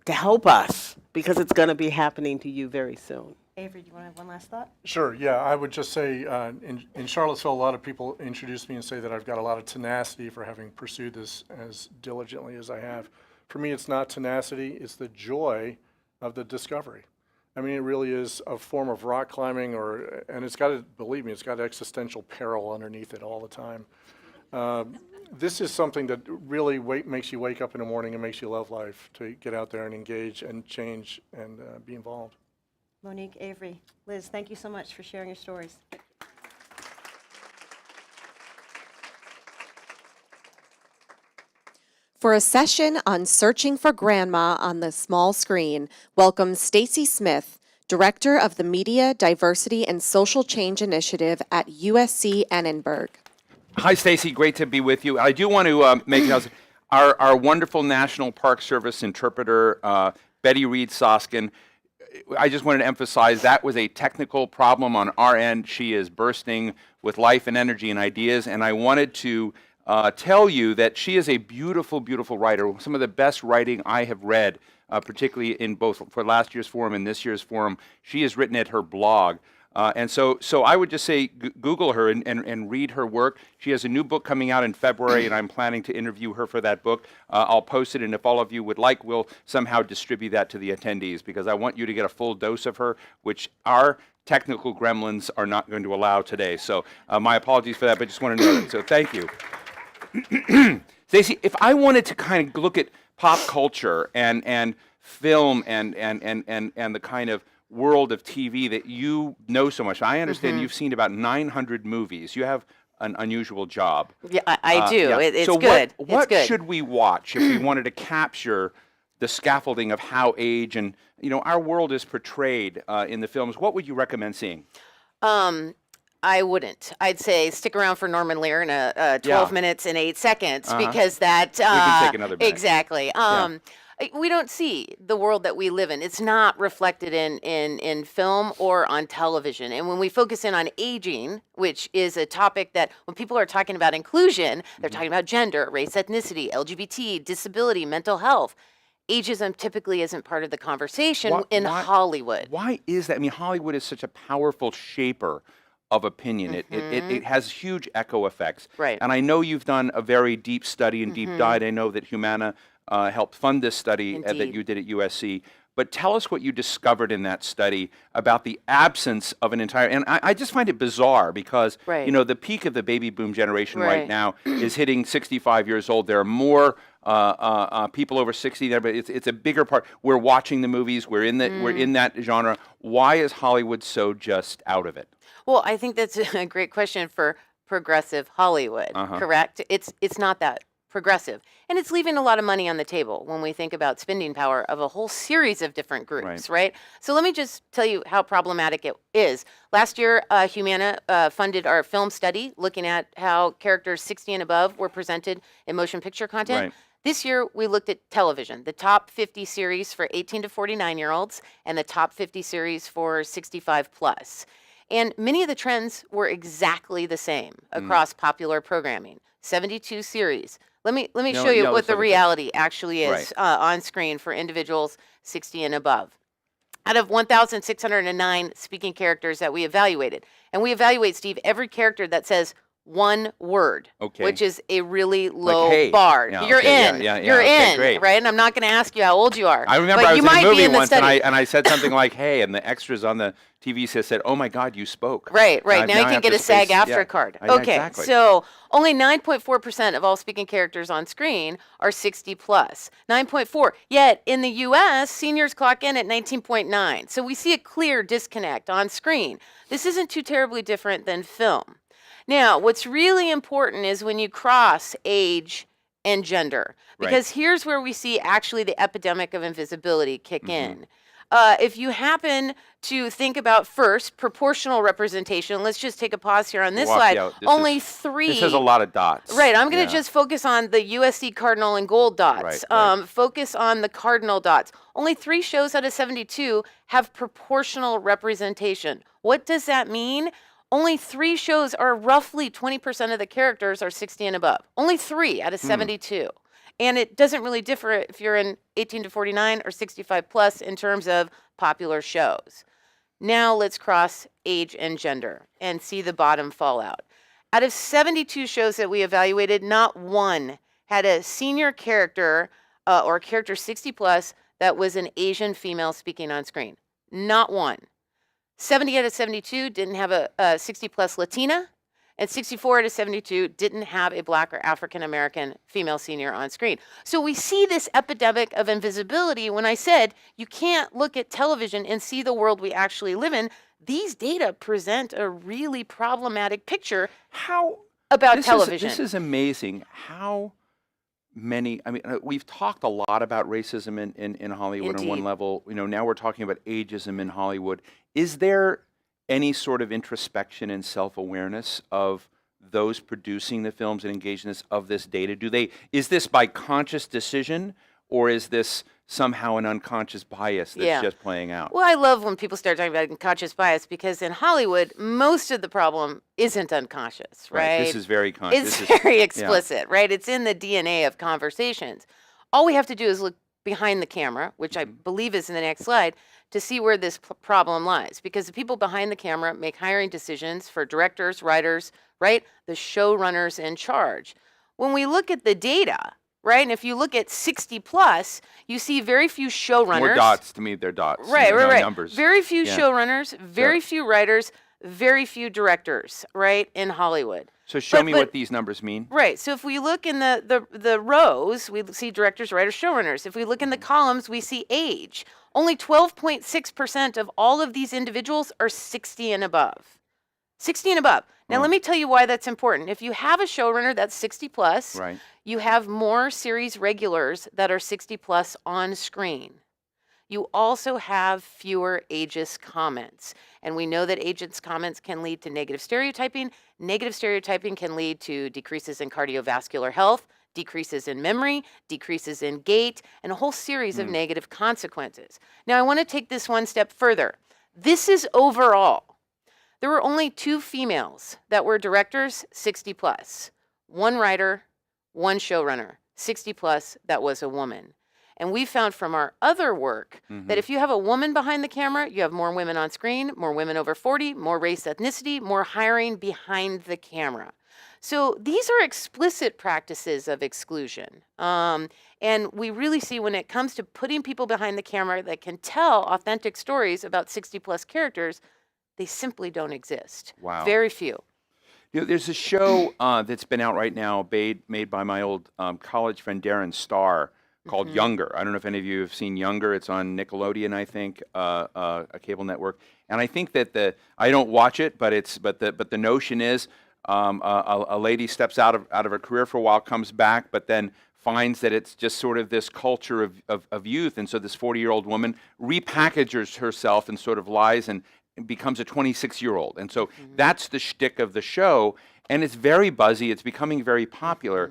to help us, because it's going to be happening to you very soon. Avery, do you want to have one last thought? Sure, yeah. I would just say in Charlottesville, a lot of people introduce me and say that I've got a lot of tenacity for having pursued this as diligently as I have. For me, it's not tenacity, it's the joy of the discovery. I mean, it really is a form of rock climbing, and it's got, believe me, it's got existential peril underneath it all the time. This is something that really makes you wake up in the morning and makes you love life, to get out there and engage and change and be involved. Monique, Avery, Liz, thank you so much for sharing your stories. For a session on searching for grandma on the small screen, welcome Stacy Smith, Director of the Media, Diversity, and Social Change Initiative at USC Annenberg. Hi, Stacy. Great to be with you. I do want to make our wonderful National Park Service interpreter, Betty Reed Soskin. I just wanted to emphasize that was a technical problem on our end. She is bursting with life and energy and ideas, and I wanted to tell you that she is a beautiful, beautiful writer. Some of the best writing I have read, particularly in both for last year's forum and this year's forum. She has written at her blog. And so I would just say Google her and read her work. She has a new book coming out in February, and I'm planning to interview her for that book. I'll post it, and if all of you would like, we'll somehow distribute that to the attendees, because I want you to get a full dose of her, which our technical gremlins are not going to allow today. So my apologies for that, but just want to know that. So thank you. Stacey, if I wanted to kind of look at pop culture and film and the kind of world of TV that you know so much. I understand you've seen about 900 movies. You have an unusual job. Yeah, I do. Yeah. It's so good. What it's good. should we watch if we wanted to capture the scaffolding of how age and our world is portrayed in the films? What would you recommend seeing? I wouldn't. I'd say stick around for Norman Lear in a 12 minutes and 8 seconds Uh-huh. because that. We can take another minute. Exactly. We don't see the world that we live in. It's not reflected in film or on television. And when we focus in on aging, which is a topic that when people are talking about inclusion, they're talking about gender, race, ethnicity, LGBT, disability, mental health. Ageism typically isn't part of the conversation in Hollywood. Why is that? I mean, Hollywood is such a powerful shaper of opinion. It has huge echo effects. Right. And I know you've done a very deep study and deep dive. I know that Humana helped fund this study that Indeed. you did at USC. But tell us what you discovered in that study about the absence of an entire, and I just find it bizarre because, Right. you know, the peak of the baby boom generation right Right. now is hitting 65 years old. There are more people over 60 there, but it's a bigger part. We're watching the movies. We're in that genre. Why is Hollywood so just out of it? Well, I think that's a great question for progressive Hollywood, correct? It's not that progressive. And it's leaving a lot of money on the table when we think about spending power of a whole series of different groups, right? So let me just tell you how problematic it is. Last year, Humana funded our film study looking at how characters 60 and above were presented in motion picture content. Right. This year, we looked at television, the top 50 series for 18 to 49-year-olds and the top 50 series for 65 plus. And many of the trends were exactly the same across popular programming. 72 series. Let me show you what let's the look at reality actually is on screen for individuals 60 and above. Out of 1,609 speaking characters that we evaluated, and we evaluate, Steve, every character that says one word, which is a really low hey. bar. Yeah, You're okay, in. yeah, You're okay, in, great. right? And I'm not going to ask you how old you are. I remember but I was you in a might be movie in the once study. and I said something like, hey, and the extras on the TV said, oh my God, you spoke. Right. Now you I can have get to a SAG space- AFTRA yeah. card. Yeah, Okay, exactly. so only 9.4% of all speaking characters on screen are 60 plus. 9.4. Yet in the U.S., seniors clock in at 19.9. So we see a clear disconnect on screen. This isn't too terribly different than film. Now, what's really important is when you cross age and gender, because here's where we see actually the epidemic of invisibility kick in. If you happen to think about first proportional representation, let's just take a pause here on this Walk slide. you out. This Only is- three. This has a lot of dots. Right, I'm going Yeah. to just focus on the USC Cardinal and Gold dots. Focus on the Cardinal dots. Only 3 shows out of 72 have proportional representation. What does that mean? Only 3 shows are roughly 20% of the characters are 60 and above. Only 3 out of 72. And it doesn't really differ if you're in 18 to 49 or 65 plus in terms of popular shows. Now let's cross age and gender and see the bottom fall out. Out of 72 shows that we evaluated, not one had a senior character or character 60 plus that was an Asian female speaking on screen. Not one. 70 out of 72 didn't have a 60 plus Latina, and 64 out of 72 didn't have a Black or African American female senior on screen. So we see this epidemic of invisibility. When I said you can't look at television and see the world we actually live in, these data present a really problematic picture about television. This is amazing. How many, I mean, we've talked a lot about racism in Hollywood on one Indeed. level. You know, now we're talking about ageism in Hollywood. Is there any sort of introspection and self-awareness of those producing the films and engaged in this, of this data? Is this by conscious decision, or is this somehow an unconscious bias that's just playing out? Well, I love when people start talking about unconscious bias because in Hollywood, most of the problem isn't unconscious, right? This is very conscious. It's very explicit, right? It's in the DNA of conversations. All we have to do is look behind the camera, which I believe is in the next slide, to see where this problem lies. Because the people behind the camera make hiring decisions for directors, writers, right? The showrunners in charge. When we look at the data, right, and if you look at 60 plus, you see very few showrunners. More dots, to me, they're dots. Right. Numbers. Very few Yeah. showrunners, very few writers, very few directors, right, in Hollywood. So show me what these numbers mean. Right. So if we look in the rows, we see directors, writers, showrunners. If we look in the columns, we see age. Only 12.6% of all of these individuals are 60 and above. 60 and above. Now, let me tell you why that's important. If you have a showrunner that's 60 plus, Right. you have more series regulars that are 60 plus on screen. You also have fewer ageist comments. And we know that ageist comments can lead to negative stereotyping. Negative stereotyping can lead to decreases in cardiovascular health, decreases in memory, decreases in gait, and a whole series of negative consequences. Now, I want to take this one step further. This is overall. There were only 2 females that were directors, 60 plus. 1 writer, 1 showrunner, 60 plus, that was a woman. And we found from our other work that if you have a woman behind the camera, you have more women on screen, more women over 40, more race, ethnicity, more hiring behind the camera. So these are explicit practices of exclusion. And we really see when it comes to putting people behind the camera that can tell authentic stories about 60 plus characters, they simply don't exist. Wow. Very few. You know, there's a show that's been out right now, made by my old college friend Darren Star, called Younger. I don't know if any of you have seen Younger. It's on Nickelodeon, I think, a cable network. And I think that I don't watch it, but the notion is a lady steps out of her career for a while, comes back, but then finds that it's just sort of this culture of youth, and so this 40-year-old woman repackages herself and sort of lies and becomes a 26-year-old. And so that's the shtick of the show, and it's very buzzy. It's becoming very popular.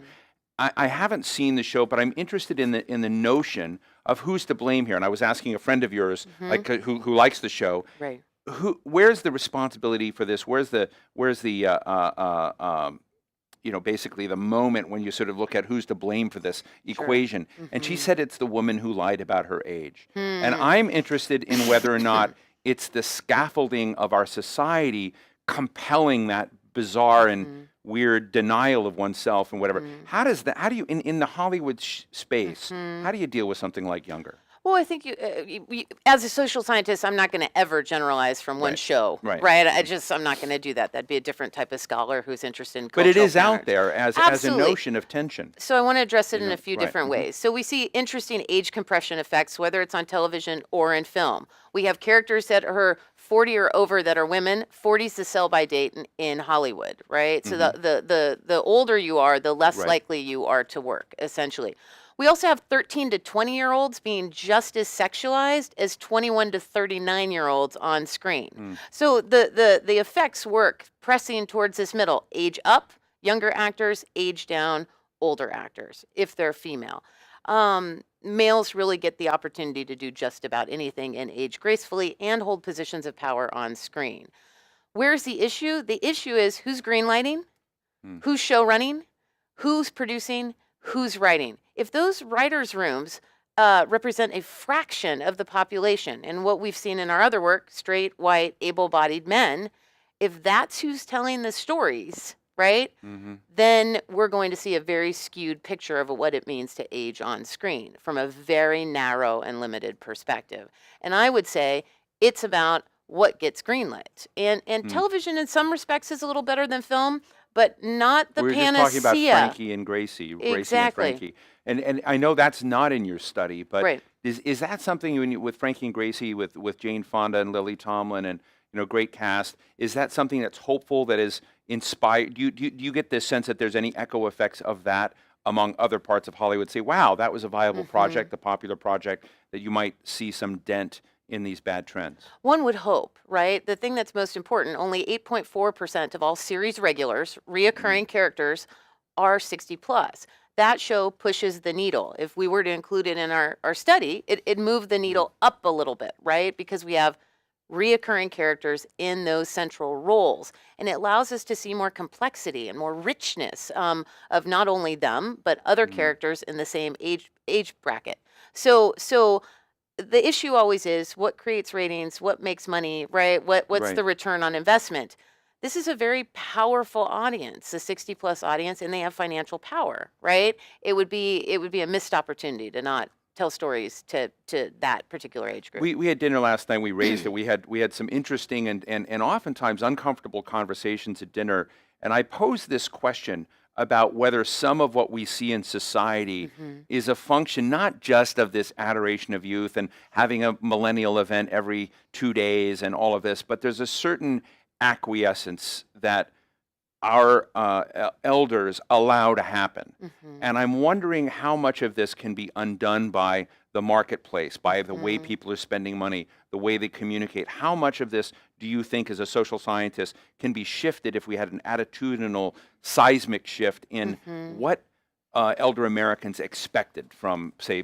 I haven't seen the show, but I'm interested in the notion of who's to blame here. And I was asking a friend of yours, like who likes the show, Right. Where's the responsibility for this? Where's the basically the moment when you sort of look at who's to blame for this equation? And she said it's the woman who lied about her age. And I'm interested in whether or not it's the scaffolding of our society compelling that bizarre and weird denial of oneself and whatever. How do you, in the Hollywood space, how do you deal with something like Younger? Well, I think you, as a social scientist, I'm not going to ever generalize from one show, Right. I'm not going to do that. That'd be a different type of scholar who's interested in But cultural it is out patterns. there as a Absolutely. notion of tension. So I want to address it You in know, a few right, different ways. So we see interesting age compression effects, whether it's on television or in film. We have characters that are 40 or over that are women. 40 is the sell-by date in Hollywood, right? So the older you are, the less Right. likely you are to work, essentially. We also have 13 to 20-year-olds being just as sexualized as 21 to 39-year-olds on screen. So the effects work pressing towards this middle. Age up, younger actors; age down, older actors, if they're female. Males really get the opportunity to do just about anything and age gracefully and hold positions of power on screen. Where's the issue? The issue is who's greenlighting, who's show running, who's producing, who's writing. If those writers' rooms represent a fraction of the population, and what we've seen in our other work, straight, white, able-bodied men, if that's who's telling the stories, right, then we're going to see a very skewed picture of what it means to age on screen from a very narrow and limited perspective. And I would say it's about what gets greenlit. And television in some respects is a little better than film, but not the We were panacea. just talking about Frankie and Gracie, Gracie and Frankie. And I know that's not in your study, but Right. is that something with Frankie and Gracie, with Jane Fonda and Lily Tomlin and great cast, is that something that's hopeful, that is inspired? Do you get this sense that there's any echo effects of that among other parts of Hollywood? Say, wow, that was a viable project, a popular project, that you might see some dent in these bad trends? One would hope, right? The thing that's most important, only 8.4% of all series regulars, reoccurring characters, are 60 plus. That show pushes the needle. If we were to include it in our study, it moved the needle up a little bit, right? Because we have reoccurring characters in those central roles. And it allows us to see more complexity and more richness of not only them, but other characters in the same age bracket. So the issue always is what creates ratings, what makes money, right? What's Right. the return on investment? This is a very powerful audience, the 60 plus audience, and they have financial power, right? It would be a missed opportunity to not tell stories to that particular age group. We had dinner last night. We raised it. We had some interesting and oftentimes uncomfortable conversations at dinner. And I posed this question about whether some of what we see in society is a function not just of this adoration of youth and having a millennial event every 2 days and all of this, but there's a certain acquiescence that our elders allow to happen. And I'm wondering how much of this can be undone by the marketplace, by the way people are spending money, the way they communicate. How much of this do you think, as a social scientist, can be shifted if we had an attitudinal, seismic shift in what elder Americans expected from, say,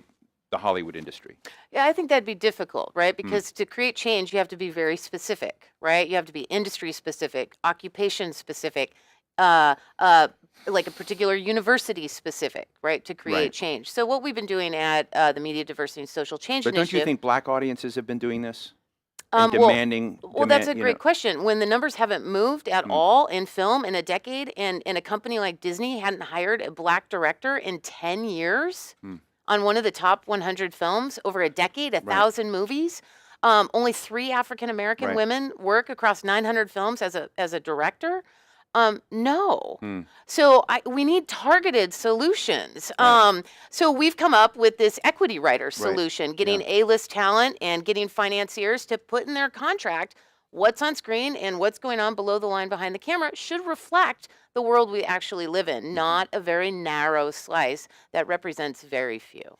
the Hollywood industry? Yeah, I think that'd be difficult, right? Because to create change, you have to be very specific, right? You have to be industry specific, occupation specific, like a particular university specific, right? To create Right. change. So what we've been doing at the Media Diversity and Social Change But don't Initiative. you think black audiences have been doing this? And Well, demanding, that's a you great know- question. When the numbers haven't moved at all in film in a decade, and a company like Disney hadn't hired a black director in 10 years on one of the top 100 films over a decade, 1,000 movies, only 3 African American Right. women work across 900 films as a director. No. Hmm. So we need targeted solutions. So we've come up with this equity writer solution, getting A-list talent and getting financiers to put in their contract what's on screen and what's going on below the line behind the camera should reflect the world we actually live in, not a very narrow slice that represents very few.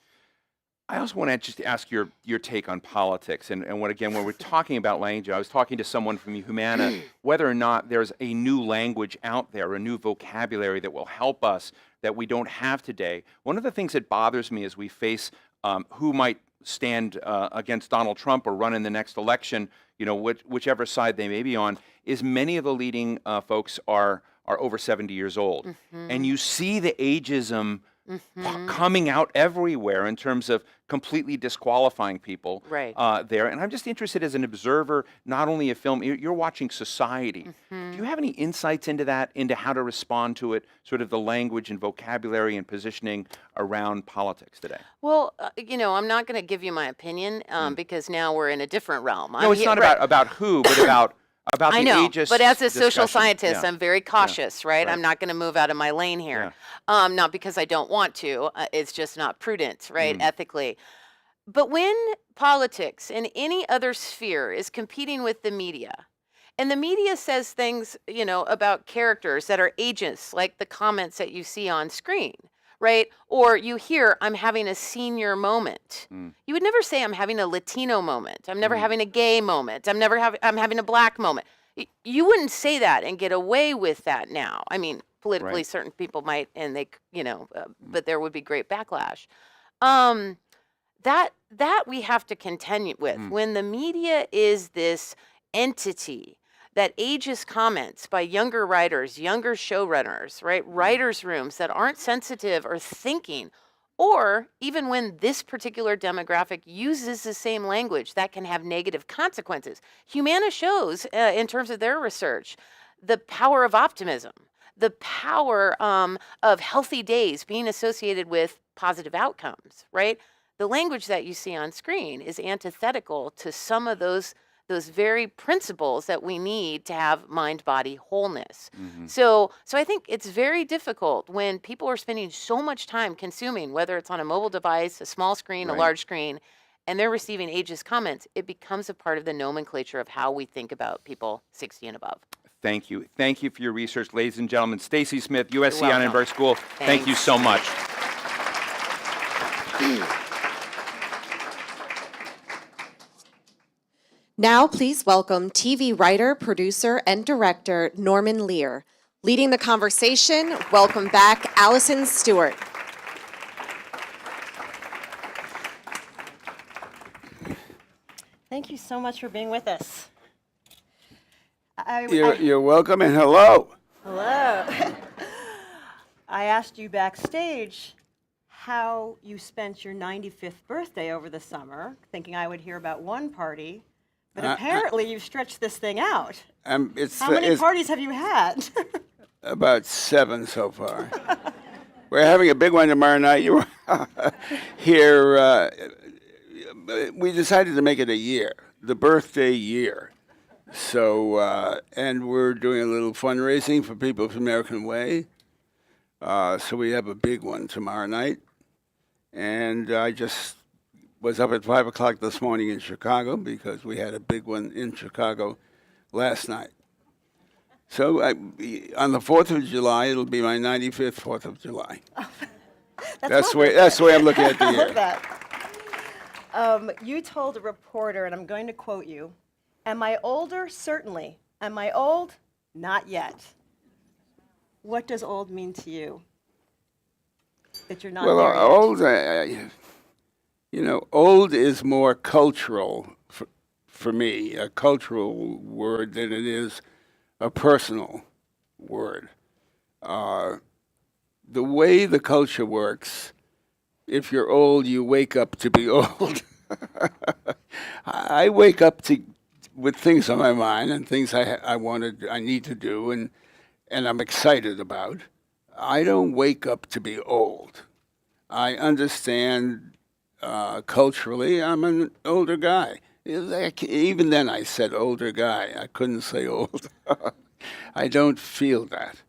I also want to just ask your take on politics and when we're talking about language, I was talking to someone from Humana, whether or not there's a new language out there, a new vocabulary that will help us that we don't have today. One of the things that bothers me as we face who might stand against Donald Trump or run in the next election, you know, whichever side they may be on, is many of the leading folks are over 70 years old. And you see the ageism coming out everywhere in terms of completely disqualifying people there. And I'm just interested as an observer, not only of film, you're watching society. Do you have any insights into that, into how to respond to it, sort of the language and vocabulary and positioning around politics today? Well, you know, I'm not going to give you my opinion because now we're in a different realm. No, it's not about who, but about the I know, ageist but as a social discussion. scientist, Yeah. I'm very cautious, right? Right. I'm not going to move out of my lane here. Not because I don't want to. It's just not prudent, right? Ethically. But when politics and any other sphere is competing with the media, and the media says things, you know, about characters that are ageist, like the comments that you see on screen, right? Or you hear, I'm having a senior moment. You would never say I'm having a Latino moment. I'm never having a gay moment. I'm having a black moment. You wouldn't say that and get away with that now. I mean, politically, Right. certain people might, and they, you know, but there would be great backlash. That we have to contend with. When the media is this entity that ages comments by younger writers, younger showrunners, right? Writers' rooms that aren't sensitive or thinking, or even when this particular demographic uses the same language, that can have negative consequences. Humana shows, in terms of their research, the power of optimism, the power of healthy days being associated with positive outcomes, right? The language that you see on screen is antithetical to some of those very principles that we need to have mind-body wholeness. So I think it's very difficult when people are spending so much time consuming, whether it's on a mobile device, a small screen, a Right. large screen, and they're receiving ageist comments, it becomes a part of the nomenclature of how we think about people 60 and above. Thank you. Thank you for your research, ladies and gentlemen. Stacy Smith, USC welcome. Annenberg School. Thank you so much. Now, please welcome TV writer, producer, and director Norman Lear. Leading the conversation, welcome back Allison Stewart. Thank you so much for being with us. You're welcome and hello. Hello. I asked you backstage how you spent your 95th birthday over the summer, thinking I would hear about one party, but apparently you've stretched this thing out. How many It's parties have you had? about 7 so far. We're having a big one tomorrow night. You were here. We decided to make it a year, the birthday year. So, and we're doing a little fundraising for People of American Way. So we have a big one tomorrow night. And I just was up at 5 o'clock this morning in Chicago because we had a big one in Chicago last night. So on the 4th of July, it'll be my 95th 4th of July. That's the way I'm looking at the I year. love that. You told a reporter, and I'm going to quote you, "Am I older? Certainly. Am I old? Not yet." What does old mean to you? That you're not Well, there yet? old, old is more cultural for me, a cultural word than it is a personal word. The way the culture works, if you're old, you wake up to be old. I wake up with things on my mind and things I need to do, and I'm excited about. I don't wake up to be old. I understand culturally I'm an older guy. Even then I said older guy. I couldn't say old. I don't feel that.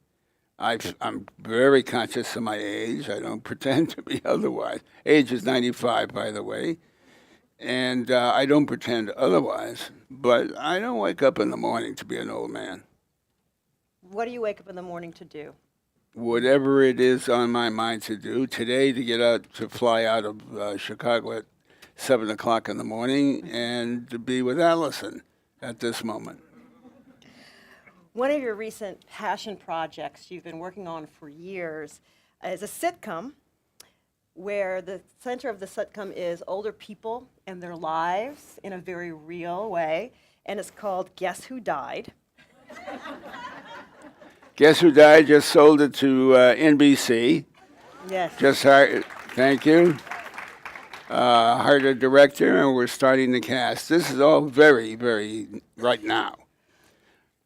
I'm very conscious of my age. I don't pretend to be otherwise. Age is 95, by the way. And I don't pretend otherwise. But I don't wake up in the morning to be an old man. What do you wake up in the morning to do? Whatever it is on my mind to do. Today, to fly out of Chicago at 7 o'clock in the morning and to be with Allison at this moment. One of your recent passion projects you've been working on for years is a sitcom where the center of the sitcom is older people and their lives in a very real way, and it's called Guess Who Died? Guess Who Died? Just sold it to NBC. Yes. Just hired. Thank you. Hired a director, and we're starting the cast. This is all very, very right now.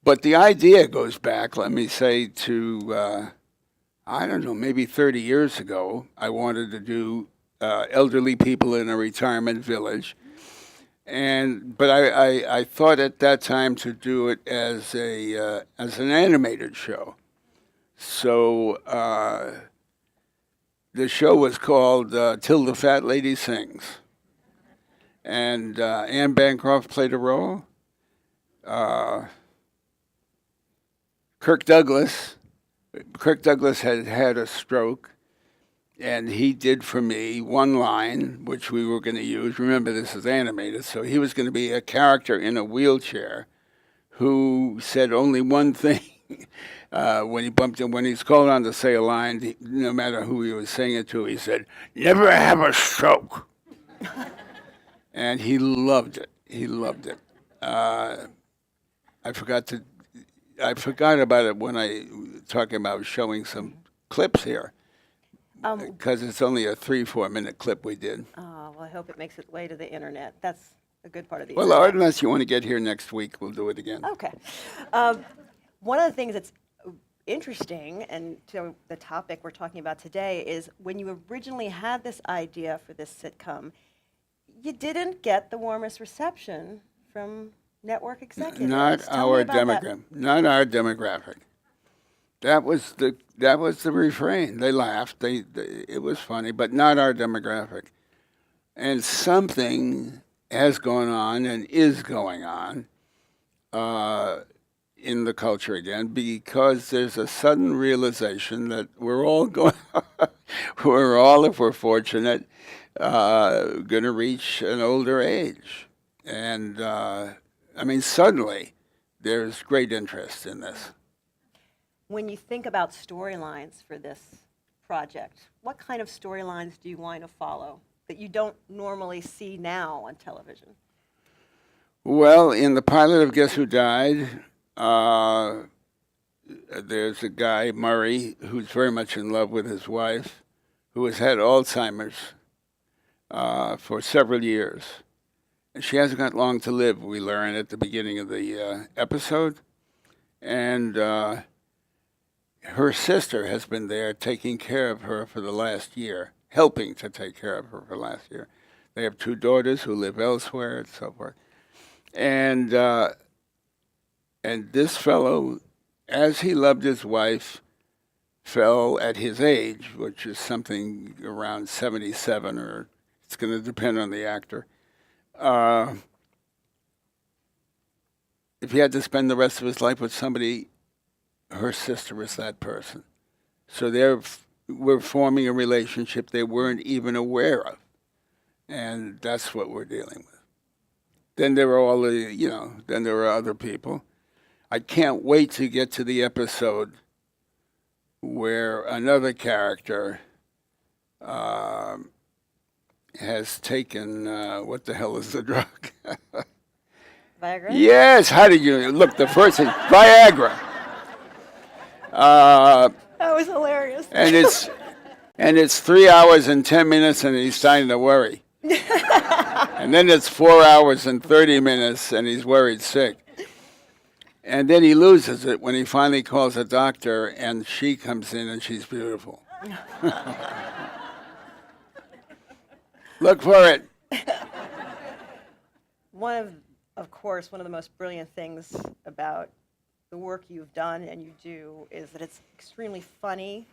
But the idea goes back, let me say, to, I don't know, maybe 30 years ago. I wanted to do elderly people in a retirement village. But I thought at that time to do it as an animated show. So the show was called Till the Fat Lady Sings. And Anne Bancroft played a role. Kirk Douglas had had a stroke, and he did for me one line, which we were going to use. Remember, this is animated, so he was going to be a character in a wheelchair who said only one thing when he's called on to say a line. No matter who he was saying it to, he said, "Never have a stroke," and he loved it. He loved it. I forgot about it when I talking about showing some clips here, because it's only a 3-4 minute clip we did. Oh, well, I hope it makes its way to the internet. That's a good part of the Well, internet. unless you want to get here next week, we'll do it again. Okay. One of the things that's interesting, and to the topic we're talking about today, is when you originally had this idea for this sitcom, you didn't get the warmest reception from network executives. Not Tell me our about that. demographic. Not our demographic. That was the refrain. They laughed. It was funny, but not our demographic. And something has gone on and is going on in the culture again, because there's a sudden realization that we're all if we're fortunate, going to reach an older age. And suddenly there's great interest in this. When you think about storylines for this project, what kind of storylines do you want to follow that you don't normally see now on television? Well, in the pilot of Guess Who Died, there's a guy, Murray, who's very much in love with his wife, who has had Alzheimer's for several years. And she hasn't got long to live, we learn at the beginning of the episode. And her sister has been there taking care of her for the last year, helping to take care of her for the last year. They have 2 daughters who live elsewhere and so forth. And this fellow, as he loved his wife, fell at his age, which is something around 77, or it's going to depend on the actor. If he had to spend the rest of his life with somebody her sister is that person. So we're forming a relationship they weren't even aware of. And that's what we're dealing with. Then there are all the, then there are other people. I can't wait to get to the episode where another character has taken, what the hell is the drug? Viagra? Yes, how did you, look, the first thing, Viagra. That was hilarious. And it's 3 hours and 10 minutes and he's starting to worry. And then it's 4 hours and 30 minutes and he's worried sick. And then he loses it when he finally calls a doctor and she comes in and she's beautiful. Look for it. Of course, one of the most brilliant things about the work you've done and you do is that it's extremely funny,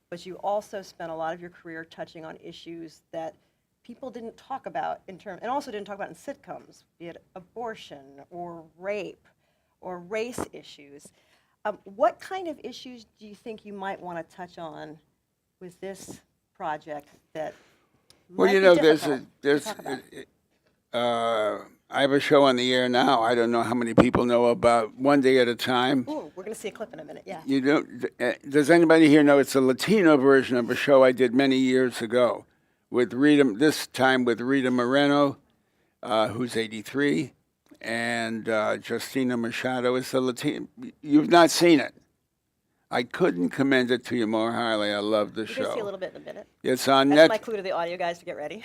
but you also spent a lot of your career touching on issues that people didn't talk about and also didn't talk about in sitcoms, be it abortion or rape or race issues. What kind of issues do you think you might want to touch on with this project that Well, might you be know, difficult to talk about? I have a show on the air now. I don't know how many people know about One Day at a Time. Ooh, we're going to see a clip in a minute, yeah. You don't? Does anybody here know it's a Latino version of a show I did many years ago with Rita? This time with Rita Moreno, who's 83, and Justina Machado is a Latino. You've not seen it. I couldn't commend it to you more highly. I love the You're show. going to see a little bit in a minute. It's on That's my Net. clue to the audio guys to get ready.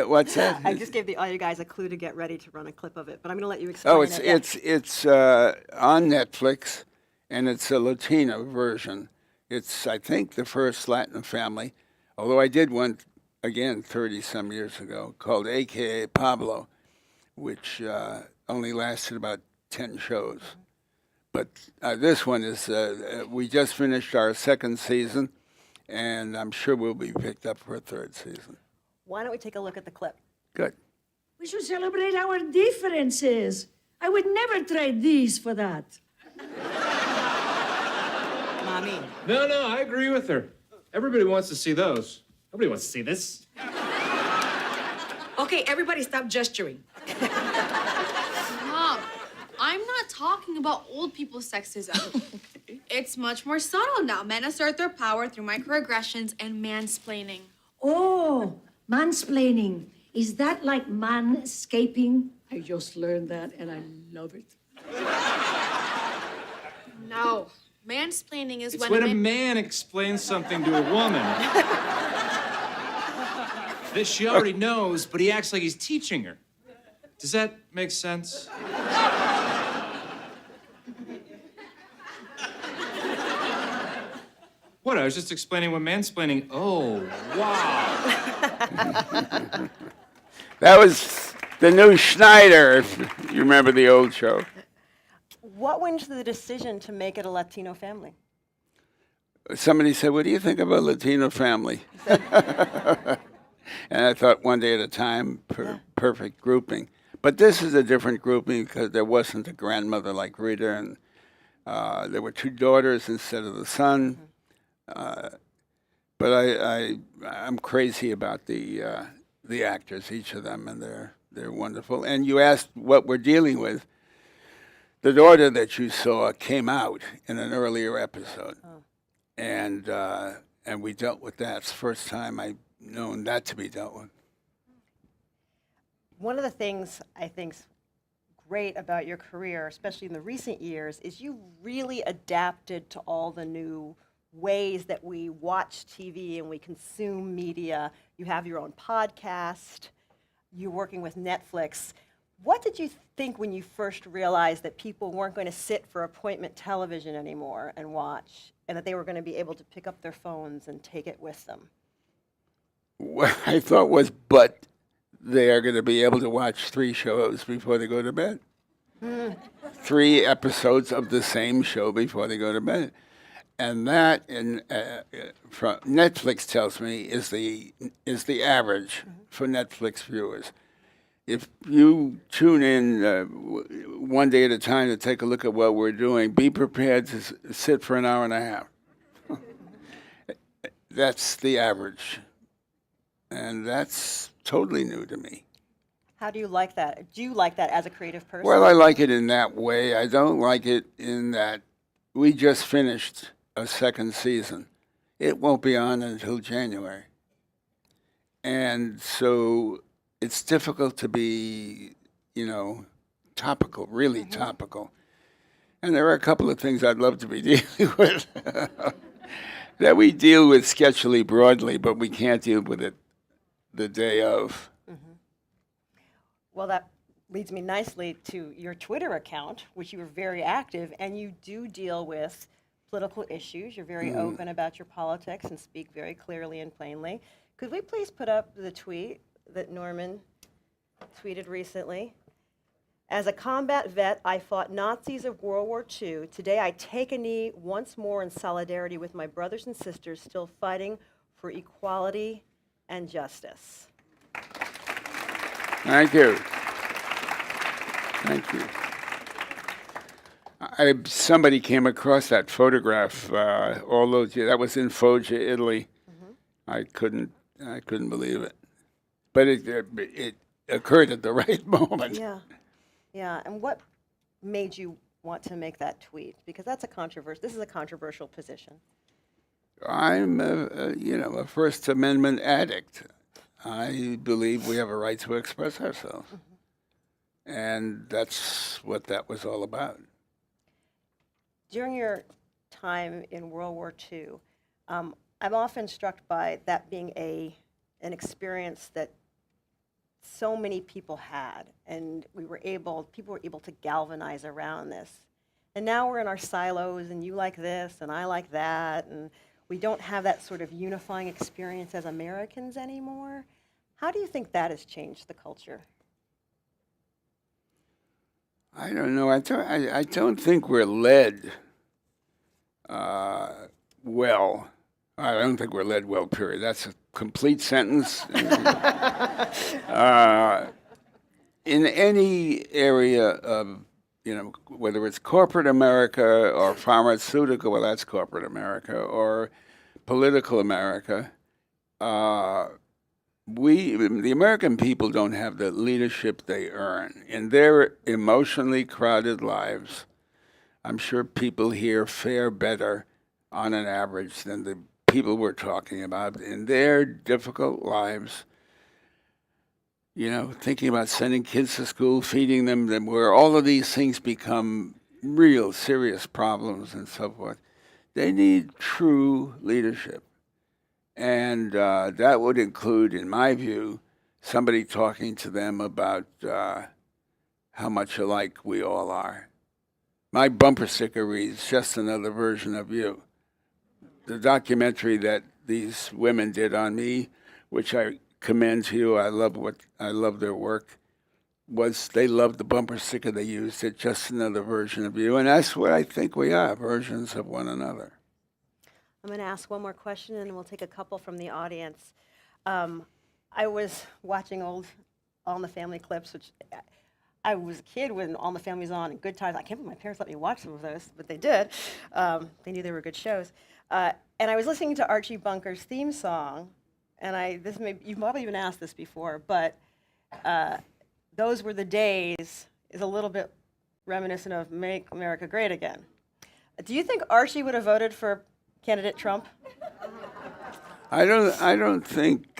What's that? I just gave the audio guys a clue to get ready to run a clip of it, but I'm going to let you explain Oh, it. it's on Netflix, and it's a Latino version. It's, I think, the first Latin family, although I did one, again, 30-some years ago, called AKA Pablo, which only lasted about 10 shows. But this one is, we just finished our second season, and I'm sure we'll be picked up for a third season. Why don't we take a look at the clip? Good. We should celebrate our differences. I would never trade these for that. Mommy. No, I agree with her. Everybody wants to see those. Nobody wants to see this. Okay, everybody stop gesturing. Mom, I'm not talking about old people's sexism. It's much more subtle now. Men assert their power through microaggressions and mansplaining. Oh, mansplaining. Is that like manscaping? I just learned that and I love it. No, mansplaining is It's when when a man explains something to a woman. This she already knows, but he acts like he's teaching her. Does that make sense? What? I was just explaining what mansplaining. Oh, wow. That was the new Schneider, if you remember the old show. What went into the decision to make it a Latino family? Somebody said, "What do you think of a Latino family?" And I thought, One Day at a Time, perfect grouping. But this is a different grouping because there wasn't a grandmother like Rita, and there were two daughters instead of the son. But I'm crazy about the actors, each of them, and they're wonderful. And you asked what we're dealing with. The daughter that you saw came out in an earlier episode, and we dealt with that. It's the first time I've known that to be dealt with. One of the things I think's great about your career, especially in the recent years, is you really adapted to all the new ways that we watch TV and we consume media. You have your own podcast. You're working with Netflix. What did you think when you first realized that people weren't going to sit for appointment television anymore and watch, and that they were going to be able to pick up their phones and take it with them? What I thought was, but they are going to be able to watch 3 shows before they go to bed. 3 episodes of the same show before they go to bed. And that, from Netflix tells me, is the average for Netflix viewers. if you tune in one day at a time to take a look at what we're doing, be prepared to sit for an hour and a half. That's the average. And that's totally new to me. How do you like that? Do you like that as a creative person? Well, I like it in that way. I don't like it in that we just finished a second season. It won't be on until January. And so it's difficult to be, topical, really topical. And there are a couple of things I'd love to be dealing with that we deal with sketchily broadly, but we can't deal with it the day of. Well, that leads me nicely to your Twitter account, which you were very active, and you do deal with political issues. You're very open about your politics and speak very clearly and plainly. Could we please put up the tweet that Norman tweeted recently? As a combat vet, I fought Nazis of World War II. Today, I take a knee once more in solidarity with my brothers and sisters still fighting for equality and justice. Thank you. Thank you. Somebody came across that photograph all those years. That was in Foggia, Italy. I couldn't believe it, but it occurred at the right moment. Yeah. Yeah, and what made you want to make that tweet? Because that's this is a controversial position. I'm a First Amendment addict. I believe we have a right to express ourselves. And that's what that was all about. During your time in World War II, I'm often struck by that being an experience that so many people had, and people were able to galvanize around this. And now we're in our silos, and you like this, and I like that, and we don't have that sort of unifying experience as Americans anymore. How do you think that has changed the culture? I don't know. I don't think we're led well. I don't think we're led well, period. That's a complete sentence. In any area of, whether it's corporate America or pharmaceutical, well, that's corporate America, or political America, the American people don't have the leadership they earn. In their emotionally crowded lives, I'm sure people here fare better on an average than the people we're talking about. In their difficult lives, thinking about sending kids to school, feeding them, where all of these things become real serious problems and so forth. They need true leadership. And that would include, in my view, somebody talking to them about how much alike we all are. My bumper sticker reads, "Just another version of you." The documentary that these women did on me, which I commend to you, I love their work, they loved the bumper sticker they used, it, "Just another version of you." And that's what I think we are, versions of one another. I'm going to ask one more question, and then we'll take a couple from the audience. I was watching old All in the Family clips, which I was a kid when All in the Family was on, and Good Times. I can't believe my parents let me watch some of those, but they did. They knew they were good shows. And I was listening to Archie Bunker's theme song, and you've probably even asked this before, but "Those Were the Days" is a little bit reminiscent of "Make America Great Again." Do you think Archie would have voted for candidate Trump? I don't think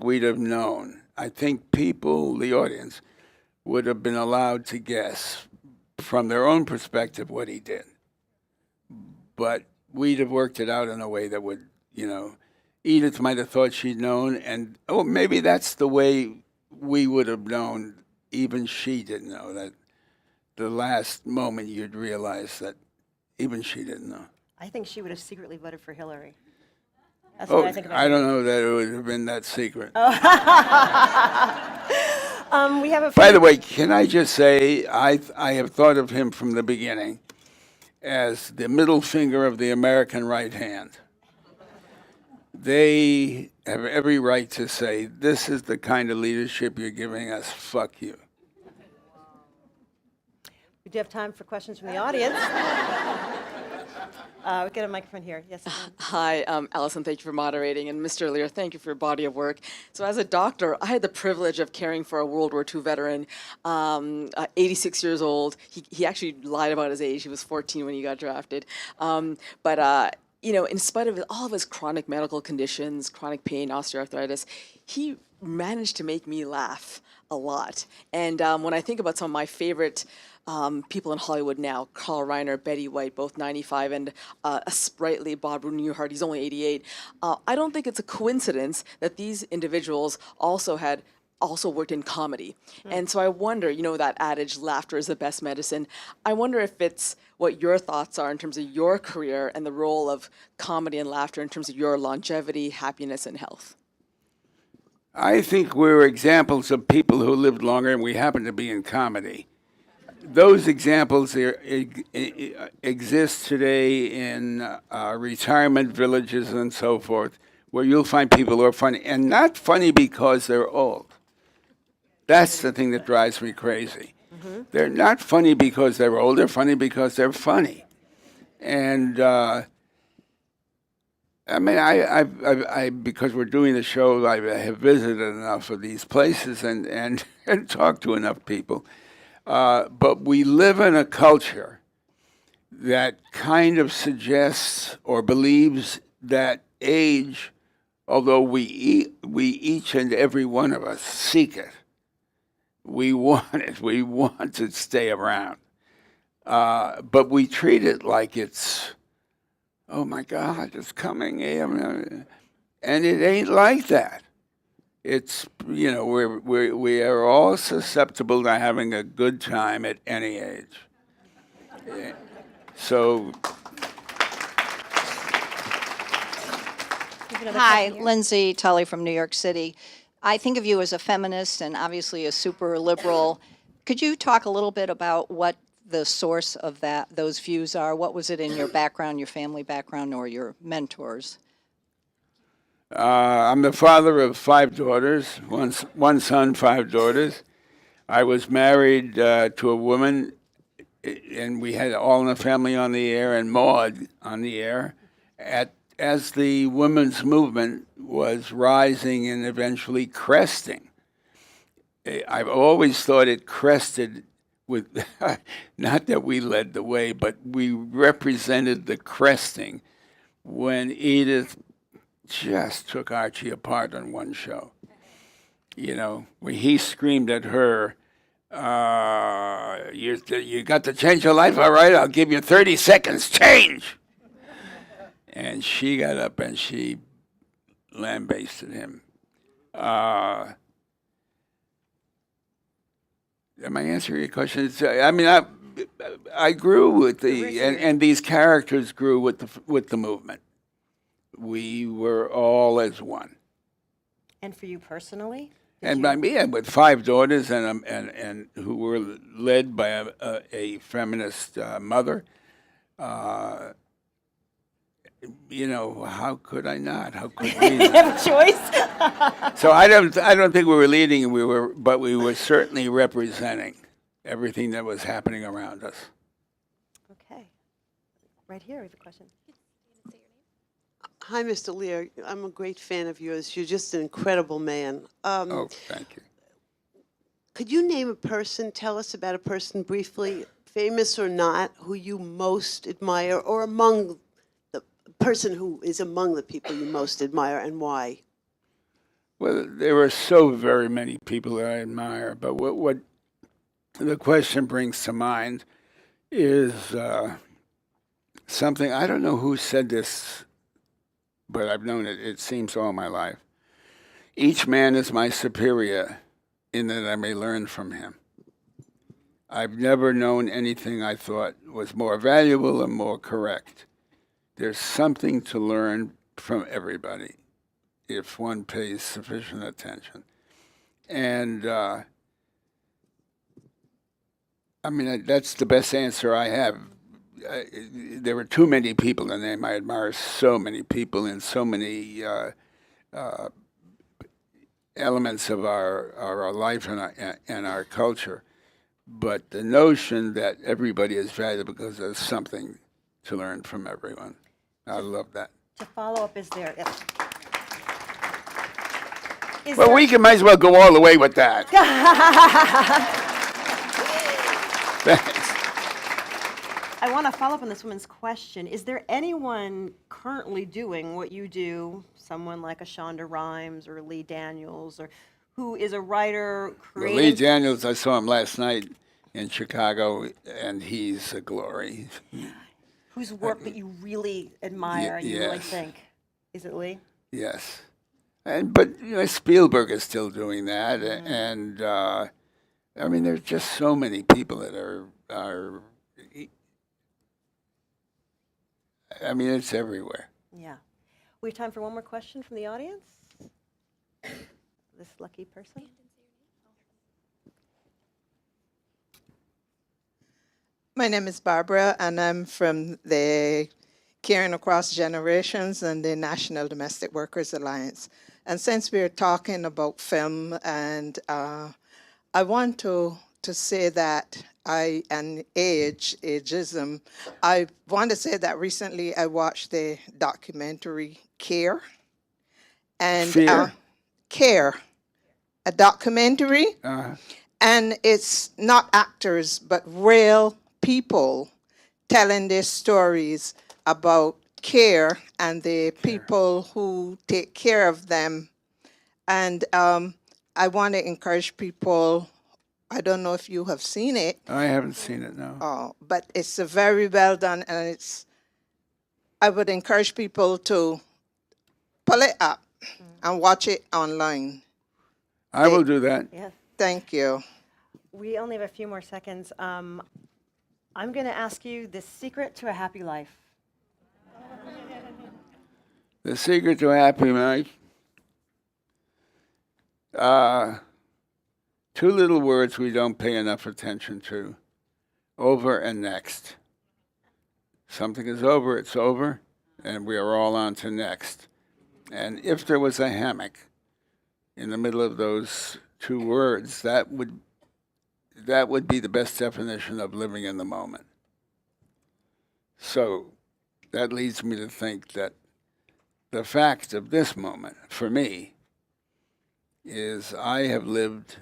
we'd have known. I think people, the audience, would have been allowed to guess from their own perspective what he did. But we'd have worked it out in a way that would, Edith might have thought she'd known, and maybe that's the way we would have known. Even she didn't know that. The last moment you'd realize that even she didn't know. I think she would have secretly voted for Hillary. That's what I think about I don't know that it would have been that secret. We have a By the way, can I just say, I have thought of him from the beginning as the middle finger of the American right hand. They have every right to say, this is the kind of leadership you're giving us, fuck you. We do have time for questions from the audience. We get a microphone here. Yes. Hi, Allison, thank you for moderating. And Mr. Lear, thank you for your body of work. So as a doctor, I had the privilege of caring for a World War II veteran, 86 years old. He actually lied about his age. He was 14 when he got drafted. You know, in spite of all of his chronic medical conditions, chronic pain, osteoarthritis, he managed to make me laugh a lot. And when I think about some of my favorite people in Hollywood now, Carl Reiner, Betty White, both 95, and a sprightly Bob Newhart, he's only 88. I don't think it's a coincidence that these individuals also worked in comedy. And so I wonder, you know, that adage, laughter is the best medicine. I wonder if it's what your thoughts are in terms of your career and the role of comedy and laughter in terms of your longevity, happiness, and health. I think we're examples of people who lived longer, and we happen to be in comedy. Those examples exist today in retirement villages and so forth, where you'll find people who are funny, and not funny because they're old. That's the thing that drives me crazy. They're not funny because they're old, they're funny because they're funny. And I mean, I because we're doing the show, I have visited enough of these places and talked to enough people. But we live in a culture that kind of suggests or believes that age, although we each and every one of us seek it, we want it, we want to stay around. But we treat it like it's, oh my God, it's coming. And it ain't like that. It's, you know, we are all susceptible to having a good time at any age. So. Hi, Lindsay Tully from New York City. I think of you as a feminist and obviously a super liberal. Could you talk a little bit about what the source of those views are? What was it in your background, your family background, or your mentors? I'm the father of 5 daughters, one son, 5 daughters. I was married to a woman, and we had All in the Family on the air and Maude on the air. As the women's movement was rising and eventually cresting, I've always thought it crested with, not that we led the way, but we represented the cresting when Edith just took Archie apart on one show. You know, when he screamed at her, you got to change your life, all right, I'll give you 30 seconds, change! And she got up and she lambasted him. Am I answering your question? I mean, I grew with and these characters grew with the movement. We were all as one. And for you personally? And by me, with 5 daughters and who were led by a feminist mother, you know, how could I not? How could we? You have a choice. So I don't think we were leading. But we were certainly representing everything that was happening around us. Okay, right here we have a question. Hi, Mr. Lear. I'm a great fan of yours. You're just an incredible man. Oh, thank you. Could you name a person, tell us about a person briefly, famous or not, who you most admire, or among the person who is among the people you most admire, and why? Well, there are so very many people that I admire, but what the question brings to mind is something, I don't know who said this, but I've known it seems all my life. Each man is my superior in that I may learn from him. I've never known anything I thought was more valuable and more correct. There's something to learn from everybody if one pays sufficient attention. And I mean, that's the best answer I have. There are too many people to name. I admire so many people in so many elements of our life and our culture. But the notion that everybody is valuable because there's something to learn from everyone. I love that. To follow up, is there? Is Well, there- we might as well go all the way with that. Thanks. I want to follow up on this woman's question. Is there anyone currently doing what you do, someone like a Shonda Rhimes or Lee Daniels, or who is a writer, Well, Lee creative? Daniels, I saw him last night in Chicago, and he's a glory. Whose work that you really admire and you really yes. think? Is it Lee? Yes. But Spielberg is still doing that, and I mean, there's just so many people that are. I mean, it's everywhere. Yeah. We have time for one more question from the audience. This lucky person. My name is Barbara, and I'm from the Caring Across Generations and the National Domestic Workers Alliance. And since we're talking about film, and I want to say that ageism, I want to say that recently I watched the documentary Care. And Fear? Care, a documentary. Uh, And it's not actors, but real people telling their stories about care and the people who take care of them. And I want to encourage people, I don't know if you have seen it. I haven't seen it, no. Oh, but it's a very well done, and I would encourage people to pull it up and watch it online. I will do that. Yes. Thank you. We only have a few more seconds. I'm going to ask you the secret to a happy life. The secret to a happy life. 2 little words we don't pay enough attention to. Over and next. Something is over, it's over, and we are all on to next. And if there was a hammock in the middle of those 2 words, that would be the best definition of living in the moment. So that leads me to think that the fact of this moment, for me, is I have lived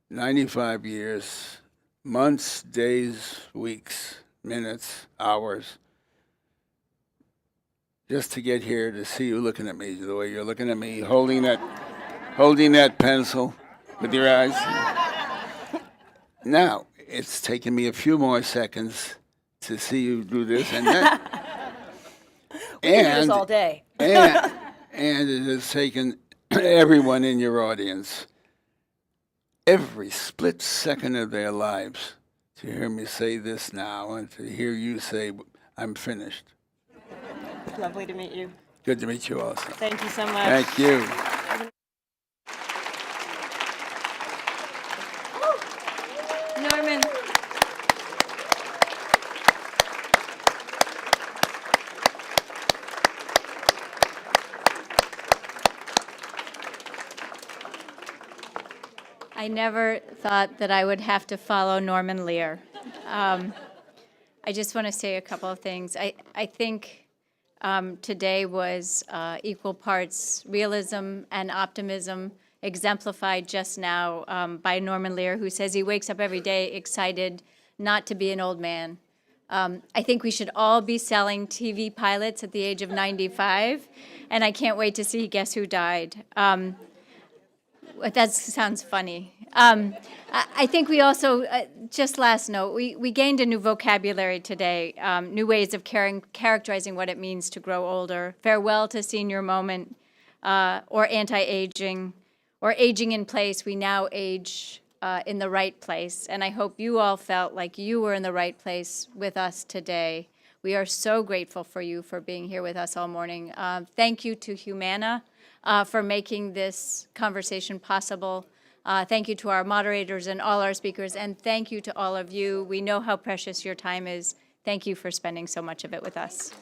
95 years, months, days, weeks, minutes, hours, just to get here to see you looking at me the way you're looking at me, holding that pencil with your eyes. Now, it's taken me a few more seconds to see you do this and that. We can do this all day. and it has taken everyone in your audience every split second of their lives to hear me say this now and to hear you say, I'm finished. It's lovely to meet you. Good to meet you also. Thank you so much. Thank you. Norman. I never thought that I would have to follow Norman Lear. I just want to say a couple of things. I think today was equal parts realism and optimism, exemplified just now by Norman Lear, who says he wakes up every day excited not to be an old man. I think we should all be selling TV pilots at the age of 95, and I can't wait to see Guess Who Died. That sounds funny. I think we also, just last note, we gained a new vocabulary today, new ways of characterizing what it means to grow older. Farewell to senior moment, or anti-aging, or aging in place. We now age in the right place. And I hope you all felt like you were in the right place with us today. We are so grateful for you for being here with us all morning. Thank you to Humana for making this conversation possible. Thank you to our moderators and all our speakers, and thank you to all of you. We know how precious your time is. Thank you for spending so much of it with us.